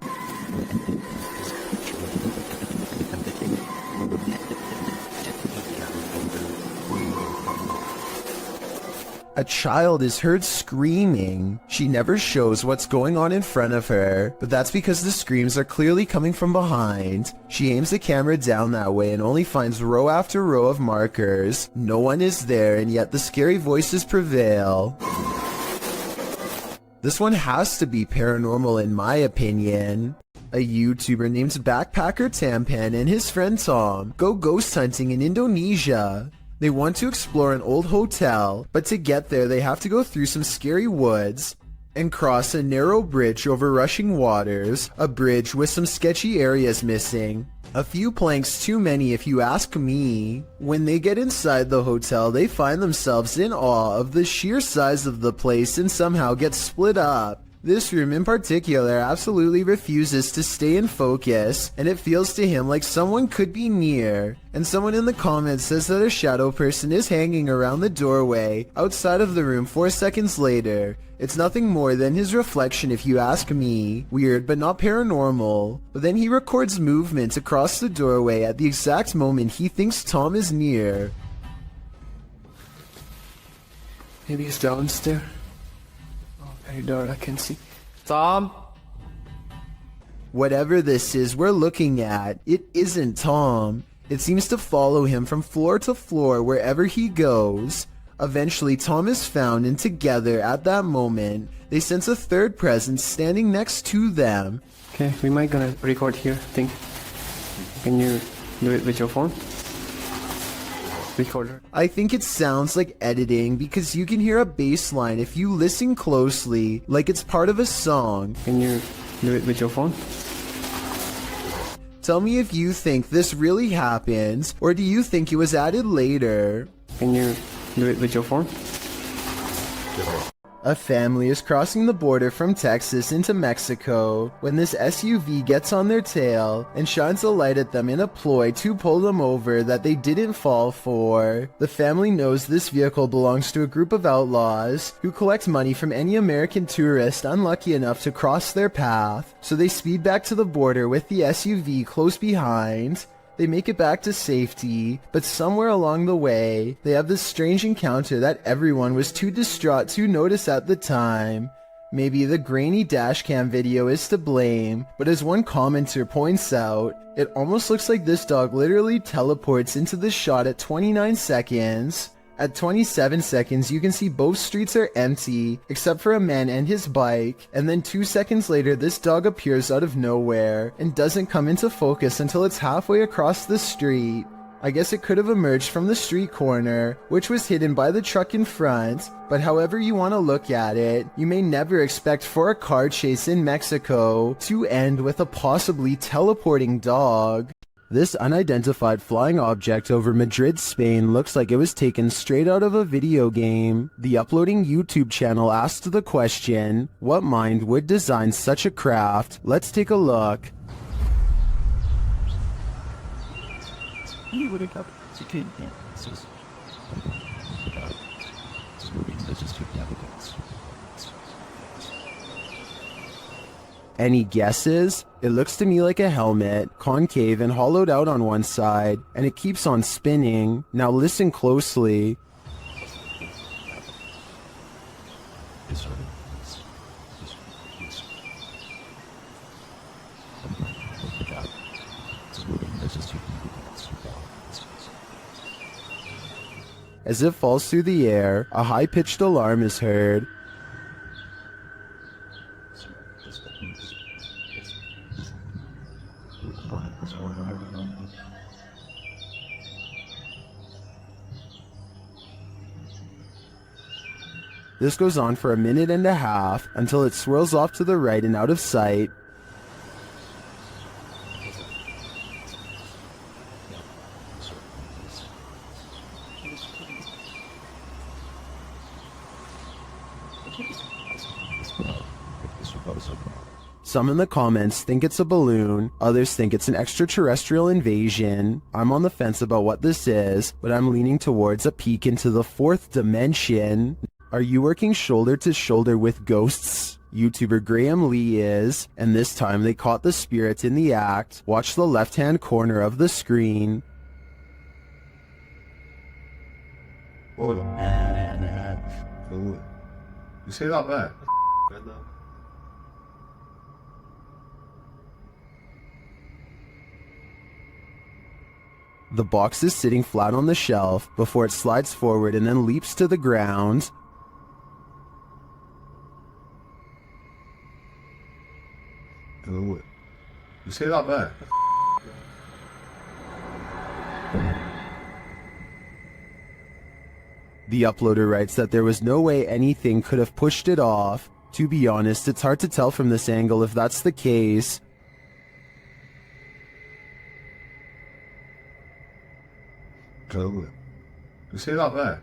a child is heard screaming. She never shows what's going on in front of her, but that's because the screams are clearly coming from behind. She aims the camera down that way and only finds row after row of markers. No one is there, and yet the scary voices prevail. This one has to be paranormal in my opinion. A YouTuber named Backpacker Tampan and his friend Tom go ghost hunting in Indonesia. They want to explore an old hotel, but to get there they have to go through some scary woods and cross a narrow bridge over rushing waters, a bridge with some sketchy areas missing. A few planks too many if you ask me. When they get inside the hotel, they find themselves in awe of the sheer size of the place and somehow get split up. This room in particular absolutely refuses to stay in focus, and it feels to him like someone could be near. And someone in the comments says that a shadow person is hanging around the doorway outside of the room 4 seconds later. It's nothing more than his reflection if you ask me. Weird but not paranormal. But then he records movement across the doorway at the exact moment he thinks Tom is near. Maybe he's downstairs. Very dark, I can see. Tom? Whatever this is we're looking at, it isn't Tom. It seems to follow him from floor to floor wherever he goes. Eventually, Tom is found, and together, at that moment, they sense a third presence standing next to them. Okay, we might gonna record here, think. Can you do it with your phone? Recorder. I think it sounds like editing because you can hear a bass line if you listen closely, like it's part of a song. Can you do it with your phone? Tell me if you think this really happens, or do you think it was added later? Can you do it with your phone? A family is crossing the border from Texas into Mexico when this SUV gets on their tail and shines a light at them in a ploy to pull them over that they didn't fall for. The family knows this vehicle belongs to a group of outlaws who collect money from any American tourist unlucky enough to cross their path, so they speed back to the border with the SUV close behind. They make it back to safety, but somewhere along the way, they have this strange encounter that everyone was too distraught to notice at the time. Maybe the grainy dashcam video is to blame, but as one commenter points out, it almost looks like this dog literally teleports into the shot at 29 seconds. At 27 seconds, you can see both streets are empty, except for a man and his bike, and then 2 seconds later this dog appears out of nowhere, and doesn't come into focus until it's halfway across the street. I guess it could have emerged from the street corner, which was hidden by the truck in front, but however you want to look at it, you may never expect for a car chase in Mexico to end with a possibly teleporting dog. This unidentified flying object over Madrid, Spain looks like it was taken straight out of a video game. The uploading YouTube channel asked the question, what mind would design such a craft? Let's take a look. Any guesses? It looks to me like a helmet, concave and hollowed out on one side, and it keeps on spinning. Now listen closely. As it falls through the air, a high-pitched alarm is heard. This goes on for a minute and a half until it swirls off to the right and out of sight. Some in the comments think it's a balloon, others think it's an extraterrestrial invasion. I'm on the fence about what this is, but I'm leaning towards a peek into the fourth dimension. Are you working shoulder to shoulder with ghosts? YouTuber Graham Lee is, and this time they caught the spirit in the act. Watch the left-hand corner of the screen. You say that there? The box is sitting flat on the shelf before it slides forward and then leaps to the ground. You say that there? The uploader writes that there was no way anything could have pushed it off. To be honest, it's hard to tell from this angle if that's the case. You say that there?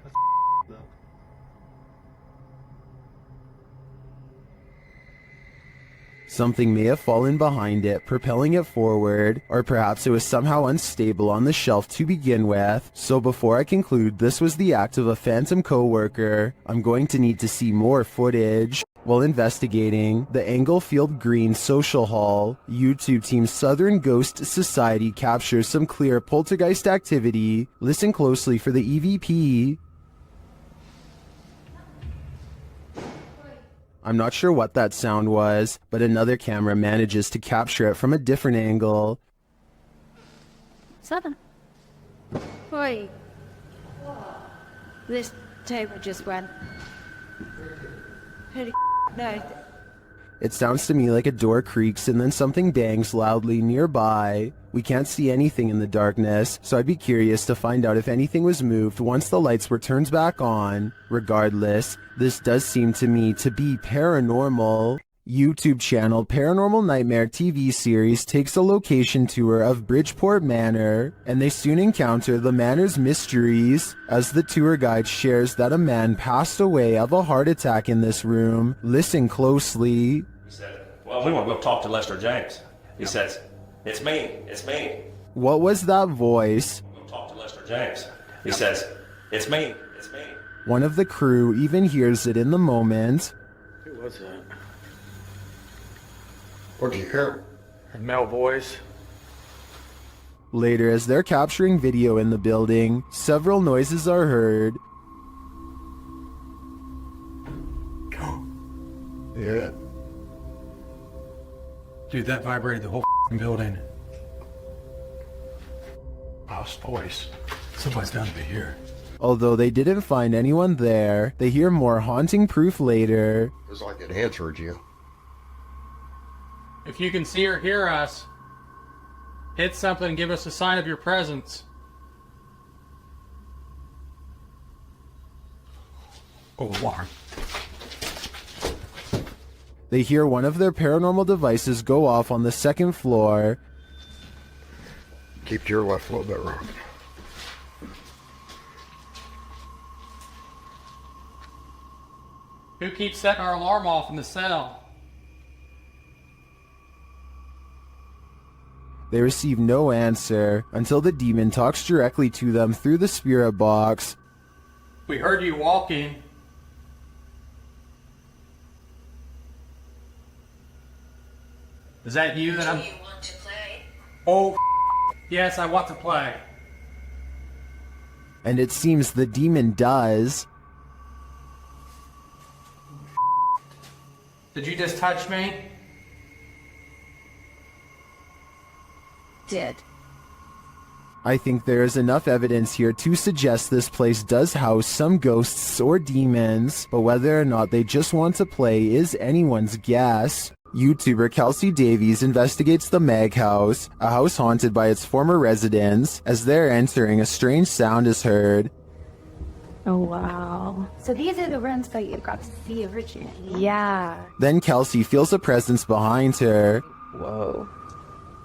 Something may have fallen behind it, propelling it forward, or perhaps it was somehow unstable on the shelf to begin with. So before I conclude this was the act of a phantom co-worker, I'm going to need to see more footage. While investigating the Englefield Green Social Hall, YouTube team Southern Ghost Society captures some clear poltergeist activity. Listen closely for the EVP. I'm not sure what that sound was, but another camera manages to capture it from a different angle. Southern. Oi. This table just went. Holy no. It sounds to me like a door creaks and then something bangs loudly nearby. We can't see anything in the darkness, so I'd be curious to find out if anything was moved once the lights were turned back on. Regardless, this does seem to me to be paranormal. YouTube channel Paranormal Nightmare TV series takes a location tour of Bridgeport Manor, and they soon encounter the manor's mysteries as the tour guide shares that a man passed away of a heart attack in this room. Listen closely. He said, well, we want to go talk to Lester James. He says, it's me. What was that voice? We'll talk to Lester James. He says, it's me. One of the crew even hears it in the moment. Who was that? What did you hear? A male voice. Later, as they're capturing video in the building, several noises are heard. Yeah. Dude, that vibrated the whole building. House voice. Somebody's down to be here. Although they didn't find anyone there, they hear more haunting proof later. It was like it answered you. If you can see or hear us, hit something and give us a sign of your presence. Oh, alarm. They hear one of their paranormal devices go off on the second floor. Keep to your left a little bit, Ron. Who keeps setting our alarm off in the cell? They receive no answer until the demon talks directly to them through the spirit box. We heard you walking. Is that you that I'm... Do you want to play? Oh, yes, I want to play. And it seems the demon does. Did you just touch me? Did. I think there is enough evidence here to suggest this place does house some ghosts or demons, but whether or not they just want to play is anyone's guess. YouTuber Kelsey Davies investigates the Mag House, a house haunted by its former residents. As they're entering, a strange sound is heard. Oh, wow. So these are the rooms that you got to see originally? Yeah. Then Kelsey feels a presence behind her. Whoa.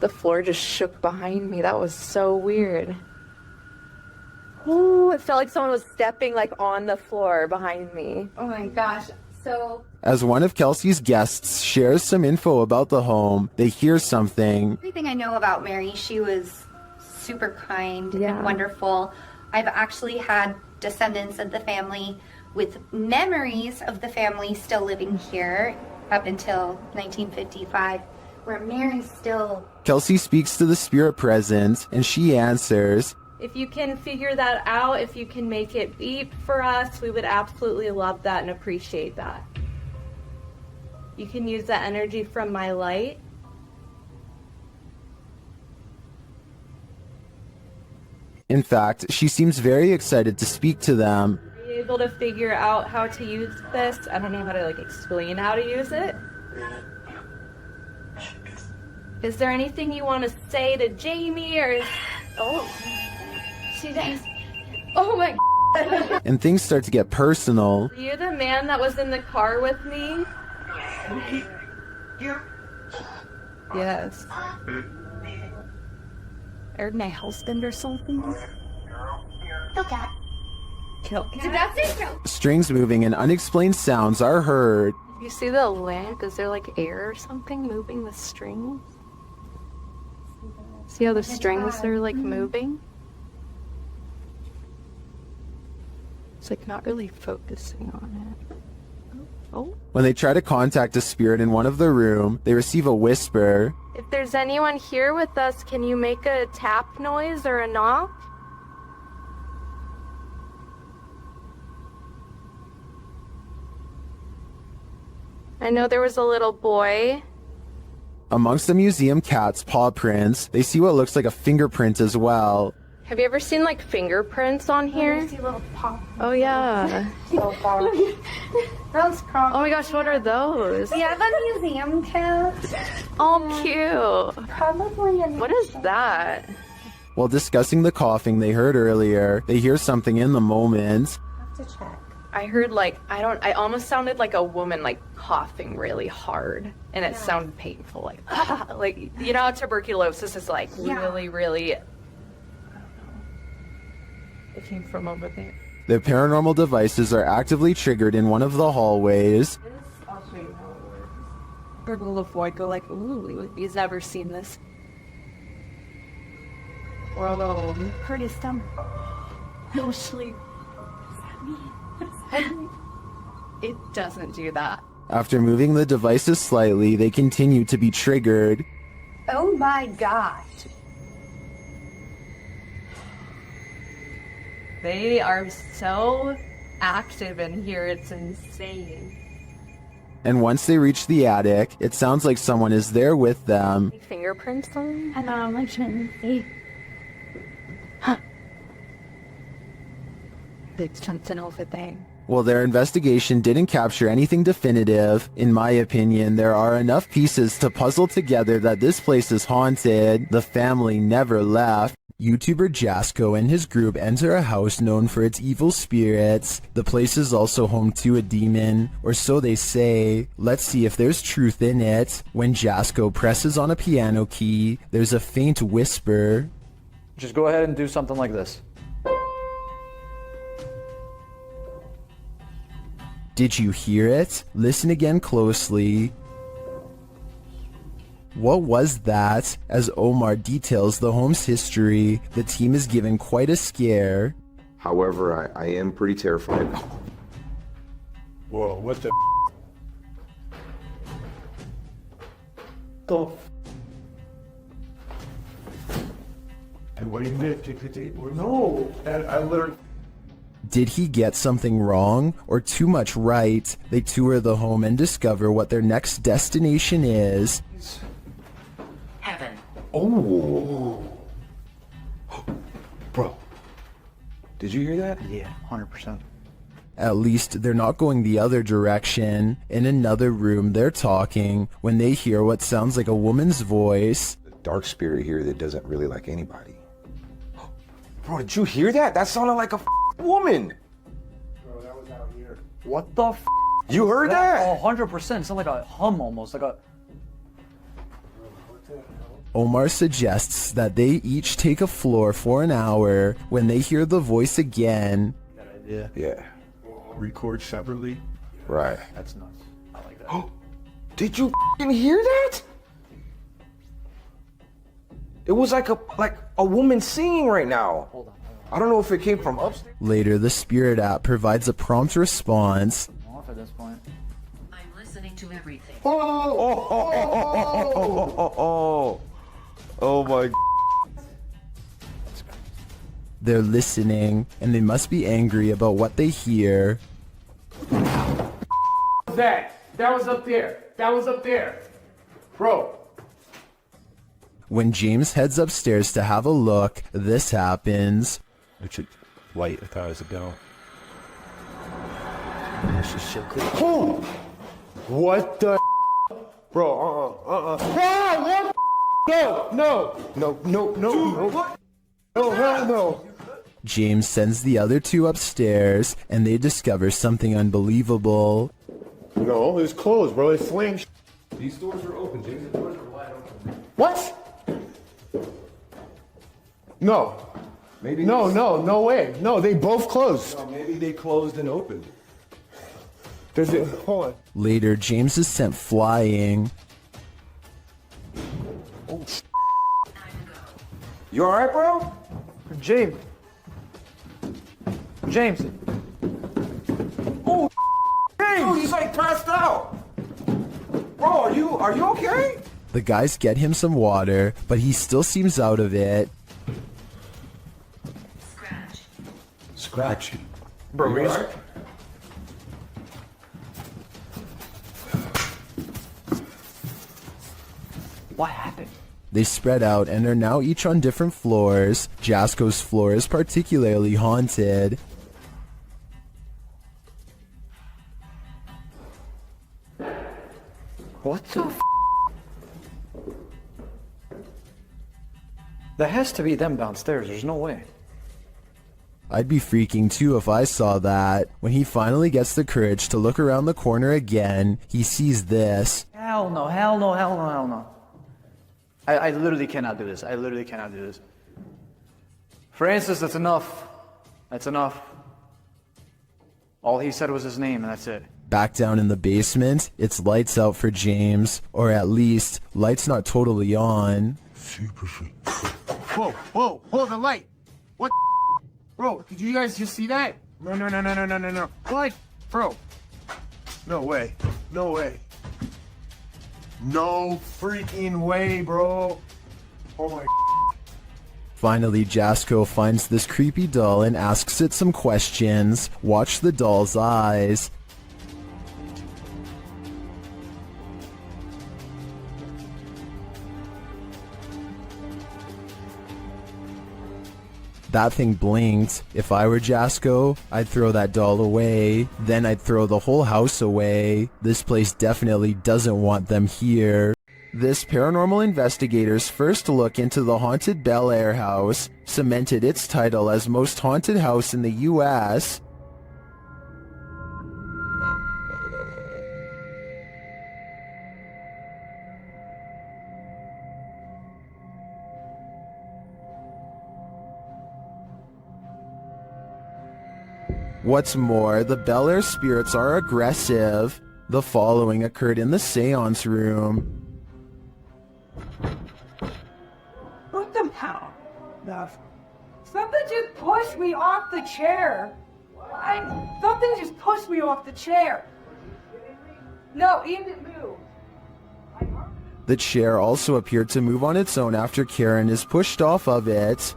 The floor just shook behind me. That was so weird. Ooh, it felt like someone was stepping like on the floor behind me. Oh my gosh. So As one of Kelsey's guests shares some info about the home, they hear something. everything I know about Mary, she was super kind and wonderful. I've actually had descendants of the family with memories of the family still living here up until 1955, where Mary's still... Kelsey speaks to the spirit present, and she answers. If you can figure that out, if you can make it beep for us, we would absolutely love that and appreciate that. You can use that energy from my light. In fact, she seems very excited to speak to them. Are you able to figure out how to use this? I don't know how to like explain how to use it. Is there anything you want to say to Jamie or... Oh, She does. Oh my God. And things start to get personal. Are you the man that was in the car with me? Yes. Or my husband or something? Kill cat. Kill cat. Did that say kill? Strings moving and unexplained sounds are heard. You see the lamp? Is there like air or something moving the strings? See how the strings are like moving? It's like not really focusing on it. Oh. When they try to contact a spirit in one of the room, they receive a whisper. If there's anyone here with us, can you make a tap noise or a knock? I know there was a little boy. Amongst the museum cat's paw prints, they see what looks like a fingerprint as well. Have you ever seen like fingerprints on here? Oh yeah. So far. Those probably... Oh my gosh, what are those? We have a museum cat. Oh, cute. Probably in... What is that? While discussing the coughing they heard earlier, they hear something in the moment. Have to check. I heard like, I almost sounded like a woman like coughing really hard. And it sounded painful, like, like, you know how tuberculosis is like really... It came from over there. Their paranormal devices are actively triggered in one of the hallways. I'll show you how it works. Gurgle the void, go like, ooh, he's never seen this. Or although Hurt his stomach. no sleep. It doesn't do that. After moving the devices slightly, they continue to be triggered. Oh my gosh. They are so active in here, it's insane. And once they reach the attic, it sounds like someone is there with them. Fingerprints on? I don't know, I shouldn't see. There's something over there. While their investigation didn't capture anything definitive, in my opinion, there are enough pieces to puzzle together that this place is haunted. The family never left. YouTuber Jasko and his group enter a house known for its evil spirits. The place is also home to a demon, or so they say. Let's see if there's truth in it. When Jasko presses on a piano key, there's a faint whisper. Just go ahead and do something like this. Did you hear it? Listen again closely. What was that? As Omar details the home's history, the team is given quite a scare. However, I am pretty terrified. Whoa, what the And wait a minute. No, I literally... Did he get something wrong or too much right? They tour the home and discover what their next destination is. Heaven. Oh. Did you hear that? Yeah, 100%. At least they're not going the other direction. In another room, they're talking when they hear what sounds like a woman's voice. Dark spirit here that doesn't really like anybody. Bro, did you hear that? That sounded like a woman. Bro, that was out here. What the f? You heard that? Oh, 100%. It sounded like a hum almost, like a... Omar suggests that they each take a floor for an hour. When they hear the voice again, Yeah. Record separately. Right. That's nuts. I like that. Did you f***ing hear that? It was like a woman singing right now. Hold on. I don't know if it came from upstairs. later the Spirit app provides a prompt response. I'm off at this point. I'm listening to everything. Oh my. They're listening, and they must be angry about what they hear. That was up there. That was up there. Bro. When James heads upstairs to have a look, this happens. It's a light. I thought it was a bell. Oh! What the? Bro, what? No. No, hell no. James sends the other two upstairs, and they discover something unbelievable. No, it's closed, bro. It's flames. These doors are open, James. The doors are wide open. What? No. Maybe. No way. No, they both closed. No, maybe they closed and opened. Hold on. Later, James is sent flying. Oh, you alright, bro? James. Oh, James! He's like passed out. Bro, are you okay? The guys get him some water, but he still seems out of it. Scratch. Bro, you alright? What happened? They spread out and are now each on different floors. Jasko's floor is particularly haunted. What the f? That has to be them downstairs. There's no way. I'd be freaking too if I saw that. When he finally gets the courage to look around the corner again, he sees this. Hell no. I literally cannot do this. Francis, that's enough. All he said was his name, and that's it. Back down in the basement, it's lights out for James. Or at least, lights not totally on. Whoa, hold the light. What? Bro, did you guys just see that? No. What? Bro. No way. No freaking way, bro. Oh my. Finally, Jasko finds this creepy doll and asks it some questions. Watch the doll's eyes. That thing blinked. If I were Jasko, I'd throw that doll away. Then I'd throw the whole house away. This place definitely doesn't want them here. This paranormal investigator's first look into the haunted Bel Air house cemented its title as most haunted house in the U.S. What's more, the Bel Air spirits are aggressive. The following occurred in the seance room. What the hell? Something just pushed me off the chair. Something just pushed me off the chair. No, it didn't move. The chair also appeared to move on its own after Karen is pushed off of it.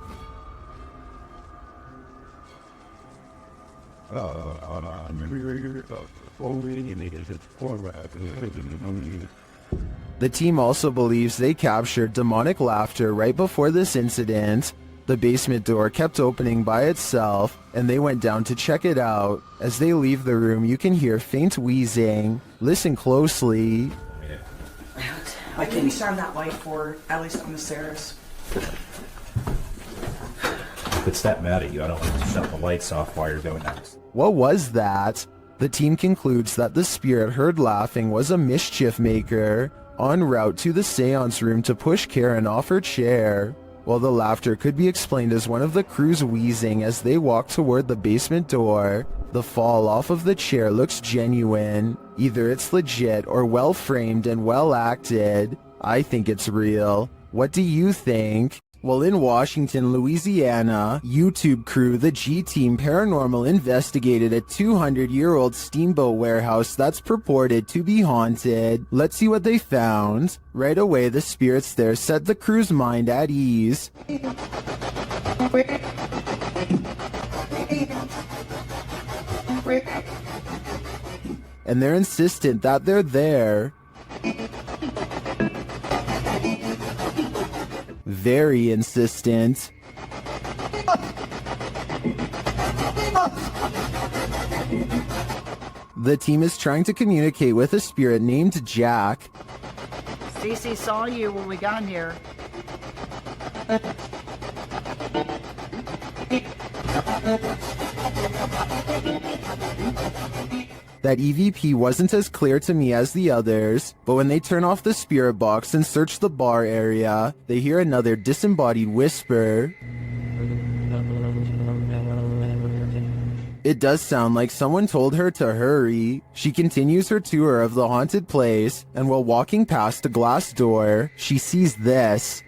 The team also believes they captured demonic laughter right before this incident. The basement door kept opening by itself, and they went down to check it out. As they leave the room, you can hear faint wheezing. Listen closely. I can shine that light for at least on the stairs. If it's that mad at you, I don't want to shut the lights off while you're doing that. What was that? The team concludes that the spirit heard laughing was a mischief maker en route to the seance room to push Karen off her chair. While the laughter could be explained as one of the crew's wheezing as they walk toward the basement door, the fall off of the chair looks genuine. Either it's legit or well framed and well acted. I think it's real. What do you think? Well, in Washington, Louisiana, YouTube crew The G-Team Paranormal investigated a 200-year-old steamboat warehouse that's purported to be haunted. Let's see what they found. Right away, the spirits there set the crew's mind at ease. And they're insistent that they're there. Very insistent. The team is trying to communicate with a spirit named Jack. Cece saw you when we got here. That EVP wasn't as clear to me as the others, but when they turn off the spirit box and search the bar area, they hear another disembodied whisper. It does sound like someone told her to hurry. She continues her tour of the haunted place, and while walking past a glass door, she sees this.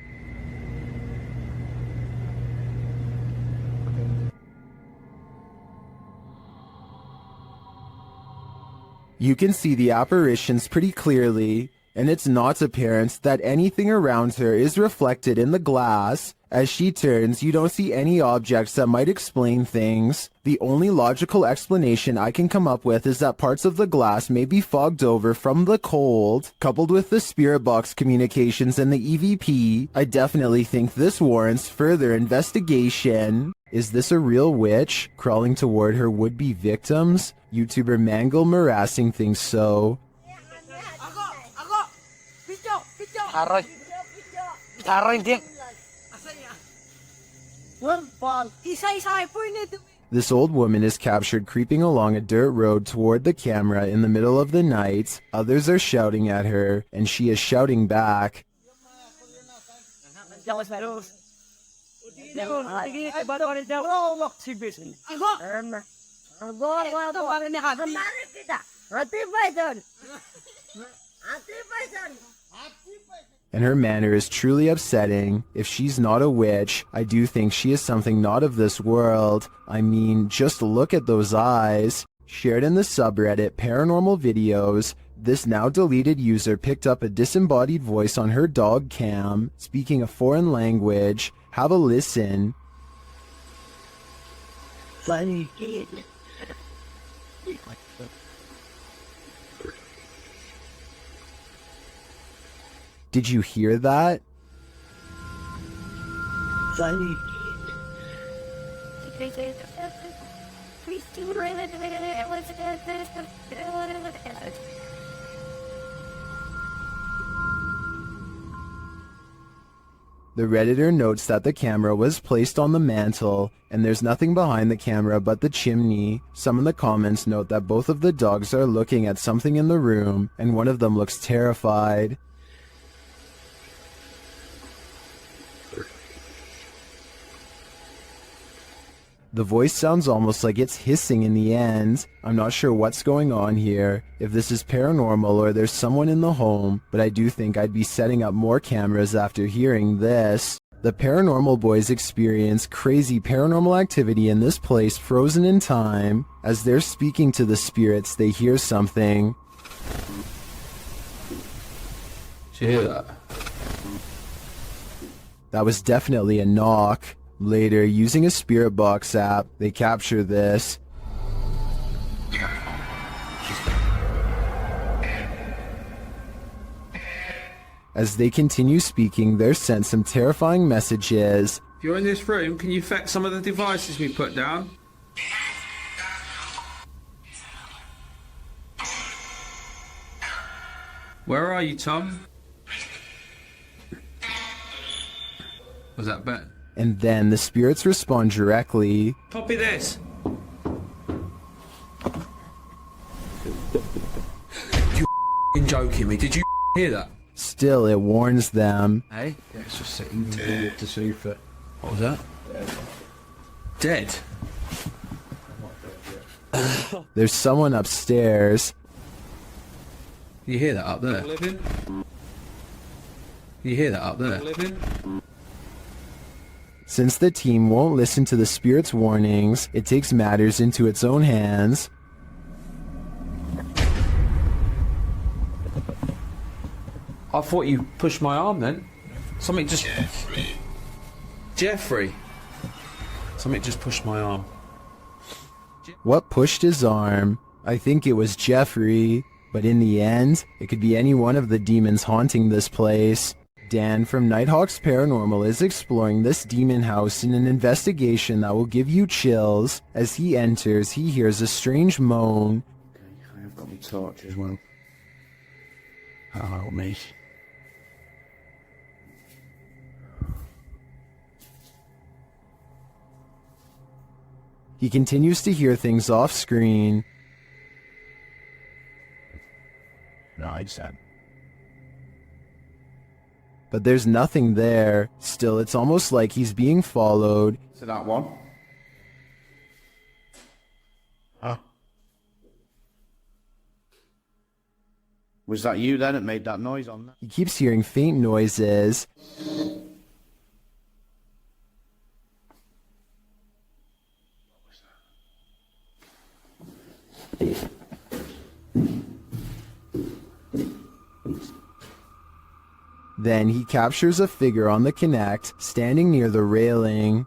You can see the apparitions pretty clearly, and it's not apparent that anything around her is reflected in the glass. As she turns, you don't see any objects that might explain things. The only logical explanation I can come up with is that parts of the glass may be fogged over from the cold. Coupled with the spirit box communications and the EVP, I definitely think this warrants further investigation. Is this a real witch crawling toward her would-be victims? YouTuber Mangle Morassing thinks so. This old woman is captured creeping along a dirt road toward the camera in the middle of the night. Others are shouting at her, and she is shouting back. And her manner is truly upsetting. If she's not a witch, I do think she is something not of this world. I mean, just look at those eyes. Shared in the subreddit Paranormal Videos, this now deleted user picked up a disembodied voice on her dog cam, speaking a foreign language. Have a listen. Funny kid. Did you hear that? Funny The Redditor notes that the camera was placed on the mantle, and there's nothing behind the camera but the chimney. Some in the comments note that both of the dogs are looking at something in the room, and one of them looks terrified. The voice sounds almost like it's hissing in the end. I'm not sure what's going on here, if this is paranormal or there's someone in the home, but I do think I'd be setting up more cameras after hearing this. The Paranormal Boys experience crazy paranormal activity in this place frozen in time. As they're speaking to the spirits, they hear something. Did you hear that? That was definitely a knock. Later, using a spirit box app, they capture this. As they continue speaking, they're sent some terrifying messages. If you're in this room, can you fetch some of the devices we put down? Where are you, Tom? Was that better? And then the spirits respond directly. Copy this. You joking me? Did you hear that? Still, it warns them. Hey? Yeah, it's just sitting to see if it... What was that? Dead? There's someone upstairs. You hear that up there? You hear that up there? Since the team won't listen to the spirit's warnings, it takes matters into its own hands. I thought you pushed my arm then. Something just... Jeffrey. Something just pushed my arm. What pushed his arm? I think it was Jeffrey, but in the end, it could be any one of the demons haunting this place. Dan from Nighthawk's Paranormal is exploring this demon house in an investigation that will give you chills. As he enters, he hears a strange moan. Okay, I've got my torch as well. That'll help me. He continues to hear things off screen. Right, then. But there's nothing there. Still, it's almost like he's being followed. So that one? Huh? Was that you then that made that noise on that? He keeps hearing faint noises. Then he captures a figure on the Kinect, standing near the railing.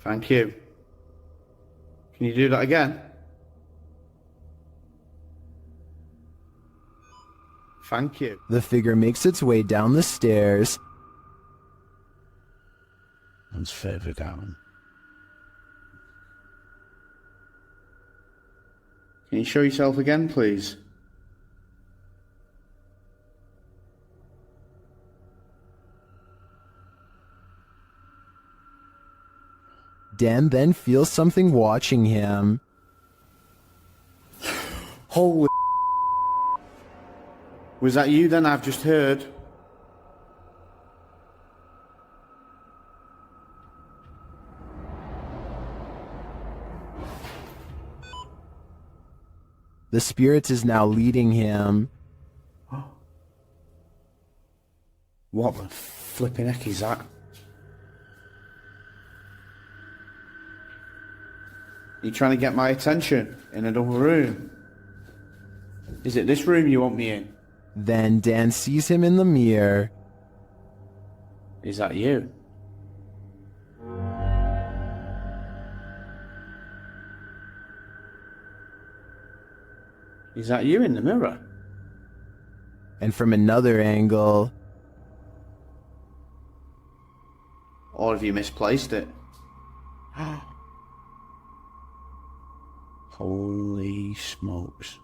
Thank you. Can you do that again? Thank you. The figure makes its way down the stairs. And further down. Can you show yourself again, please? Dan then feels something watching him. Holy... Was that you then I've just heard? The spirit is now leading him. What the flipping heck is that? You trying to get my attention in another room? Is it this room you want me in? Then Dan sees him in the mirror. Is that you? Is that you in the mirror? And from another angle... Or have you misplaced it? Holy smokes.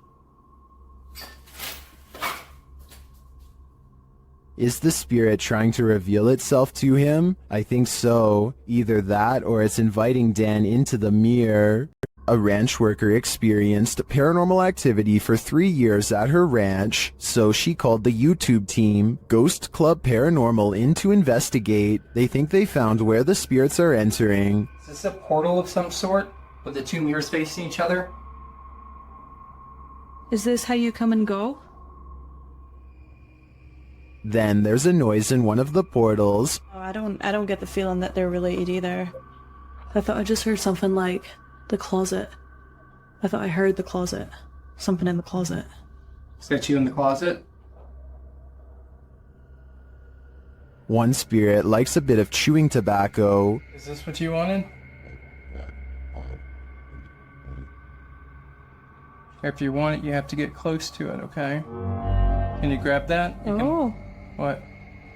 Is the spirit trying to reveal itself to him? I think so. Either that or it's inviting Dan into the mirror. A ranch worker experienced paranormal activity for 3 years at her ranch, so she called the YouTube team, Ghost Club Paranormal, in to investigate. They think they found where the spirits are entering. Is this a portal of some sort, with the two mirrors facing each other? Is this how you come and go? Then there's a noise in one of the portals. Oh, I don't get the feeling that they're related either. I thought I just heard something like the closet. I thought I heard the closet. Something in the closet. Is that you in the closet? One spirit likes a bit of chewing tobacco. Is this what you wanted? If you want it, you have to get close to it, okay? Can you grab that? Oh. What?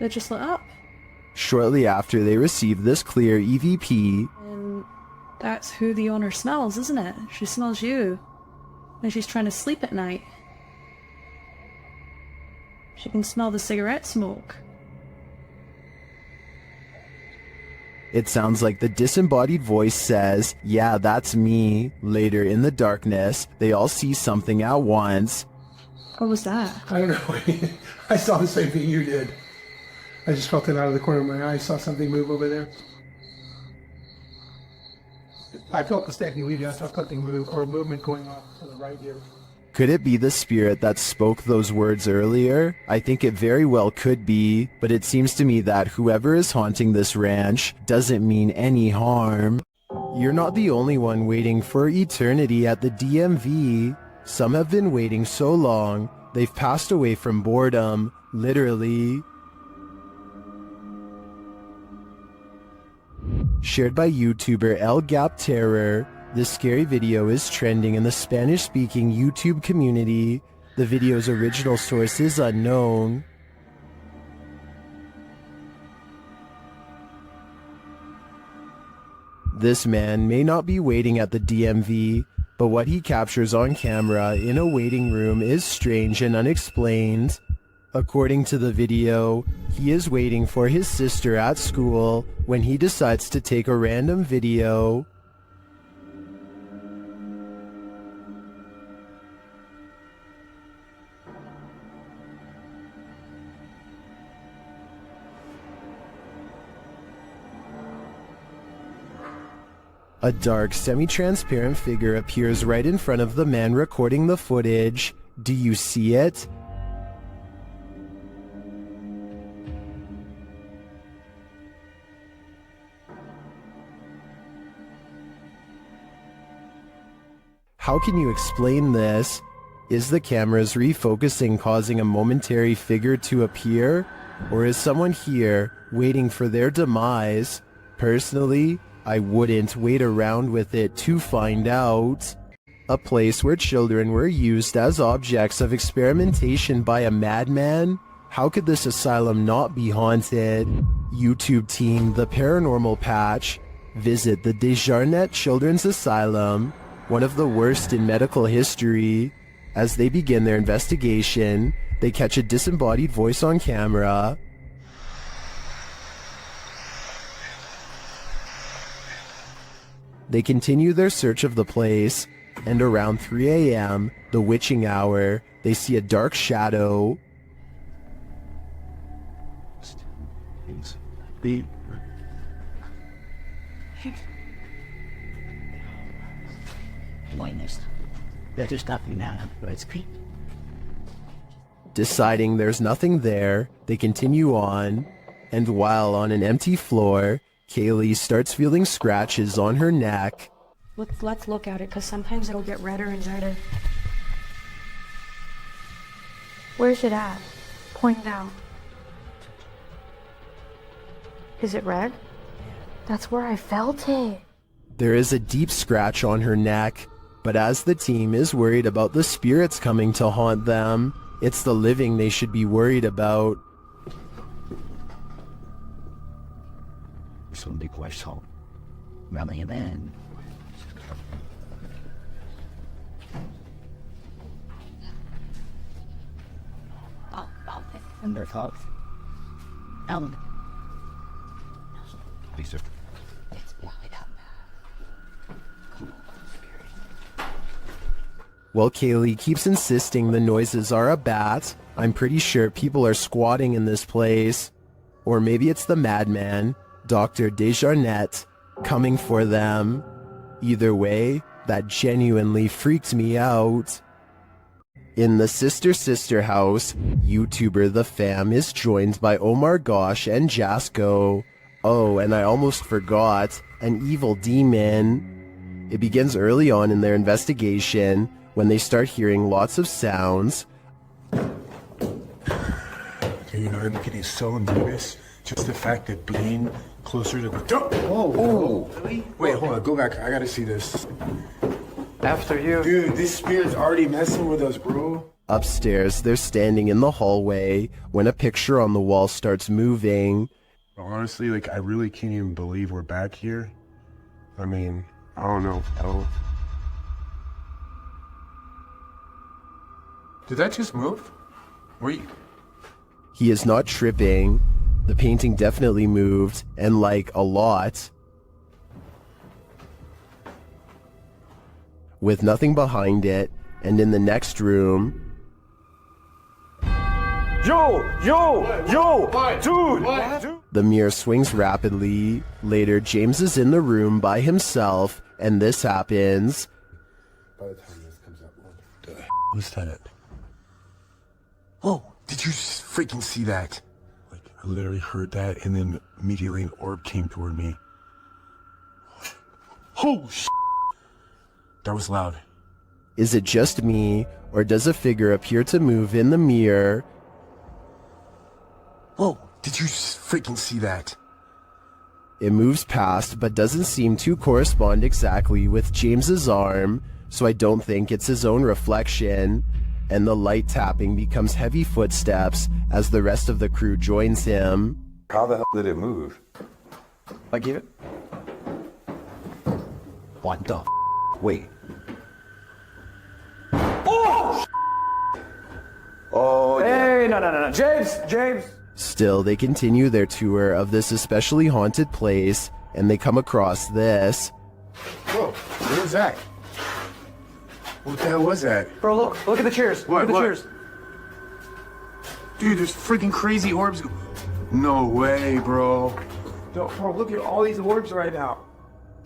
It just lit up. Shortly after they receive this clear EVP, And that's who the owner smells, isn't it? She smells you. And she's trying to sleep at night. She can smell the cigarette smoke. it sounds like the disembodied voice says, "Yeah, that's me." Later in the darkness, they all see something at once. What was that? I don't know. I saw the same thing you did. I just felt it out of the corner of my eye. I saw something move over there. I felt the stacking leaving. I saw something move, or a movement going off to the right here. Could it be the spirit that spoke those words earlier? I think it very well could be, but it seems to me that whoever is haunting this ranch doesn't mean any harm. You're not the only one waiting for eternity at the DMV. Some have been waiting so long, they've passed away from boredom, literally. Shared by YouTuber El Gap Terror, this scary video is trending in the Spanish-speaking YouTube community. The video's original source is unknown. This man may not be waiting at the DMV, but what he captures on camera in a waiting room is strange and unexplained. According to the video, he is waiting for his sister at school when he decides to take a random video. A dark, semi-transparent figure appears right in front of the man recording the footage. Do you see it? How can you explain this? Is the camera's refocusing causing a momentary figure to appear? Or is someone here waiting for their demise? Personally, I wouldn't wait around with it to find out. A place where children were used as objects of experimentation by a madman? How could this asylum not be haunted? YouTube team The Paranormal Patch. Visit the Desjardins Children's Asylum, one of the worst in medical history. As they begin their investigation, they catch a disembodied voice on camera. They continue their search of the place, and around 3 a.m., the witching hour, they see a dark shadow. Better stop you now, it's creepy. Deciding there's nothing there, they continue on, and while on an empty floor, Kaylee starts feeling scratches on her neck. Let's look at it, because sometimes it'll get redder and redder. Where's it at? Point down. Is it red? That's where I felt it. There is a deep scratch on her neck, but as the team is worried about the spirits coming to haunt them, it's the living they should be worried about. Somebody quite home. Running him in. And their thoughts. Lisa. It's behind that. While Kaylee keeps insisting the noises are a bat, I'm pretty sure people are squatting in this place. Or maybe it's the madman, Dr. Desjardins, coming for them. Either way, that genuinely freaked me out. In the Sister house, YouTuber The Fam is joined by Omar Gosh and Jasko. Oh, and I almost forgot, an evil demon. It begins early on in their investigation, when they start hearing lots of sounds. You know, I'm getting so nervous. Just the fact that being closer to the door. Oh, really? Wait, hold on. Go back. I gotta see this. After you. Dude, this spirit's already messing with us, bro. Upstairs, they're standing in the hallway when a picture on the wall starts moving. Honestly, like, I really can't even believe we're back here. I mean, I don't know. Did that just move? Wait. He is not tripping. The painting definitely moved, and like a lot. With nothing behind it, and in the next room... Dude! The mirror swings rapidly. Later, James is in the room by himself, and this happens. By the time this comes up, what the was that? Oh, did you freaking see that? Like, I literally heard that, and then immediately an orb came toward me. Oh, that was loud. Is it just me, or does a figure appear to move in the mirror? Oh, did you freaking see that? It moves past, but doesn't seem to correspond exactly with James's arm, so I don't think it's his own reflection. And the light tapping becomes heavy footsteps as the rest of the crew joins him. How the hell did it move? I give it. What the Wait. Oh, hey, no. James! Still, they continue their tour of this especially haunted place, and they come across this. Whoa, what was that? What the hell was that? Bro, look at the chairs. What? Look at the chairs. Dude, there's freaking crazy orbs. No way, bro. No, bro, look at all these orbs right now.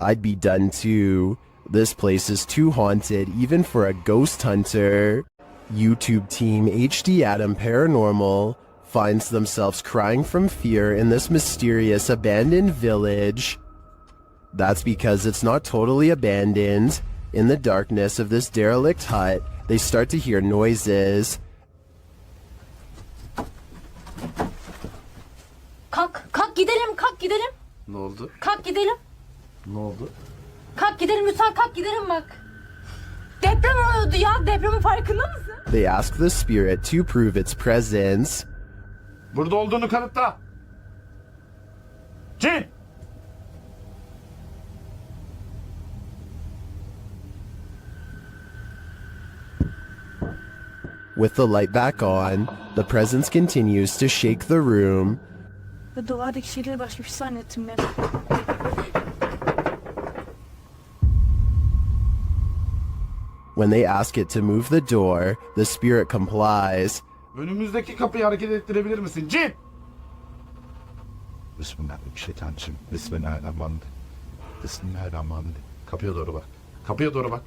I'd be done too. This place is too haunted even for a ghost hunter. YouTube team HD Adam Paranormal finds themselves crying from fear in this mysterious abandoned village. That's because it's not totally abandoned. In the darkness of this derelict hut, they start to hear noises. Kalk gidelim, kalk gidelim. Ne oldu? Kalk gidelim. Ne oldu? Kalk gidelim lütfen, kalk gidelim bak. Deprem oluyordu ya, depremin farkında mısın? They ask the spirit to prove its presence. Burada olduğunu kanıtla. Cin! With the light back on, the presence continues to shake the room. Ve duvardaki şeyleri başka bir şey zannettim ben. When they ask it to move the door, the spirit complies. Önümüzdeki kapıyı hareket ettirebilir misin? Cin! Bismillahirrahmanirrahim. Bismillahirrahmanirrahim. Bismillahirrahmanirrahim. Kapıya doğru bak. Kapıya doğru bak.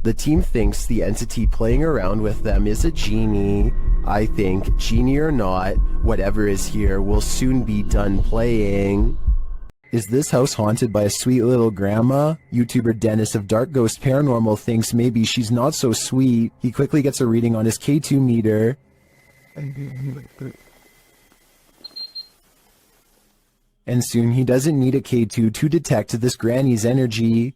The team thinks the entity playing around with them is a genie. I think, genie or not, whatever is here will soon be done playing. Is this house haunted by a sweet little grandma? YouTuber Dennis of Dark Ghost Paranormal thinks maybe she's not so sweet. He quickly gets a reading on his K2 meter. And soon he doesn't need a K2 to detect this granny's energy.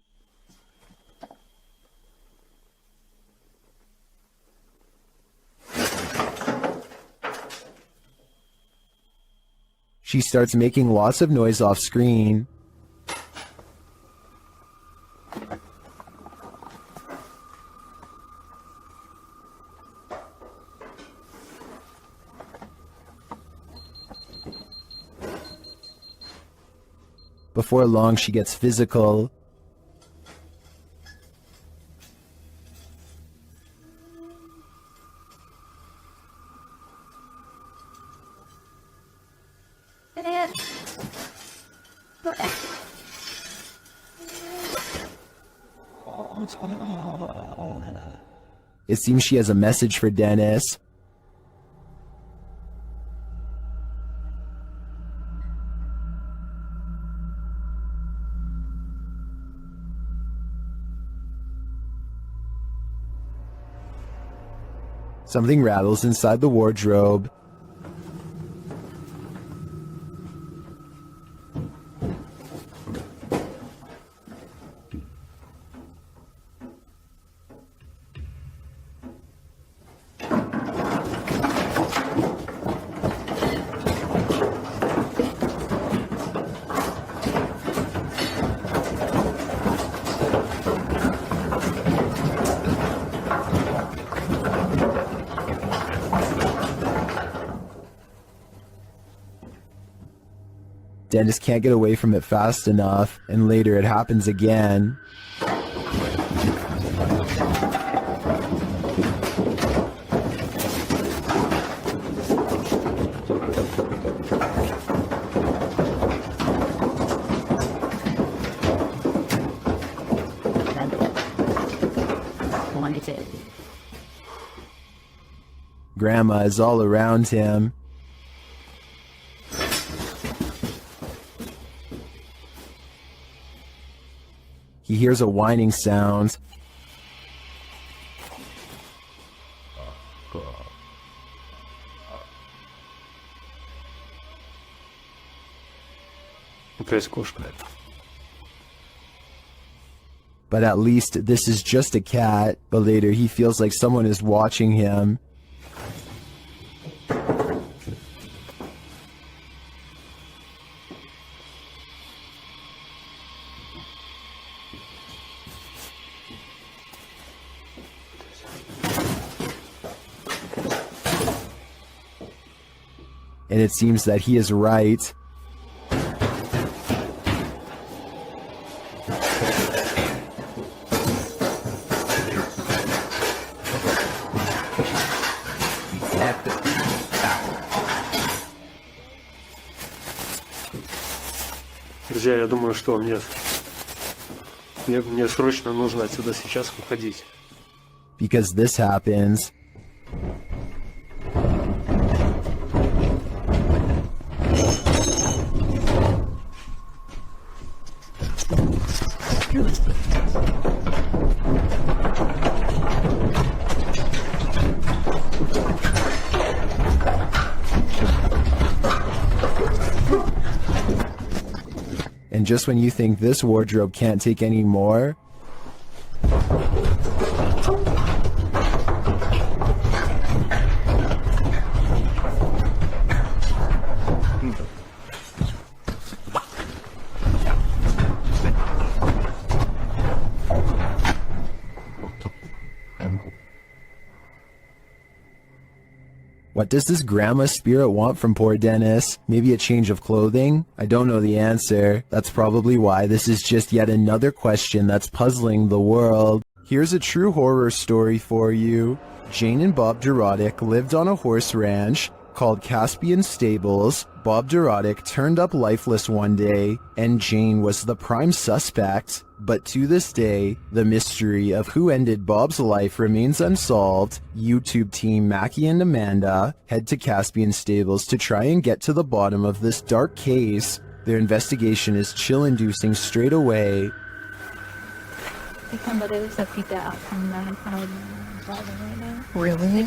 She starts making lots of noise off screen. Before long, she gets physical. It seems she has a message for Dennis. Something rattles inside the wardrobe. Dennis can't get away from it fast enough, and later it happens again. Grandma is all around him. He hears a whining sound. But at least this is just a cat. But later he feels like someone is watching him. And it seems that he is right. Друзья, я думаю, что мне срочно нужно отсюда сейчас уходить. Because this happens. And just when you think this wardrobe can't take any more, what does this grandma spirit want from poor Dennis? Maybe a change of clothing? I don't know the answer. That's probably why this is just yet another question that's puzzling the world. Here's a true horror story for you. Jane and Bob Durotic lived on a horse ranch called Caspian Stables. Bob Durotic turned up lifeless one day, and Jane was the prime suspect. But to this day, the mystery of who ended Bob's life remains unsolved. YouTube team Mackie and Amanda head to Caspian Stables to try and get to the bottom of this dark case. Their investigation is chill-inducing straight away. Really?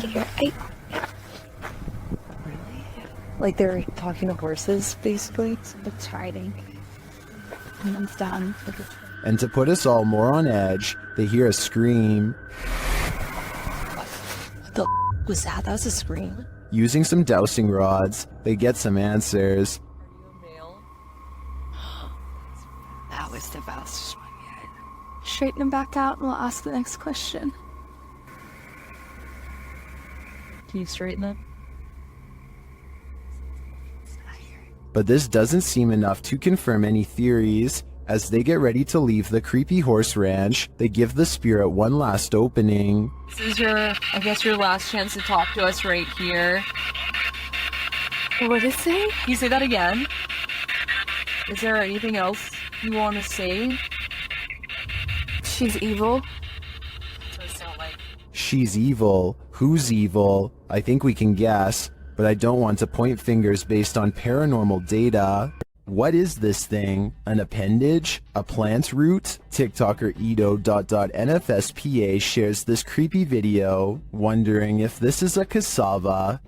Like they're talking to horses, basically? It's riding. And then it's done. And to put us all more on edge, they hear a scream. What the was that? That was a scream. Using some dowsing rods, they get some answers. That was the best one yet. Straighten them back out and we'll ask the next question. Can you straighten them? But this doesn't seem enough to confirm any theories. As they get ready to leave the creepy horse ranch, they give the spirit one last opening. This is I guess your last chance to talk to us right here. What did it say? Can you say that again? Is there anything else you want to say? She's evil. That's what it sounds like. She's evil. Who's evil? I think we can guess, but I don't want to point fingers based on paranormal data. What is this thing? An appendage? A plant root? TikToker Edo.NFSPA shares this creepy video, wondering if this is a cassava.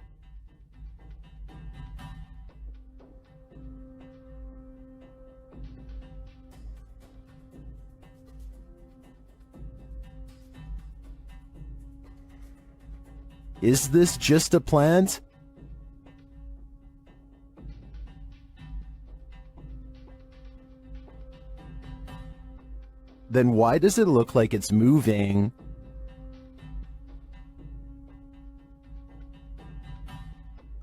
Is this just a plant? Then why does it look like it's moving?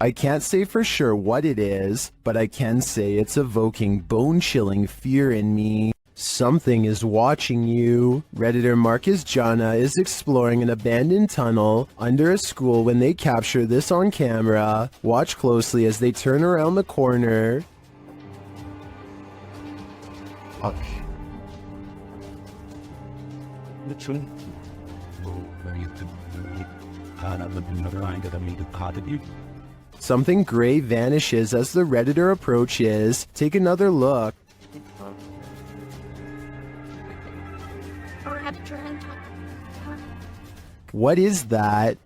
I can't say for sure what it is, but I can say it's evoking bone-chilling fear in me. Something is watching you. Redditor Marcus Jana is exploring an abandoned tunnel under a school when they capture this on camera. Watch closely as they turn around the corner. Something gray vanishes as the Redditor approaches. Take another look. What is that?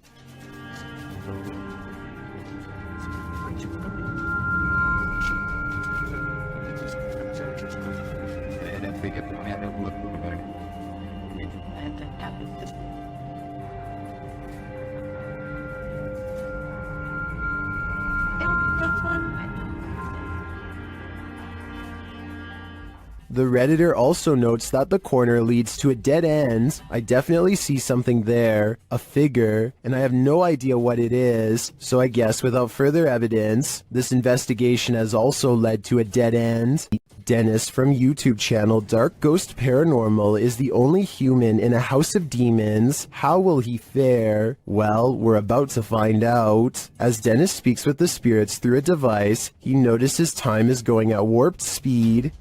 The Redditor also notes that the corner leads to a dead end. I definitely see something there, a figure, and I have no idea what it is, so I guess without further evidence, this investigation has also led to a dead end. Dennis from YouTube channel Dark Ghost Paranormal is the only human in a house of demons. How will he fare? Well, we're about to find out. As Dennis speaks with the spirits through a device, he notices time is going at warped speed.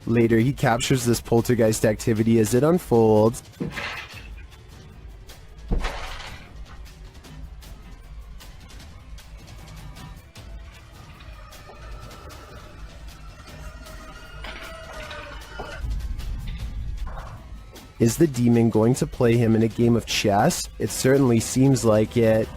Later, he captures this poltergeist activity as it unfolds. Is the demon going to play him in a game of chess? It certainly seems like it.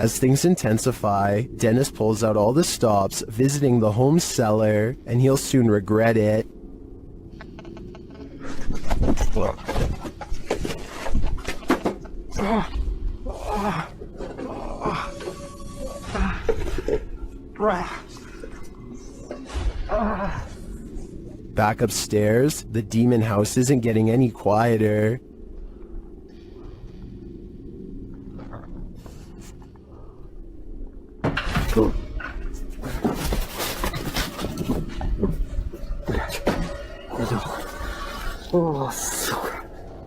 As things intensify, Dennis pulls out all the stops, visiting the home cellar, and he'll soon regret it. Back upstairs, the demon house isn't getting any quieter.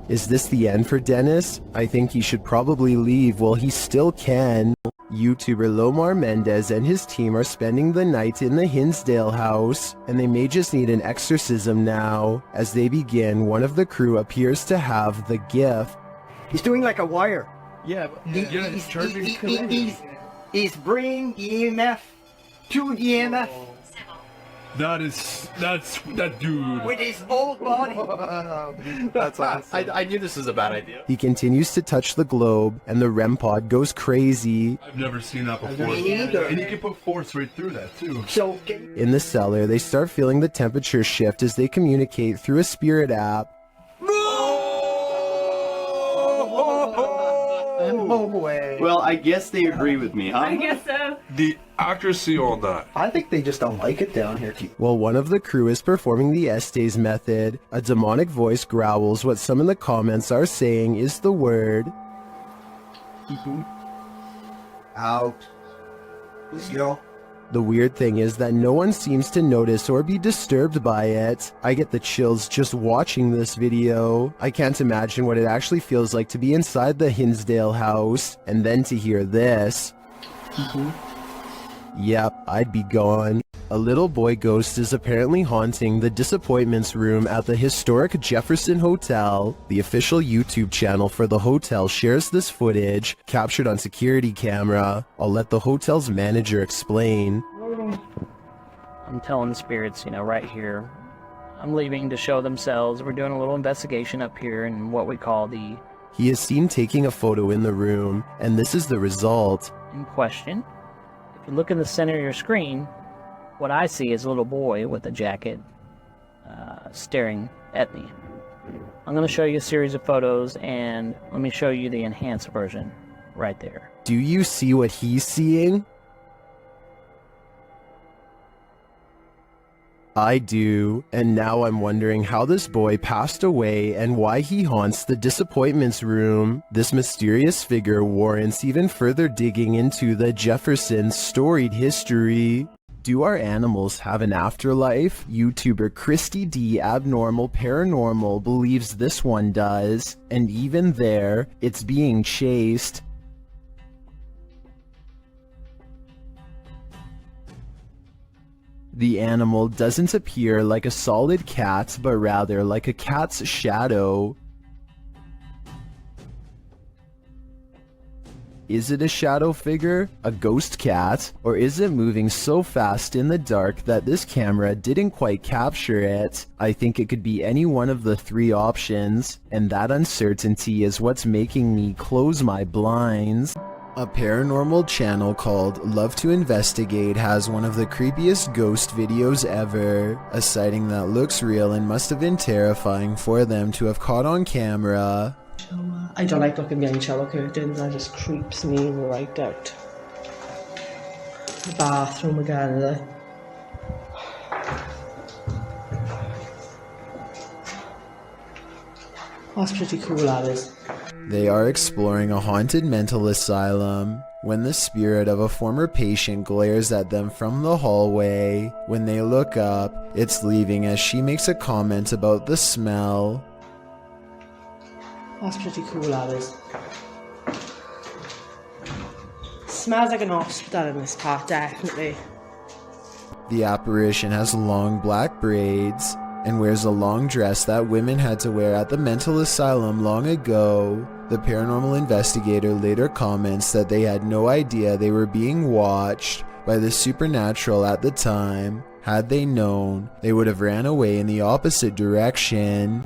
Is this the end for Dennis? I think he should probably leave while he still can. YouTuber Lomar Mendez and his team are spending the night in the Hinsdale house, and they may just need an exorcism now. As they begin, one of the crew appears to have the gift. He's doing like a wire. Yeah, but He's bringing EMF to EMF That's that dude. with his whole body. That's awesome. I knew this was a bad idea. He continues to touch the globe, and the REM pod goes crazy. I've never seen that before. Me neither. And you can put force right through that too. So, In the cellar, they start feeling the temperature shift as they communicate through a spirit app. no way. Well, I guess they agree with me, huh? I guess so. The accuracy on that. I think they just don't like it down here. While one of the crew is performing the Estes method, a demonic voice growls what some in the comments are saying is the word Out. Let's go. The weird thing is that no one seems to notice or be disturbed by it. I get the chills just watching this video. I can't imagine what it actually feels like to be inside the Hinsdale house, and then to hear this. Yep, I'd be gone. A little boy ghost is apparently haunting the disappointments room at the historic Jefferson Hotel. The official YouTube channel for the hotel shares this footage, captured on security camera. I'll let the hotel's manager explain. I'm telling the spirits, right here, I'm leaving to show themselves. We're doing a little investigation up here in what we call the... He is seen taking a photo in the room, and this is the result. In question. If you look in the center of your screen, what I see is a little boy with a jacket staring at me. I'm going to show you a series of photos, and let me show you the enhanced version right there. Do you see what he's seeing? I do, and now I'm wondering how this boy passed away and why he haunts the disappointments room. This mysterious figure warrants even further digging into the Jeffersons' storied history. Do our animals have an afterlife? YouTuber Christy D Abnormal Paranormal believes this one does, and even there, it's being chased. The animal doesn't appear like a solid cat, but rather like a cat's shadow. Is it a shadow figure, a ghost cat, or is it moving so fast in the dark that this camera didn't quite capture it? I think it could be any one of the three options, and that uncertainty is what's making me close my blinds. A paranormal channel called Love to Investigate has one of the creepiest ghost videos ever, a sighting that looks real and must have been terrifying for them to have caught on camera. I don't like looking behind shower curtains, that just creeps me right out. The bathroom again, is it? That's pretty cool, that is. They are exploring a haunted mental asylum when the spirit of a former patient glares at them from the hallway. When they look up, it's leaving as she makes a comment about the smell. That's pretty cool, that is. Smells like an hospital in this part, definitely. The apparition has long black braids and wears a long dress that women had to wear at the mental asylum long ago. The paranormal investigator later comments that they had no idea they were being watched by the supernatural at the time. Had they known, they would have ran away in the opposite direction.